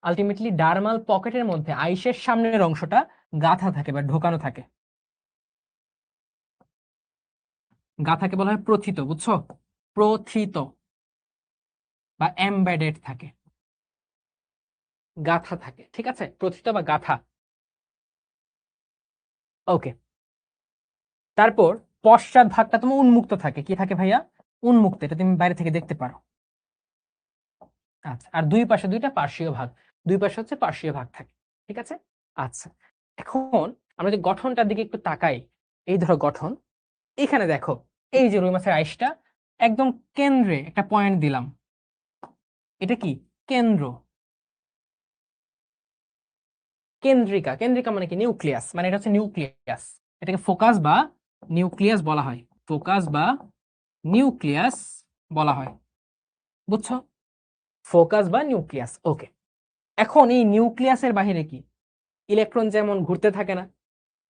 আলটিমেটলি ডার্মাল পকেটের মধ্যে আইসের সামনের অংশটা গাঁথা থাকে বা ঢোকানো থাকে। গাঁথাকে বলা হয় প্রথিত, বুঝছো, প্রথিত বা এমবেডেড থাকে, গাঁথা থাকে, ঠিক আছে, প্রথিত বা গাঁথা। ওকে, তারপর পশ্চাৎ ভাগটা তোমার উন্মুক্ত থাকে। কি থাকে ভাইয়া? উন্মুক্ত, এটা তুমি বাইরে থেকে দেখতে পারো। আচ্ছা, আর দুই পাশে 2টা পার্শ্বীয় ভাগ, দুই পাশে হচ্ছে পার্শ্বীয় ভাগ থাকে, ঠিক আছে। আচ্ছা, এখন আমরা যে গঠনটার দিকে একটু তাকাই, এই ধরো গঠন, এখানে দেখো, এই যে রুই মাছের আইসটা একদম কেন্দ্রে একটা পয়েন্ট দিলাম, এটা কি? কেন্দ্র, কেন্দ্রিকা। কেন্দ্রিকা মানে কি? নিউক্লিয়াস, মানে এটা হচ্ছে নিউক্লিয়াস। এটাকে ফোকাস বা নিউক্লিয়াস বলা হয়, ফোকাস বা নিউক্লিয়াস বলা হয়, বুঝছো, ফোকাস বা নিউক্লিয়াস। ওকে, এখন এই নিউক্লিয়াসের বাহিরে কি? ইলেকট্রন যেমন ঘুরতে থাকে না,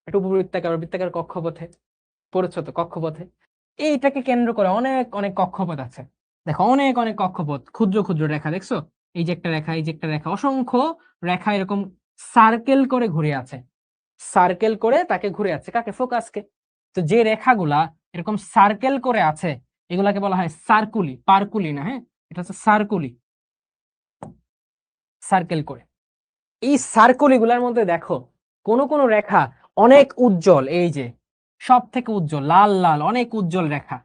একটা উপবৃত্তাকার বৃত্তাকার কক্ষপথে, পড়েছো তো কক্ষপথে, এইটাকে কেন্দ্র করে অনেক অনেক কক্ষপথ আছে। দেখো অনেক অনেক কক্ষপথ, ক্ষুদ্র ক্ষুদ্র রেখা, দেখছো, এই যে একটা রেখা, এই যে একটা রেখা, অসংখ্য রেখা এরকম সার্কেল করে ঘুরে আছে, সার্কেল করে তাকে ঘুরে আছে, কাকে? ফোকাসকে। তো যে রেখাগুলা এরকম সার্কেল করে আছে, এগুলাকে বলা হয় সার্কুলি, পার্কুলি না, হ্যাঁ, এটা হচ্ছে সার্কুলি, সার্কেল করে। এই সার্কুলি গুলার মধ্যে দেখো কোন কোন রেখা অনেক উজ্জ্বল, এই যে সব থেকে উজ্জ্বল লাল লাল অনেক উজ্জ্বল রেখা।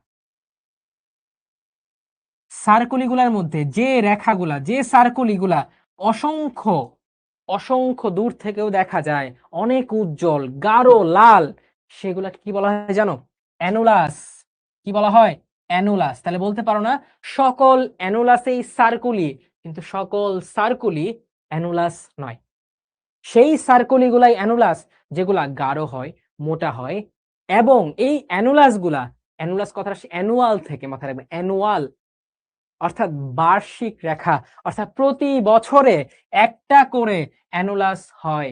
সার্কুলিগুলার মধ্যে যে রেখাগুলা, যে সার্কুলিগুলা অসংখ্য অসংখ্য দূর থেকেও দেখা যায়, অনেক উজ্জ্বল গাঢ় লাল, সেগুলা কি বলা হয় জানো? অ্যানুলাস। কি বলা হয়? অ্যানুলাস। তাহলে বলতে পারো না সকল অ্যানুলাসেই সার্কুলি, কিন্তু সকল সার্কুলি অ্যানুলাস নয়। সেই সার্কুলিগুলাই অ্যানুলাস, যেগুলা গাঢ় হয়, মোটা হয়, এবং এই অ্যানুলাস গুলা, অ্যানুলাস কথাটা অ্যানুয়াল থেকে, মাথায় রাখবে, অ্যানুয়াল অর্থাৎ বার্ষিক রেখা, অর্থাৎ প্রতি বছরে একটা করে অ্যানুলাস হয়।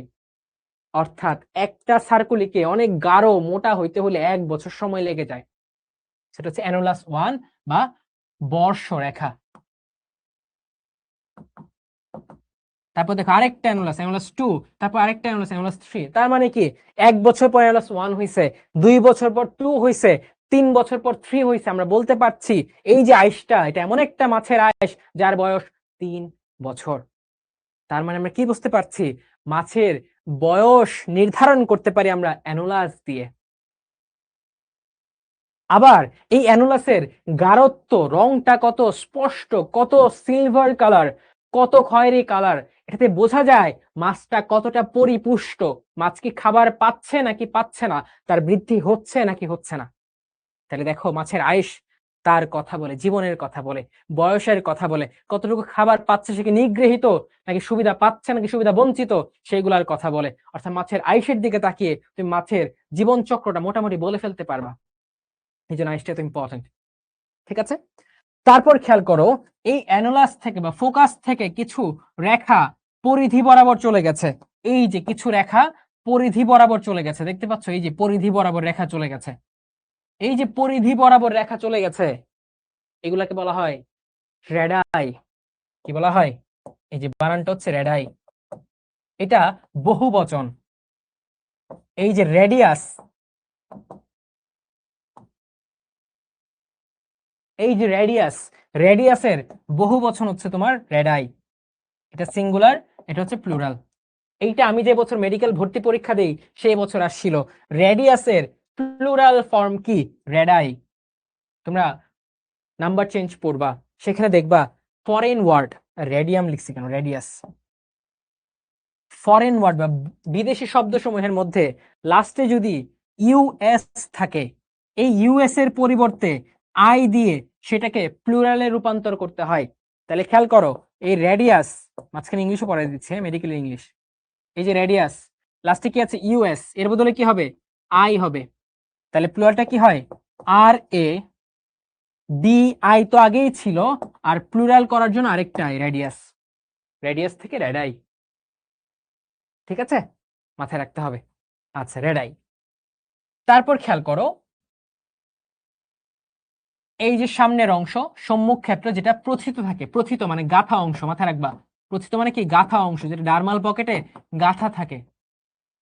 অর্থাৎ একটা সার্কুলিকে অনেক গাঢ় মোটা হইতে হলে 1 বছর সময় লেগে যায়, সেটা হচ্ছে অ্যানুলাস 1 বা বর্ষ রেখা। তারপর দেখো আরেকটা অ্যানুলাস, অ্যানুলাস 2, তারপর আরেকটা অ্যানুলাস, অ্যানুলাস 3। তার মানে কি 1 বছর পর অ্যানুলাস 1 হইছে, 2 বছর পর 2 হইছে, 3 বছর পর 3 হইছে। আমরা বলতে পারছি এই যে আইসটা, এটা এমন একটা মাছের আইস যার বয়স 3 বছর। তার মানে আমরা কি বুঝতে পারছি? মাছের বয়স নির্ধারণ করতে পারি আমরা অ্যানুলাস দিয়ে। আবার এই অ্যানুলাসের গাঢ়ত্ব, রংটা কত স্পষ্ট, কত সিলভার কালার, কত খয়েরি কালার, এটাতে বোঝা যায় মাছটা কতটা পরিপুষ্ট, মাছ কি খাবার পাচ্ছে নাকি পাচ্ছে না, তার বৃদ্ধি হচ্ছে নাকি হচ্ছে না। তাহলে দেখো মাছের আইস তার কথা বলে, জীবনের কথা বলে, বয়সের কথা বলে, কতটুকু খাবার পাচ্ছে সে কি নিগৃহীত নাকি সুবিধা পাচ্ছে নাকি সুবিধা বঞ্চিত সেইগুলার কথা বলে। অর্থাৎ মাছের আইসের দিকে তাকিয়ে তুমি মাছের জীবন চক্রটা মোটামুটি বলে ফেলতে পারবা। এই জন্য আইসটা তো ইম্পর্টেন্ট। ঠিক আছে, তারপর খেয়াল করো এই অ্যানুলাস থেকে বা ফোকাস থেকে কিছু রেখা পরিধি বরাবর চলে গেছে। এই যে কিছু রেখা পরিধি বরাবর চলে গেছে, দেখতে পাচ্ছ এই যে পরিধি বরাবর রেখা চলে গেছে, এই যে পরিধি বরাবর রেখা চলে গেছে এগুলাকে বলা হয় রেডাই। কি বলা হয়? এই যে বানানটা হচ্ছে রেডাই, এটা বহু বচন। এই যে রেডিয়াস, এই যে রেডিয়াসের বহু বচন হচ্ছে তোমার রেডাই। এটা সিঙ্গুলার, এটা হচ্ছে প্লুরাল। এইটা আমি যে বছর মেডিকেল ভর্তি পরীক্ষা দেই সেই বছর আসছিল রেডিয়াসের প্লুরাল ফর্ম কি, রেডাই। তোমরা নাম্বার চেঞ্জ পড়বা, সেখানে দেখবা ফরেন ওয়ার্ড রেডিয়াম লিখছি কেন, রেডিয়াস। ফরেন ওয়ার্ড বা বিদেশি শব্দসমূহের মধ্যে লাস্টে যদি ইউএস থাকে, এই ইউএস এর পরিবর্তে আই দিয়ে সেটাকে প্লুরালে রূপান্তর করতে হয়। তাহলে খেয়াল করো এই রেডিয়াস, মাঝখানে ইংলিশও পড়াই দিচ্ছে, মেডিকেল ইংলিশ। এই যে রেডিয়াস লাস্টে কি আছে, ইউএস, এর বদলে কি হবে, আই হবে। তাহলে প্লুরালটা কি হয়, আর এ ডি আই তো আগেই ছিল, আর প্লুরাল করার জন্য আরেকটা আই, রেডিয়াস। রেডিয়াস থেকে রেডাই। ঠিক আছে, মাথায় রাখতে হবে। আচ্ছা, রেডাই। তারপর খেয়াল করো এই যে সামনের অংশ সম্মুখ ক্ষেত্র যেটা প্রথিত থাকে, প্রথিত মানে গাথা অংশ, মাথায় রাখবা। প্রথিত মানে কি, গাথা অংশ, যেটা ডার্মাল পকেটে গাথা থাকে।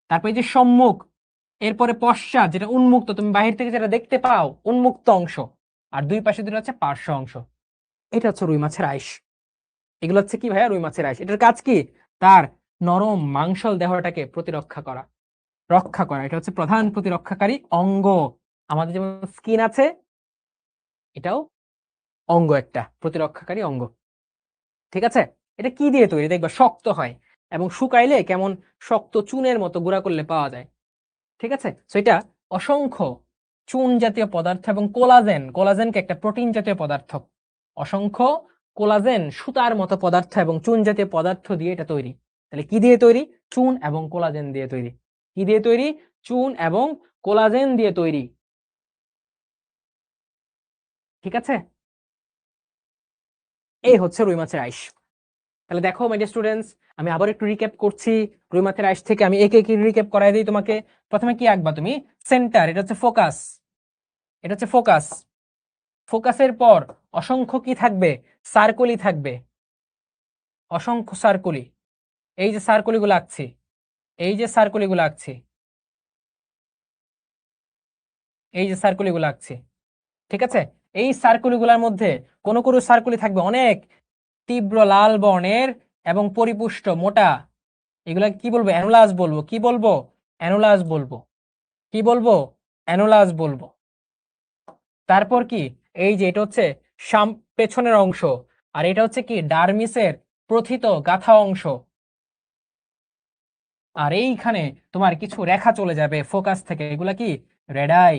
তারপর এই যে সম্মুখ, এরপরে পশ্চাৎ যেটা উন্মুক্ত, তুমি বাহির থেকে যেটা দেখতে পাও উন্মুক্ত অংশ, আর দুই পাশে দুটো হচ্ছে পার্শ্ব অংশ। এটা হচ্ছে রুই মাছের আইস। এগুলো হচ্ছে কি ভাইয়া, রুই মাছের আইস। এটার কাজ কি, তার নরম মাংসল দেহটাকে প্রতিরক্ষা করা, রক্ষা করা। এটা হচ্ছে প্রধান প্রতিরক্ষাকারী অঙ্গ। আমাদের যেমন স্কিন আছে, এটাও অঙ্গ, একটা প্রতিরক্ষাকারী অঙ্গ। ঠিক আছে, এটা কি দিয়ে তৈরি দেখবা, শক্ত হয় এবং শুকাইলে কেমন শক্ত চুনের মতো গুঁড়া করলে পাওয়া যায়। ঠিক আছে, তো এটা অসংখ্য চুন জাতীয় পদার্থ এবং কোলাজেন, কোলাজেনকে একটা প্রোটিন জাতীয় পদার্থ, অসংখ্য কোলাজেন সুতার মতো পদার্থ এবং চুন জাতীয় পদার্থ দিয়ে এটা তৈরি। তাহলে কি দিয়ে তৈরি, চুন এবং কোলাজেন দিয়ে তৈরি। কি দিয়ে তৈরি, চুন এবং কোলাজেন দিয়ে তৈরি। ঠিক আছে, এই হচ্ছে রুই মাছের আইস। তাহলে দেখো মাই ডিয়ার স্টুডেন্টস, আমি আবার একটু রিক্যাপ করছি। রুই মাছের আইস থেকে আমি একে একে রিক্যাপ করাই দিই তোমাকে। প্রথমে কি আঁকবা তুমি, সেন্টার, এটা হচ্ছে ফোকাস, এটা হচ্ছে ফোকাস। ফোকাসের পর অসংখ্য কি থাকবে, সার্কলি থাকবে, অসংখ্য সার্কলি। এই যে সার্কলি গুলো আঁকছি, এই যে সার্কলি গুলো আঁকছি, এই যে সার্কলি গুলো আঁকছি। ঠিক আছে, এই সার্কলি গুলার মধ্যে কোন কোন সার্কলি থাকবে অনেক তীব্র লাল বর্ণের এবং পরিপুষ্ট মোটা। এগুলা কি বলবো, অ্যানুলাস বলবো। কি বলবো, অ্যানুলাস বলবো। কি বলবো, অ্যানুলাস বলবো। তারপর কি, এই যে এটা হচ্ছে পেছনের অংশ, আর এটা হচ্ছে কি ডার্মিসের প্রথিত গাথা অংশ। আর এইখানে তোমার কিছু রেখা চলে যাবে ফোকাস থেকে, এগুলা কি, রেডাই।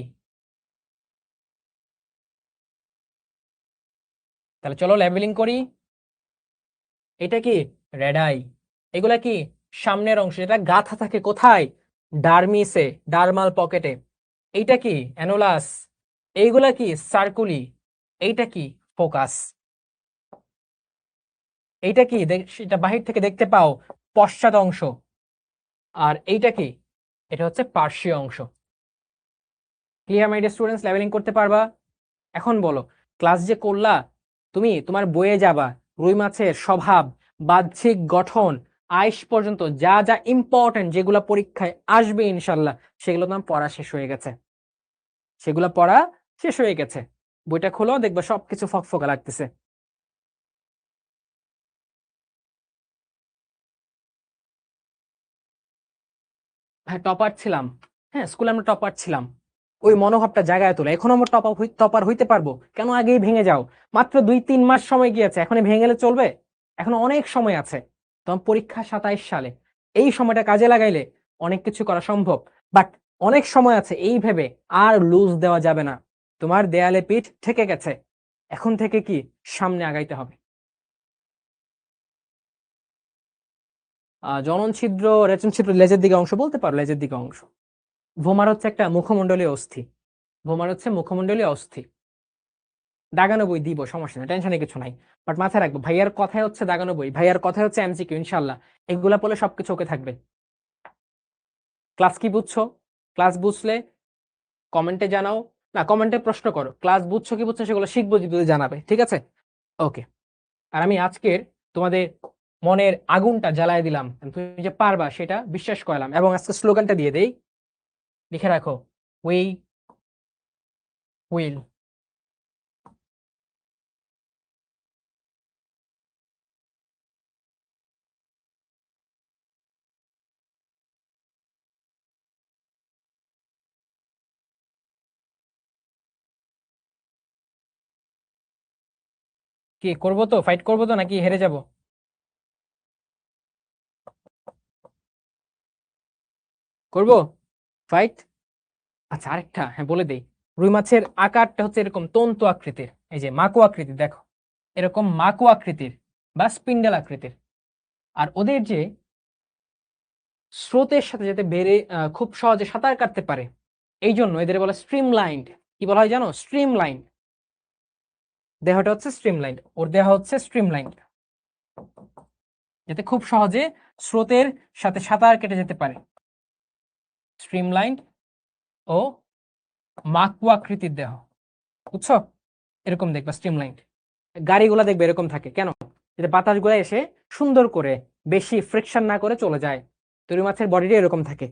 তাহলে চলো লেবেলিং করি। এটা কি, রেডাই। এগুলা কি, সামনের অংশ, এটা গাথা থাকে কোথায়, ডার্মিসে, ডার্মাল পকেটে। এইটা কি, অ্যানুলাস। এইগুলা কি, সার্কুলি। এইটা কি, ফোকাস। এইটা কি, সেটা বাহির থেকে দেখতে পাও পশ্চাৎ অংশ। আর এইটা কি, এটা হচ্ছে পার্শ্বীয় অংশ। ক্লিয়ার মাই ডিয়ার স্টুডেন্টস, লেভেলিং করতে পারবা? এখন বলো, ক্লাস যে করলা তুমি, তোমার বইয়ে যাবা রুই মাছের স্বভাব, বাহ্যিক গঠন, আইস পর্যন্ত যা যা ইম্পর্টেন্ট, যেগুলো পরীক্ষায় আসবে ইনশাল্লাহ, সেগুলো তোমার পড়া শেষ হয়ে গেছে, সেগুলো পড়া শেষ হয়ে গেছে। বইটা খোলো, দেখবা সবকিছু ফকফকা লাগতেছে। হ্যাঁ, টপার ছিলাম। হ্যাঁ, স্কুলে আমরা টপার ছিলাম। ওই মনোভাবটা জায়গায় তোলা, এখন আমরা টপার হইতে পারবো কেন, আগেই ভেঙে যাও। মাত্র 2-3 মাস সময় গিয়েছে, এখন ভেঙে গেলে চলবে? এখন অনেক সময় আছে। তোমার পরীক্ষা 27 সালে, এই সময়টা কাজে লাগাইলে অনেক কিছু করা সম্ভব। বাট অনেক সময় আছে, এই ভেবে আর লুজ দেওয়া যাবে না। তোমার দেয়ালে পিঠ ঠেকে গেছে, এখন থেকে কি সামনে আগাইতে হবে। জনন ছিদ্র, রেচন ছিদ্র লেজের দিকে অংশ বলতে পারো, লেজের দিকে অংশ। ভোমার হচ্ছে একটা মুখমণ্ডলীয় অস্থি, ভোমার হচ্ছে মুখমণ্ডলীয় অস্থি। দাগানো বই দিব, সমস্যা নেই, টেনশনে কিছু নাই। বাট মাথায় রাখবো ভাইয়ার কথায় হচ্ছে দাগানো বই, ভাইয়ার কথায় হচ্ছে এমসিকিউ, ইনশাল্লাহ এগুলা পড়লে সবকিছু ওকে থাকবে। ক্লাস কি বুঝছো? ক্লাস বুঝলে কমেন্টে জানাও, না কমেন্টে প্রশ্ন করো, ক্লাস বুঝছো কি বুঝছো সেগুলো শিখবো যদি জানাবে, ঠিক আছে? ওকে। আর আমি আজকের তোমাদের মনের আগুনটা জ্বালায় দিলাম, তুমি যে পারবা সেটা বিশ্বাস করলাম। এবং আজকে স্লোগানটা দিয়ে দেই, লিখে রাখো, উই উইল। কি করবো তো, ফাইট করবো তো নাকি হেরে যাব? করবো ফাইট। আচ্ছা আরেকটা হ্যাঁ বলে দেই, রুই মাছের আকারটা হচ্ছে এরকম তন্তু আকৃতির, এই যে মাকু আকৃতির, দেখো এরকম মাকু আকৃতির বা স্পিন্ডেল আকৃতির। আর ওদের যে স্রোতের সাথে যাতে বেড়ে খুব সহজে সাঁতার কাটতে পারে, এই জন্য এদের বলে স্ট্রিম লাইন্ড। কি বলা হয় জানো? Stream line. দেহটা হচ্ছে স্ট্রিম লাইন, ওর দেহ হচ্ছে স্ট্রিম লাইন, যাতে খুব সহজে স্রোতের সাথে সাঁতার কেটে যেতে পারে। স্ট্রিম লাইন ও মাকু আকৃতির দেহ, বুঝছো? এরকম দেখবা স্ট্রিম লাইন। গাড়িগুলা দেখবে এরকম থাকে কেন? যাতে বাতাসগুলো এসে সুন্দর করে বেশি ফ্রিকশন না করে চলে যায়। তরুই মাছের বডিটা এরকম থাকে।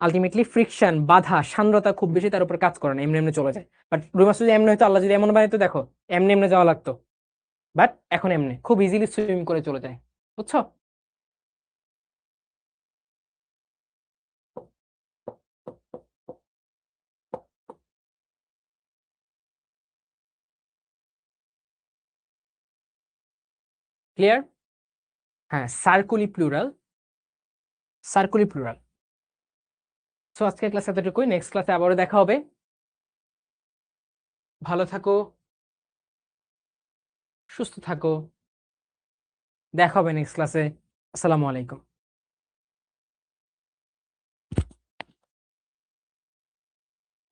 আলটিমেটলি ফ্রিকশন, বাধা, সান্দ্রতা খুব বেশি তার উপর কাজ করে না, এমনি এমনি চলে যায়। বাট রুই মাছ যদি এমনি হয়তো, আল্লাহ যদি এমন বানাইতো, দেখো এমনি এমনি যাওয়া লাগতো, বাট এখন এমনি খুব ইজিলি সুইম করে চলে যায়, বুঝছো? ক্লিয়ার? হ্যাঁ, সার্কুলি প্লুরাল, সার্কুলি প্লুরাল। সো আজকের ক্লাস এতটুকুই, নেক্সট ক্লাসে আবারও দেখা হবে। ভালো থাকো, সুস্থ থাকো, দেখা হবে নেক্সট ক্লাসে। আসসালামু আলাইকুম।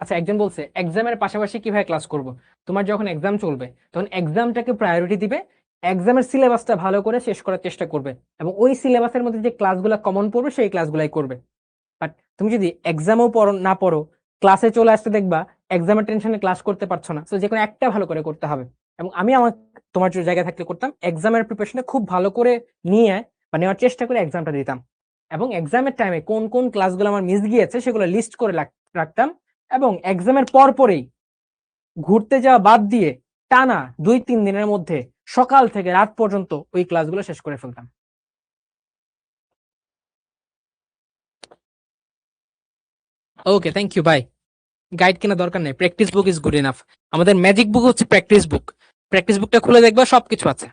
আচ্ছা, একজন বলছে এক্সামের পাশাপাশি কিভাবে ক্লাস করব। তোমার যখন এক্সাম চলবে তখন এক্সামটাকে প্রায়োরিটি দিবে, এক্সামের সিলেবাসটা ভালো করে শেষ করার চেষ্টা করবে, এবং ওই সিলেবাসের মধ্যে যে ক্লাসগুলো কমন পড়বে সেই ক্লাসগুলাই করবে। বাট তুমি যদি এক্সামও পড়ো না পড়ো, ক্লাসে চলে আসতে দেখবা এক্সামের টেনশনে ক্লাস করতে পারছো না। তো যে কোনো একটা ভালো করে করতে হবে। এবং আমি আমার তোমার জায়গায় থাকলে করতাম, এক্সামের প্রিপারেশনে খুব ভালো করে নিয়ে বা নেওয়ার চেষ্টা করে এক্সামটা দিতাম। এবং এক্সামের টাইমে কোন কোন ক্লাসগুলো আমার মিস গিয়েছে সেগুলো লিস্ট করে রাখতাম। এবং এক্সামের পর পরেই ঘুরতে যাওয়া বাদ দিয়ে টানা 2-3 দিনের মধ্যে সকাল থেকে রাত পর্যন্ত ওই ক্লাসগুলো শেষ করে ফেলতাম। ওকে, থ্যাংক ইউ, বাই। গাইড কেনা দরকার নেই, practice book is good enough. আমাদের ম্যাজিক বুক হচ্ছে প্র্যাকটিস বুক। প্র্যাকটিস বুকটা খুলে দেখবা সবকিছু আছে।